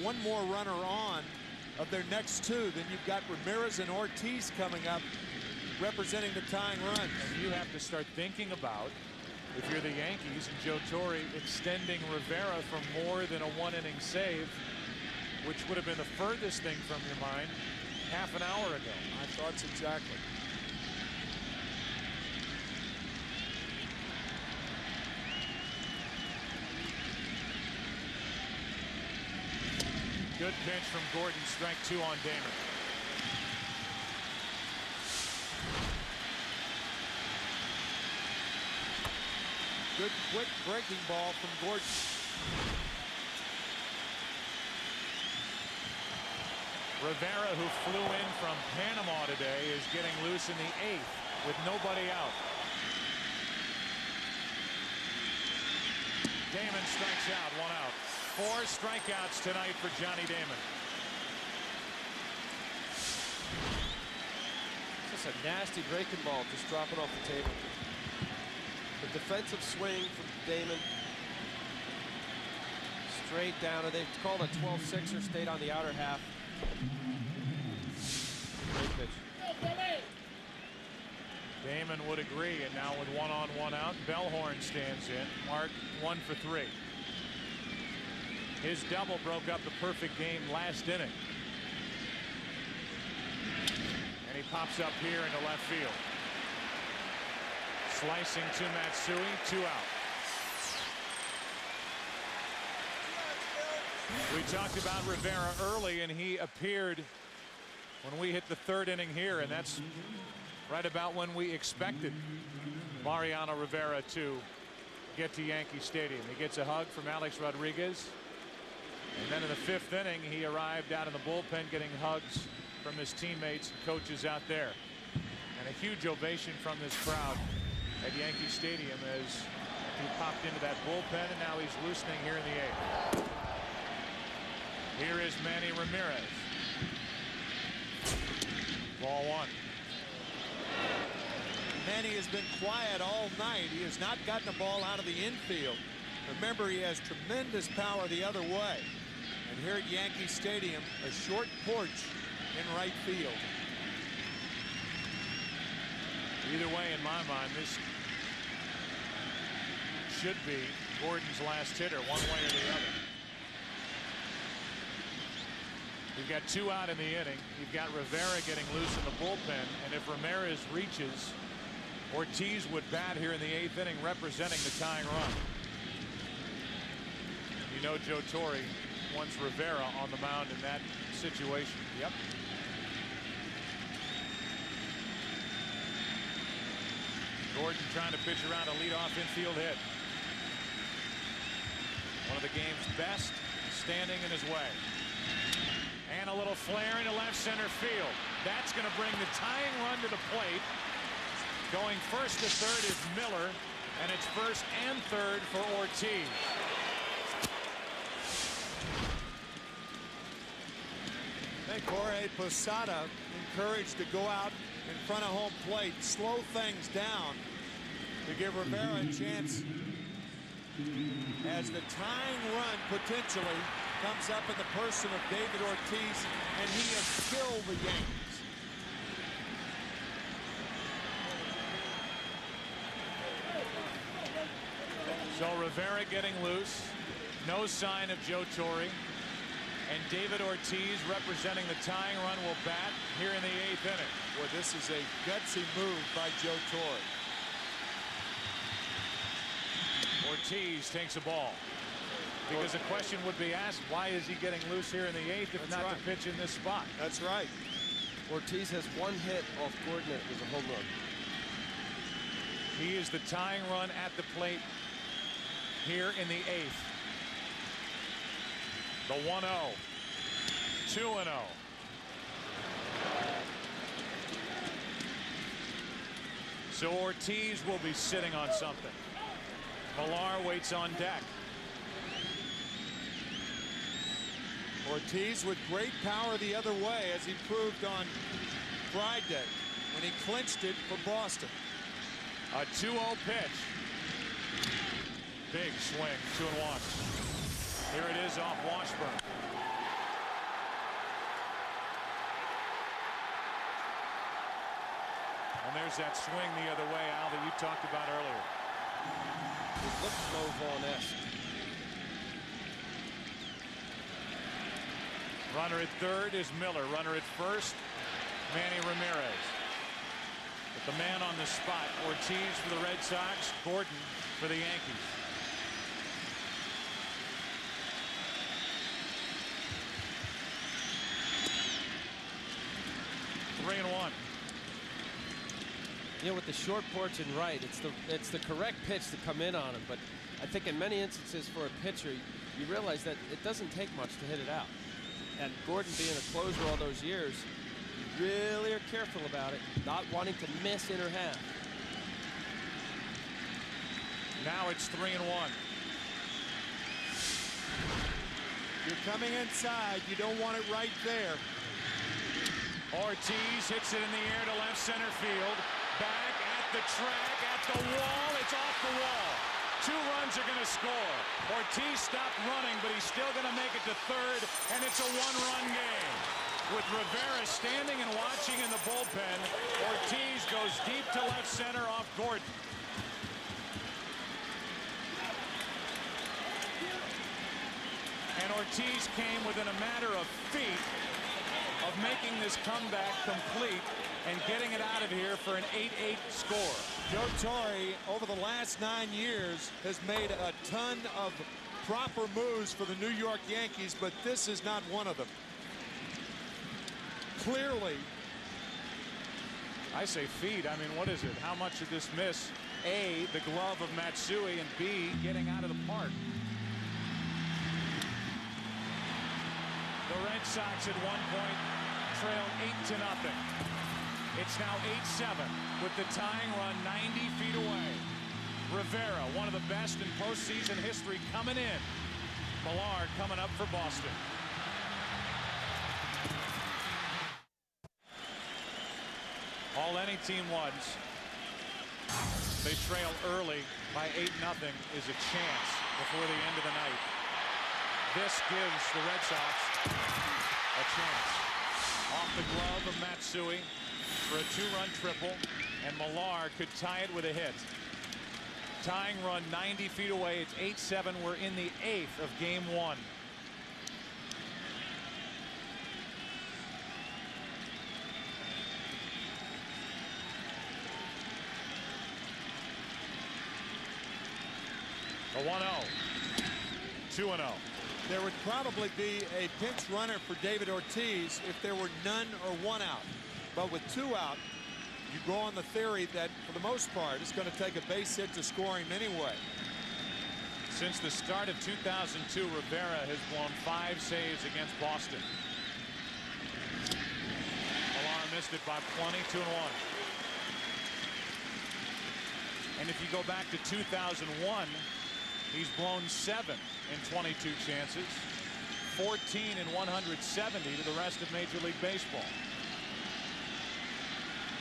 one more runner on of their next 2. Then you've got Ramirez and Ortiz coming up representing the tying run. And you have to start thinking about, if you're the Yankees and Joe Torre, extending Rivera for more than a 1-inning save, which would have been the furthest thing from your mind half an hour ago. My thoughts exactly. Good pitch from Gordon, strike 2 on Damon. Good quick breaking ball from Gordon. Rivera, who flew in from Panama today, is getting loose in the 8th with nobody out. Damon strikes out, 1 out. 4 strikeouts tonight for Johnny Damon. Just a nasty breaking ball, just dropping off the table. The defensive swing from Damon. Straight down, and they called a 12-6er, stayed on the outer half. Great pitch. Damon would agree, and now with 1 on, 1 out, Bellhorn stands in, marked 1 for 3. His double broke up the perfect game last inning. And he pops up here into left field. Slicing to Matsui, 2 out. We talked about Rivera early, and he appeared when we hit the 3rd inning here, and that's right about when we expected Mariano Rivera to get to Yankee Stadium. He gets a hug from Alex Rodriguez. And then in the 5th inning, he arrived out in the bullpen getting hugs from his teammates and coaches out there. And a huge ovation from this crowd at Yankee Stadium as he popped into that bullpen, and now he's loosening here in the 8th. Here is Manny Ramirez. Ball 1. Manny has been quiet all night. He has not gotten the ball out of the infield. Remember, he has tremendous power the other way. And here at Yankee Stadium, a short porch in right field. Either way, in my mind, this should be Gordon's last hitter, one way or the other. You've got 2 out in the inning. You've got Rivera getting loose in the bullpen, and if Ramirez reaches, Ortiz would bat here in the 8th inning, representing the tying run. You know Joe Torre wants Rivera on the mound in that situation. Yep. Gordon trying to pitch around a leadoff infield hit. One of the game's best, standing in his way. And a little flare into left center field. That's going to bring the tying run to the plate. Going first to third is Miller, and it's first and third for Ortiz. I think Jorge Posada encouraged to go out in front of home plate, slow things down to give Rivera a chance as the tying run potentially comes up in the person of David Ortiz, and he has killed the Yankees. So Rivera getting loose. No sign of Joe Torre. And David Ortiz, representing the tying run, will bat here in the 8th inning. Well, this is a gutsy move by Joe Torre. Ortiz takes a ball. Because the question would be asked, why is he getting loose here in the 8th if not to pitch in this spot? That's right. Ortiz has one hit off Gordon. It was a home run. He is the tying run at the plate here in the 8th. The 1-0. 2-0. So Ortiz will be sitting on something. Millar waits on deck. Ortiz with great power the other way, as he proved on Friday when he clinched it for Boston. A 2-0 pitch. Big swing, 2-1. Here it is off Washburn. And there's that swing the other way, Al, that you talked about earlier. It looks low Vaughn-esque. Runner at third is Miller. Runner at first, Manny Ramirez. But the man on the spot, Ortiz for the Red Sox, Gordon for the Yankees. Three and one. You know, with the short porch and right, it's the correct pitch to come in on him. But I think in many instances for a pitcher, you realize that it doesn't take much to hit it out. And Gordon being a closer all those years, you really are careful about it, not wanting to miss inner half. Now it's 3 and 1. You're coming inside. You don't want it right there. Ortiz hits it in the air to left center field. Back at the track, at the wall. It's off the wall. 2 runs are going to score. Ortiz stopped running, but he's still going to make it to third, and it's a 1-run game. With Rivera standing and watching in the bullpen, Ortiz goes deep to left center off Gordon. And Ortiz came within a matter of feet of making this comeback complete and getting it out of here for an 8-8 score. Joe Torre, over the last 9 years, has made a ton of proper moves for the New York Yankees, but this is not one of them. Clearly. I say feed. I mean, what is it? How much did this miss? A, the glove of Matsui, and B, getting out of the park. The Red Sox at one point trailed 8-0. It's now 8-7 with the tying run 90 feet away. Rivera, one of the best in postseason history, coming in. Millar coming up for Boston. All any team wants. They trail early by 8-0 is a chance before the end of the night. This gives the Red Sox a chance. Off the glove of Matsui for a 2-run triple, and Millar could tie it with a hit. Tying run 90 feet away. It's 8-7. We're in the 8th of game 1. A 1-0. 2-0. There would probably be a pinch runner for David Ortiz if there were none or 1 out. But with 2 out, you go on the theory that, for the most part, it's going to take a base hit to score him anyway. Since the start of 2002, Rivera has blown 5 saves against Boston. Millar missed it by plenty, 2-1. And if you go back to 2001, he's blown 7 in 22 chances, 14 in 170 to the rest of Major League Baseball.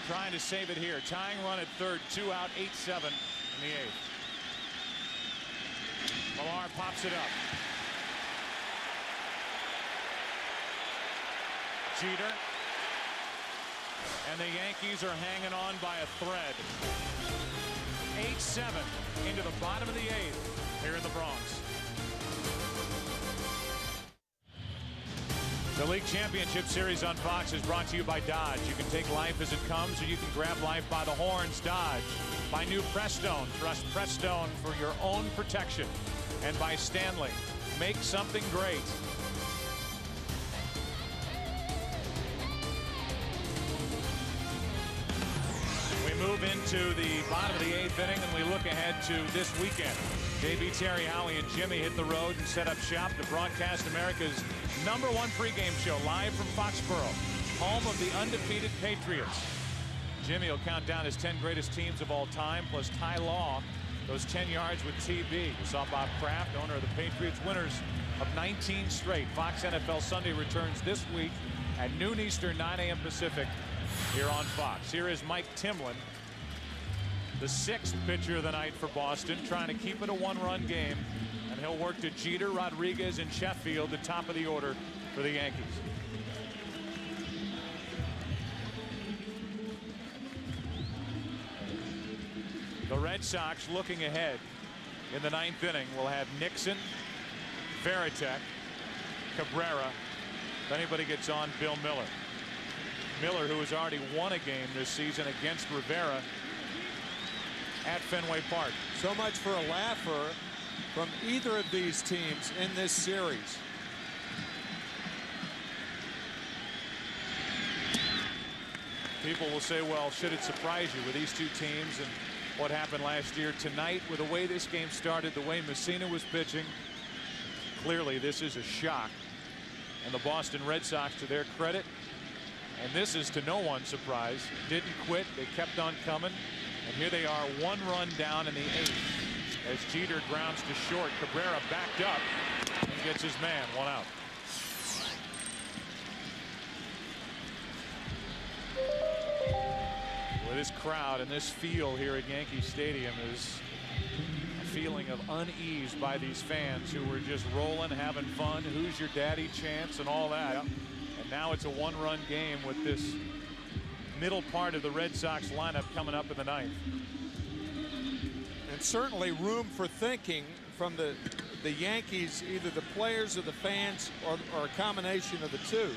Trying to save it here. Tying run at third, 2 out, 8-7 in the 8th. Millar pops it up. Jeter. And the Yankees are hanging on by a thread. 8-7 into the bottom of the 8th here in the Bronx. The League Championship Series on Fox is brought to you by Dodge. You can take life as it comes, or you can grab life by the horns. Dodge. By new Prestone. Trust Prestone for your own protection. And by Stanley. Make something great. We move into the bottom of the 8th inning, and we look ahead to this weekend. JB, Terry, Howie, and Jimmy hit the road and set up shop to broadcast America's #1 pregame show live from Foxborough, home of the undefeated Patriots. Jimmy will count down his 10 greatest teams of all time, plus Ty Law goes 10 yards with TB. We saw Bob Kraft, owner of the Patriots, winners of 19 straight. Fox NFL Sunday returns this week at noon Eastern, 9 a.m. Pacific here on Fox. Here is Mike Timlin, the 6th pitcher of the night for Boston, trying to keep it a 1-run game. And he'll work to Jeter, Rodriguez, and Sheffield, the top of the order for the Yankees. The Red Sox looking ahead in the 9th inning will have Nixon, Varitek, Cabrera. If anybody gets on, Bill Miller. Miller, who has already won a game this season against Rivera at Fenway Park. So much for a laugher from either of these teams in this series. People will say, well, should it surprise you with these two teams and what happened last year? Tonight, with the way this game started, the way Messina was pitching, clearly this is a shock. And the Boston Red Sox, to their credit, and this is to no one's surprise, didn't quit. They kept on coming. And here they are, 1 run down in the 8th as Jeter grounds to short. Cabrera backed up and gets his man. 1 out. With this crowd and this feel here at Yankee Stadium is a feeling of unease by these fans who were just rolling, having fun. Who's your daddy chants and all that. And now it's a 1-run game with this middle part of the Red Sox lineup coming up in the 9th. And certainly room for thinking from the Yankees, either the players or the fans, or a combination of the two,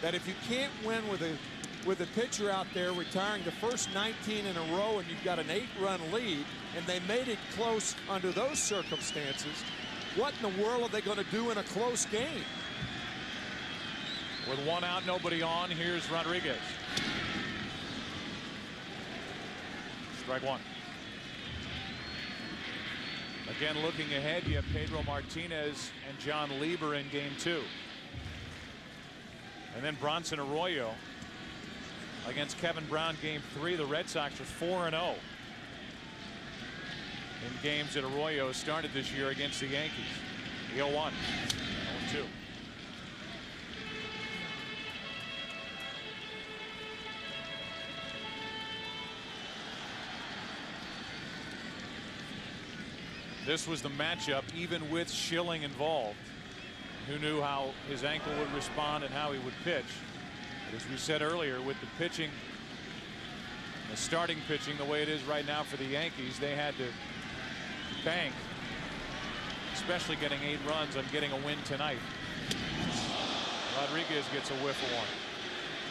that if you can't win with a pitcher out there retiring the first 19 in a row and you've got an 8-run lead and they made it close under those circumstances, what in the world are they going to do in a close game? With 1 out, nobody on, here's Rodriguez. Strike 1. Again, looking ahead, you have Pedro Martinez and John Lieber in game 2. And then Bronson Arroyo against Kevin Brown, game 3. The Red Sox are 4-0 in games that Arroyo started this year against the Yankees. The 0-1, 0-2. This was the matchup even with Schilling involved. Who knew how his ankle would respond and how he would pitch. But as we said earlier, with the pitching, the starting pitching the way it is right now for the Yankees, they had to bank, especially getting 8 runs on getting a win tonight. Rodriguez gets a whiff of 1.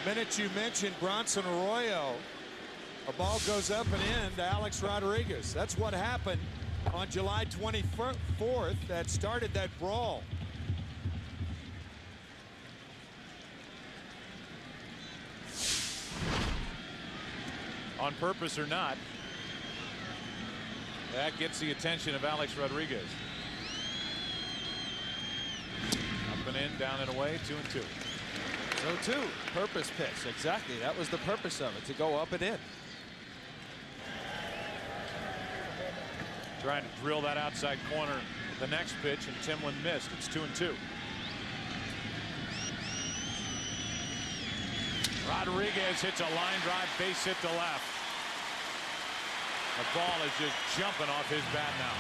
The minute you mentioned Bronson Arroyo, a ball goes up and in to Alex Rodriguez. That's what happened on July 24th that started that brawl. On purpose or not, that gets the attention of Alex Rodriguez. Up and in, down and away, 2-2. 0-2, purpose pitch. Exactly, that was the purpose of it, to go up and in. Trying to drill that outside corner the next pitch, and Timlin missed. It's 2-2. Rodriguez hits a line drive, base hit to left. The ball is just jumping off his bat now.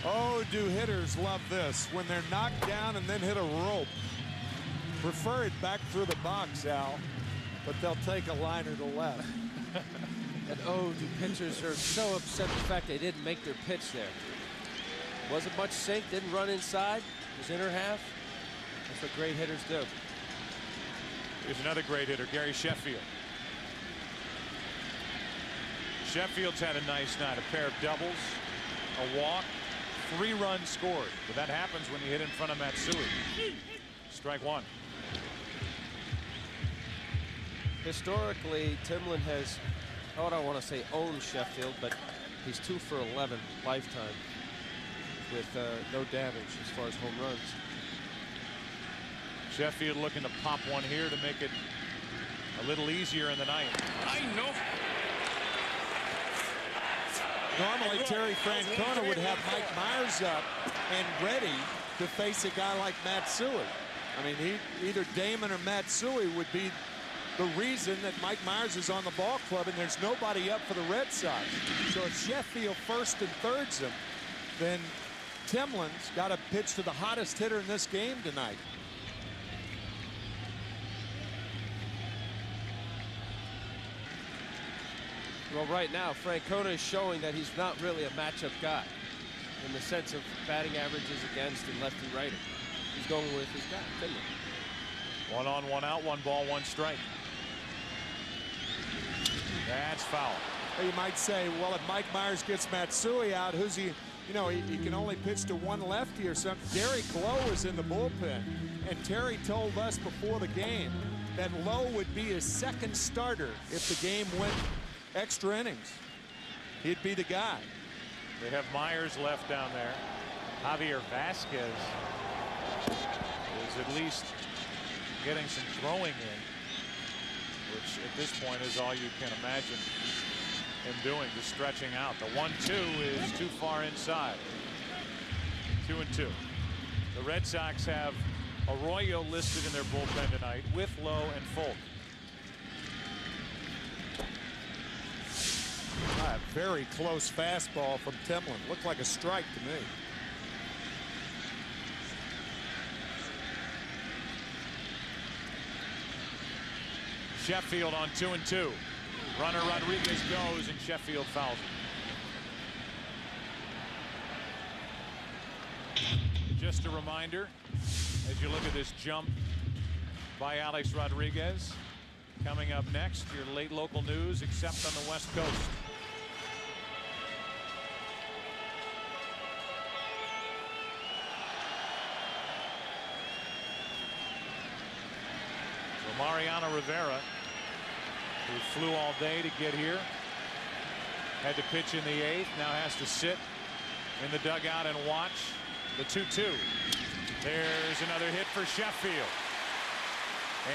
Oh, do hitters love this when they're knocked down and then hit a rope. Prefer it back through the box, Al, but they'll take a liner to left. And oh, do pitchers are so upset the fact they didn't make their pitch there. Wasn't much sink, didn't run inside. His inner half. That's what great hitters do. Here's another great hitter, Gary Sheffield. Sheffield's had a nice night. A pair of doubles, a walk, 3 runs scored. But that happens when you hit in front of Matsui. Strike 1. Historically, Timlin has, I don't want to say owned Sheffield, but he's 2 for 11 lifetime with no damage as far as home runs. Sheffield looking to pop one here to make it a little easier in the night. I know. Normally, Terry Francona would have Mike Myers up and ready to face a guy like Matsui. I mean, either Damon or Matsui would be the reason that Mike Myers is on the ball club, and there's nobody up for the Red Sox. So if Sheffield first and thirds him, then Timlin's got to pitch to the hottest hitter in this game tonight. Well, right now, Francona is showing that he's not really a matchup guy in the sense of batting averages against and lefty-righty. He's going with his guy, Timlin. 1 on, 1 out, 1 ball, 1 strike. That's foul. You might say, well, if Mike Myers gets Matsui out, who's he? You know, he can only pitch to one lefty or something. Derek Lowe is in the bullpen, and Terry told us before the game that Lowe would be his second starter if the game went extra innings. He'd be the guy. They have Myers left down there. Javier Vasquez is at least getting some throwing in, which at this point is all you can imagine him doing, just stretching out. The 1-2 is too far inside. 2-2. The Red Sox have Arroyo listed in their bullpen tonight with Lowe and Folk. A very close fastball from Timlin. Looked like a strike to me. Sheffield on 2-2. Runner Rodriguez goes and Sheffield fouls it. Just a reminder, as you look at this jump by Alex Rodriguez, coming up next, your late local news, except on the West Coast. So Mariano Rivera, who flew all day to get here, had to pitch in the 8th, now has to sit in the dugout and watch the 2-2. There's another hit for Sheffield.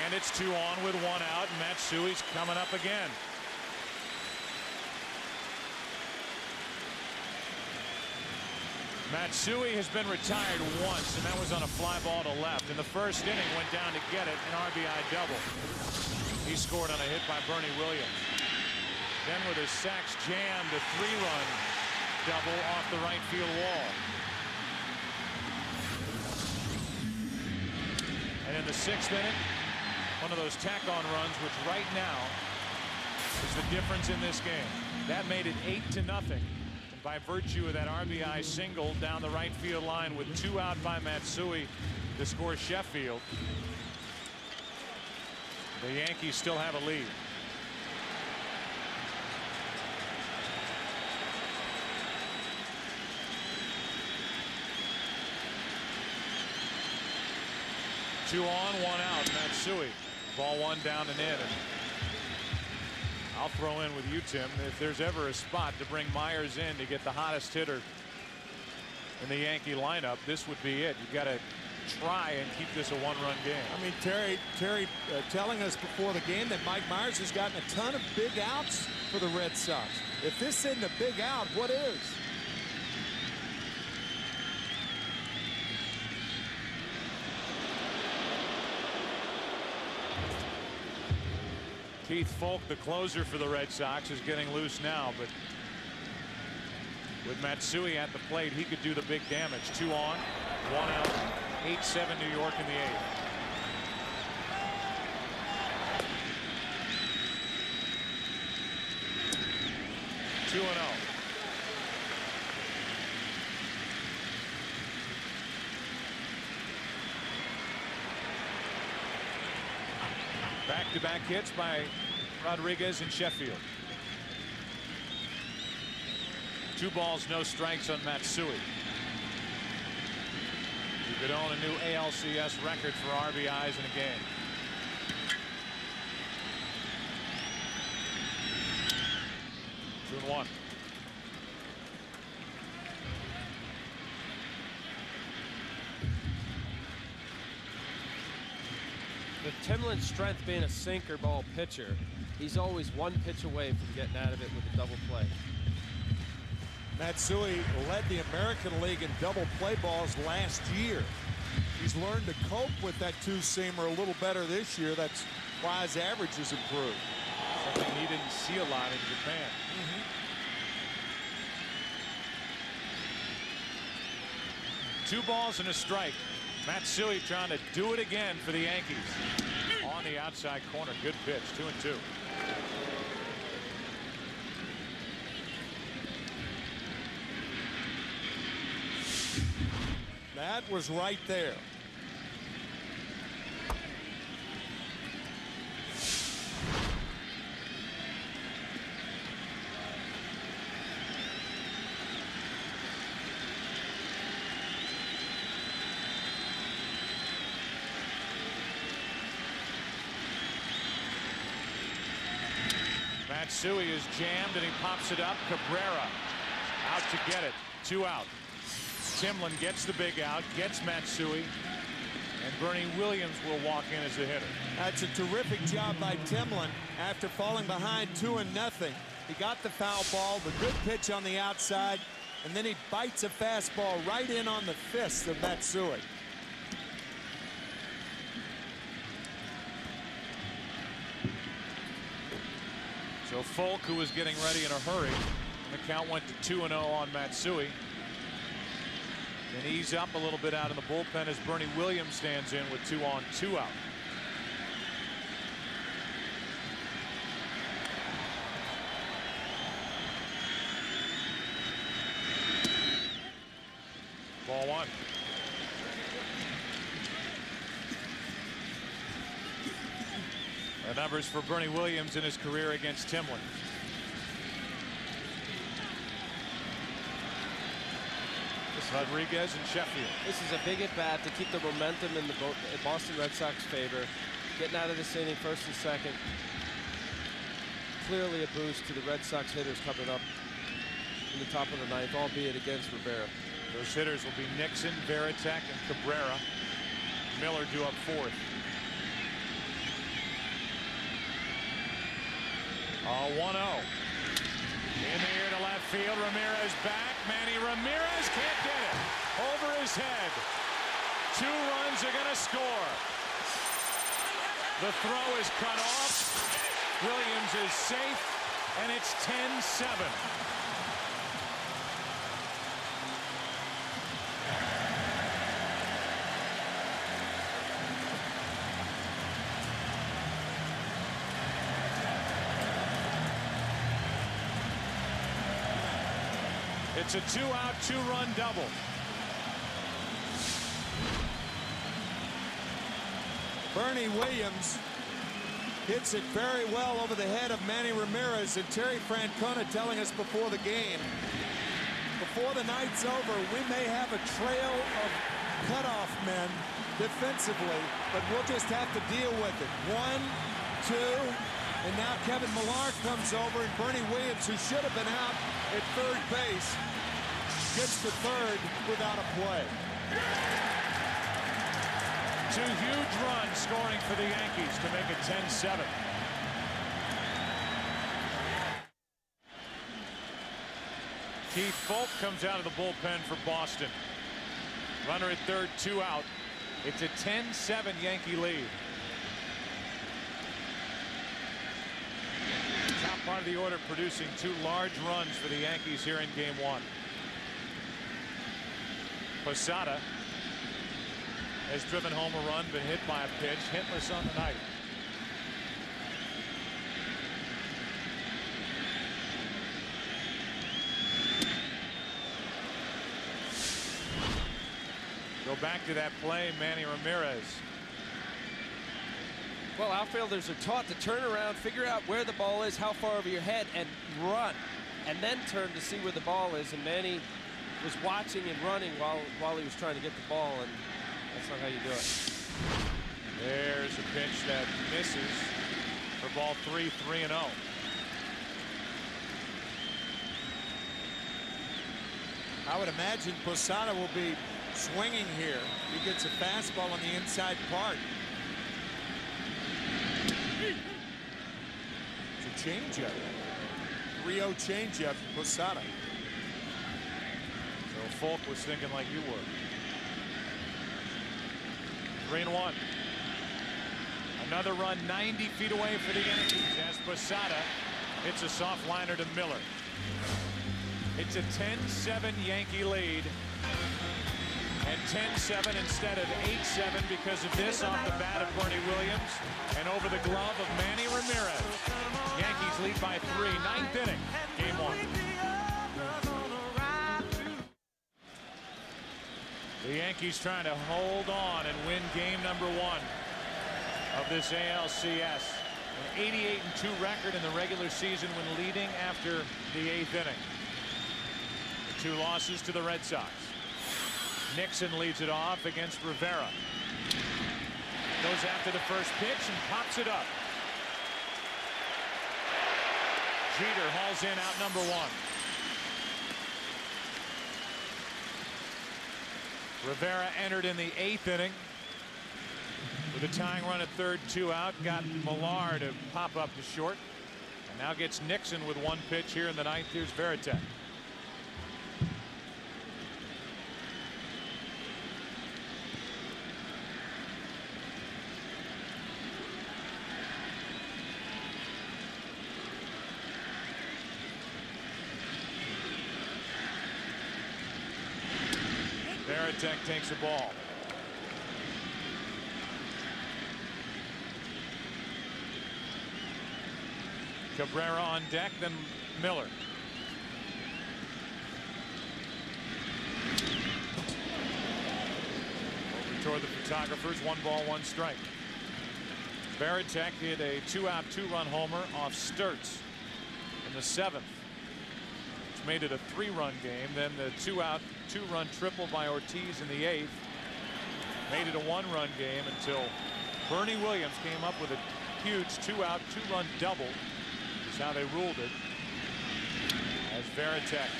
And it's 2 on with 1 out, and Matsui's coming up again. Matsui has been retired once, and that was on a fly ball to left. In the first inning, went down to get it, an RBI double. He scored on a hit by Bernie Williams. Then with his sacks jammed, a 3-run double off the right field wall. And in the 6th inning, one of those tack-on runs, which right now is the difference in this game. That made it 8-0. And by virtue of that RBI single down the right field line with 2 out by Matsui to score Sheffield, the Yankees still have a lead. Two on, 1 out. Matsui. Ball 1 down and in. And I'll throw in with you, Tim, if there's ever a spot to bring Myers in to get the hottest hitter in the Yankee lineup, this would be it. You've got to try and keep this a 1-run game. I mean, Terry telling us before the game that Mike Myers has gotten a ton of big outs for the Red Sox. If this isn't a big out, what is? Keith Folk, the closer for the Red Sox, is getting loose now, but With Matsui at the plate, he could do the big damage. 2 on, 1 out, 8-7 New York in the 8th. Two and 0. Back-to-back hits by Rodriguez and Sheffield. 2 balls, no strikes on Matsui. He could own a new ALCS record for RBIs in a game. Two and 1. With Timlin's strength being a sinker ball pitcher, he's always 1 pitch away from getting out of it with a double play. Matsui led the American League in double play balls last year. He's learned to cope with that 2-seamer a little better this year. That's why his average has improved. Something he didn't see a lot in Japan. 2 balls and a strike. Matsui trying to do it again for the Yankees. On the outside corner, good pitch. 2 and 2. That was right there. Matsui is jammed and he pops it up. Cabrera out to get it. 2 out. Timlin gets the big out, gets Matsui, and Bernie Williams will walk in as the hitter. That's a terrific job by Timlin after falling behind 2-0. He got the foul ball, the good pitch on the outside, and then he bites a fastball right in on the fist of Matsui. So Folk, who was getting ready in a hurry, the count went to 2-0 on Matsui. And ease up a little bit out in the bullpen as Bernie Williams stands in with 2 on, 2 out. Ball 1. The numbers for Bernie Williams in his career against Timlin. Rodriguez and Sheffield. This is a big at-bat to keep the momentum in the Boston Red Sox favor. Getting out of this inning, 1st and 2nd. Clearly a boost to the Red Sox hitters coming up in the top of the 9th, albeit against Rivera. Those hitters will be Nixon, Varitek, and Cabrera. Miller due up 4th. 1-0. In the air to left field. Ramirez back. Manny Ramirez can't get it. Over his head. 2 runs are going to score. The throw is cut off. Williams is safe, and it's 10-7. It's a 2-out, 2-run double. Bernie Williams hits it very well over the head of Manny Ramirez, and Terry Francona telling us before the game, before the night's over, we may have a trail of cutoff men defensively, but we'll just have to deal with it. 1, 2, and now Kevin Millar comes over, and Bernie Williams, who should have been out at 3rd base, gets to 3rd without a play. 2 huge runs scoring for the Yankees to make it 10-7. Keith Folk comes out of the bullpen for Boston. Runner at 3rd, 2 out. It's a 10-7 Yankee lead. Top part of the order producing 2 large runs for the Yankees here in game 1. Posada has driven home a run, been hit by a pitch, hitless on the night. Go back to that play, Manny Ramirez. Well, outfielders are taught to turn around, figure out where the ball is, how far over your head, and run, and then turn to see where the ball is. And Manny was watching and running while he was trying to get the ball, and that's not how you do it. There's a pitch that misses for ball 3, 3-0. I would imagine Posada will be swinging here. He gets a fastball on the inside part. It's a changeup. 3-0 changeup, Posada. So Folk was thinking like you were. 3-1. Another run 90 feet away for the Yankees as Posada hits a soft liner to Miller. It's a 10-7 Yankee lead. And 10-7 instead of 8-7 because of this off the bat of Bernie Williams and over the glove of Manny Ramirez. Yankees lead by 3, 9th inning, game 1. The Yankees trying to hold on and win game number 1 of this ALCS. An 88-2 record in the regular season when leading after the 8th inning. The 2 losses to the Red Sox. Nixon leads it off against Rivera. Goes after the first pitch and pops it up. Jeter hauls in out number 1. Rivera entered in the 8th inning with a tying run at third, 2 out. Got Millar to pop up to short, and now gets Nixon with 1 pitch here in the 9th. Here's Veritek. Veritek takes a ball. Cabrera on deck, then Miller. Over toward the photographers, 1 ball, 1 strike. Veritek hit a 2-out, 2-run homer off Sturtz in the 7th. Which made it a 3-run game. Then the 2-out, 2-run triple by Ortiz in the 8th made it a 1-run game until Bernie Williams came up with a huge 2-out, 2-run double. That's how they ruled it. As Veritek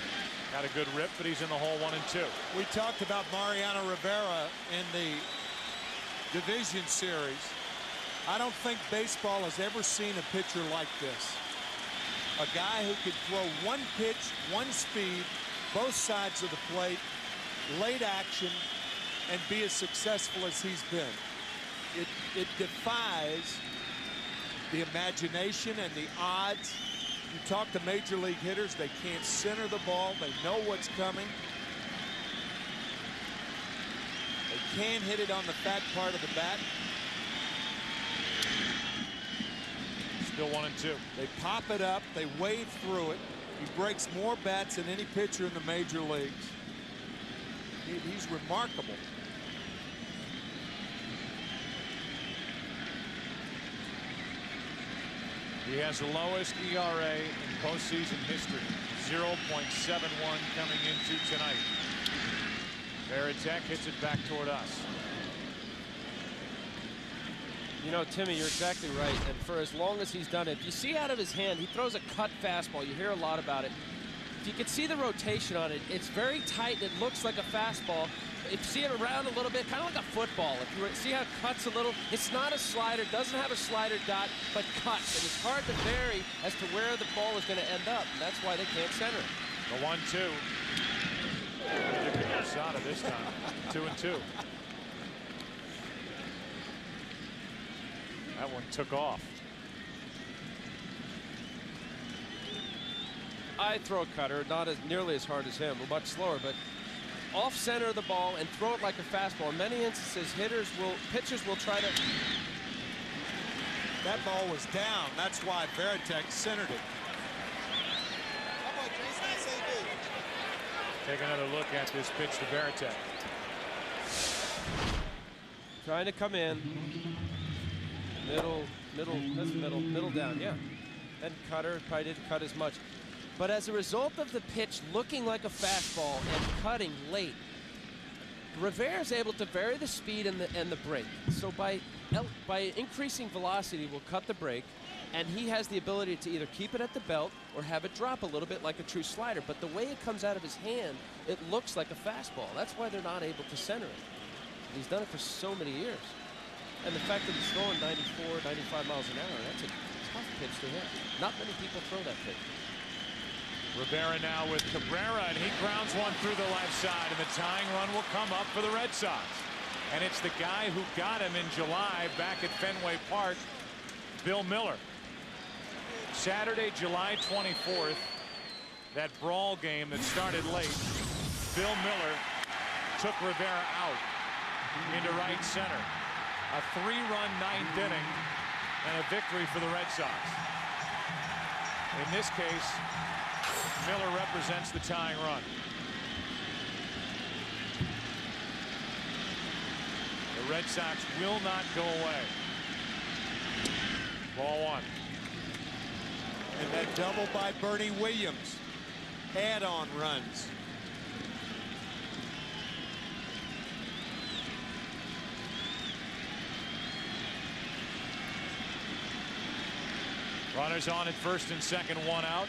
got a good rip, but he's in the hole 1 and 2. We talked about Mariano Rivera in the division series. I don't think baseball has ever seen a pitcher like this. A guy who could throw 1 pitch, 1 speed, both sides of the plate, late action, and be as successful as he's been. It defies the imagination and the odds. You talk to major league hitters, they can't center the ball. They know what's coming. They can hit it on the fat part of the bat. Still 1 and 2. They pop it up. They wade through it. He breaks more bats than any pitcher in the major leagues. He's remarkable. He has the lowest ERA in postseason history, 0.71 coming into tonight. Veritek hits it back toward us. You know, Timmy, you're exactly right. And for as long as he's done it, you see out of his hand, he throws a cut fastball. You hear a lot about it. If you can see the rotation on it, it's very tight and it looks like a fastball. If you see it around a little bit, kind of like a football. If you see how it cuts a little, it's not a slider, doesn't have a slider dot, but cuts. And it's hard to vary as to where the ball is going to end up. And that's why they can't center it. The 1-2. Posada this time. 2 and 2. That one took off. I throw a cutter, not as nearly as hard as him, much slower, but off center of the ball and throw it like a fastball. In many instances, pitchers will try to. That ball was down. That's why Varitek centered it. Take another look at this pitch to Varitek. Trying to come in. Middle down, yeah. And cutter, probably didn't cut as much. But as a result of the pitch looking like a fastball and cutting late, Rivera's able to vary the speed and the break. So by increasing velocity, we'll cut the break, and he has the ability to either keep it at the belt or have it drop a little bit like a true slider. But the way it comes out of his hand, it looks like a fastball. That's why they're not able to center it. He's done it for so many years. And the fact that he's throwing 94, 95 miles an hour, that's a tough pitch to hit. Not many people throw that pitch. Rivera now with Cabrera, and he grounds one through the left side, and the tying run will come up for the Red Sox. And it's the guy who got him in July back at Fenway Park, Bill Miller. Saturday, July 24th, that brawl game that started late, Bill Miller took Rivera out into right center. A 3-run ninth inning and a victory for the Red Sox. In this case, Miller represents the tying run. The Red Sox will not go away. Ball one. And that double by Bernie Williams. Add-on runs. Runners on at first and second, one out.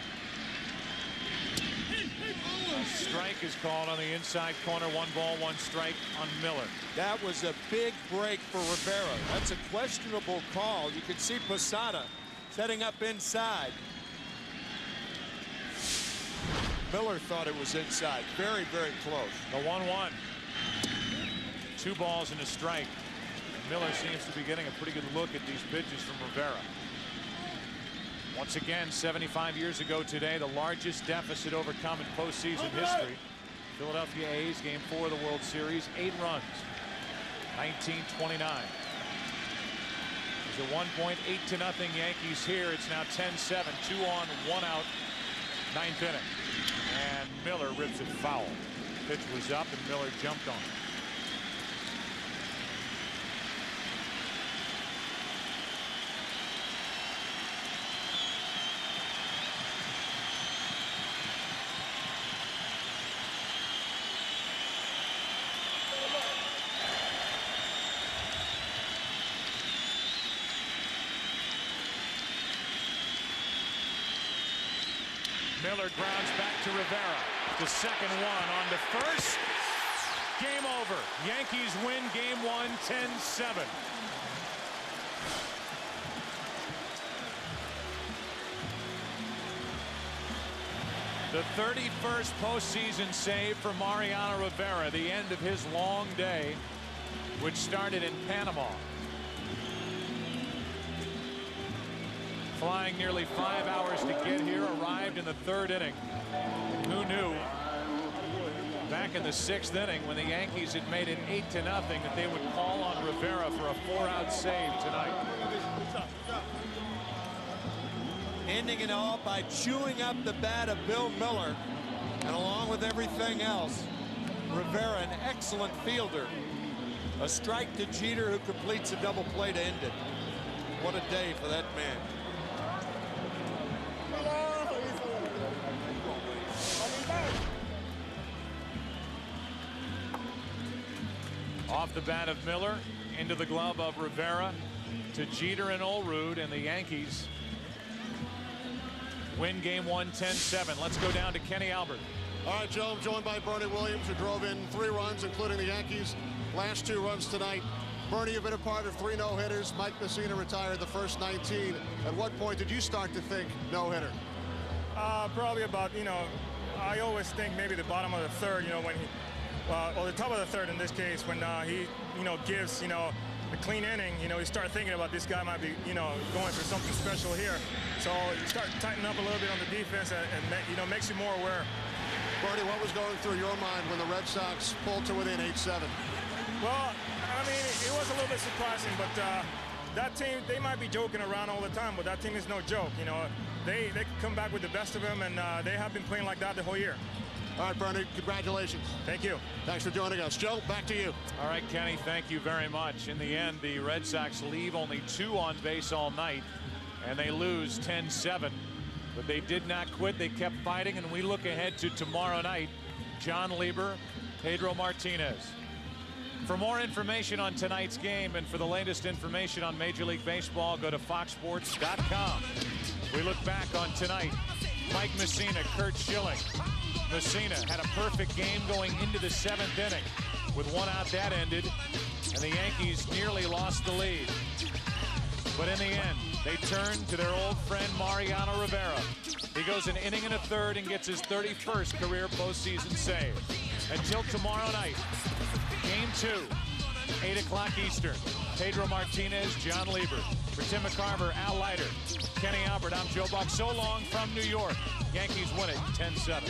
A strike is called on the inside corner. 1 ball, 1 strike on Miller. That was a big break for Rivera. That's a questionable call. You can see Posada setting up inside. Miller thought it was inside. Very, very close. The 1-1. 2 balls and a strike. Miller seems to be getting a pretty good look at these pitches from Rivera. Once again, 75 years ago today, the largest deficit overcome in postseason history. Philadelphia A's, Game 4 of the World Series, 8 runs, 1929. It's a 1 point, 8-0 Yankees here. It's now 10-7, 2 on, 1 out, 9th inning. And Miller rips it foul. Pitch was up and Miller jumped on it. Miller grounds back to Rivera. The second one on to first. Game over. Yankees win game 1, 10-7. The 31st postseason save for Mariano Rivera, the end of his long day, which started in Panama. Flying nearly 5 hours to get here, arrived in the 3rd inning. Who knew back in the 6th inning when the Yankees had made it 8-0 that they would call on Rivera for a 4-out save tonight. Ending it all by chewing up the bat of Bill Miller. And along with everything else, Rivera, an excellent fielder. A strike to Jeter, who completes a double play to end it. What a day for that man. Off the bat of Miller, into the glove of Rivera, to Jeter and Olrud, and the Yankees win game 1, 10-7. Let's go down to Kenny Albert. All right, Joe, I'm joined by Bernie Williams, who drove in 3 runs, including the Yankees' last 2 runs tonight. Bernie, you've been a part of 3 no-hitters. Mike Messina retired the first 19. At what point did you start to think no-hitter? Probably about, I always think maybe the bottom of the 3rd, when he, or the top of the 3rd in this case, when he, gives, a clean inning, you start thinking about this guy might be, going for something special here. So you start tightening up a little bit on the defense, and makes you more aware Bernie, what was going through your mind when the Red Sox pulled to within 8-7? Well, I mean, it was a little bit surprising, but that team, they might be joking around all the time, but that team is no joke. You know, they can come back with the best of them, and they have been playing like that the whole year. All right, Bernie, congratulations. Thank you. Thanks for joining us. Joe, back to you. All right, Kenny, thank you very much. In the end, the Red Sox leave only 2 on base all night, and they lose 10-7. But they did not quit. They kept fighting, and we look ahead to tomorrow night. John Lieber, Pedro Martinez. For more information on tonight's game and for the latest information on Major League Baseball, go to foxsports.com. We look back on tonight. Mike Messina, Kurt Schilling. Messina had a perfect game going into the 7th inning. With 1 out, that ended, and the Yankees nearly lost the lead. But in the end, they turned to their old friend Mariano Rivera. He goes an inning and a third and gets his 31st career postseason save. Until tomorrow night, Game 2, 8 o'clock Eastern. Pedro Martinez, John Lieber. For Tim McCarver, Al Leiter, Kenny Albert, I'm Joe Buck. So long from New York. Yankees win it 10-7.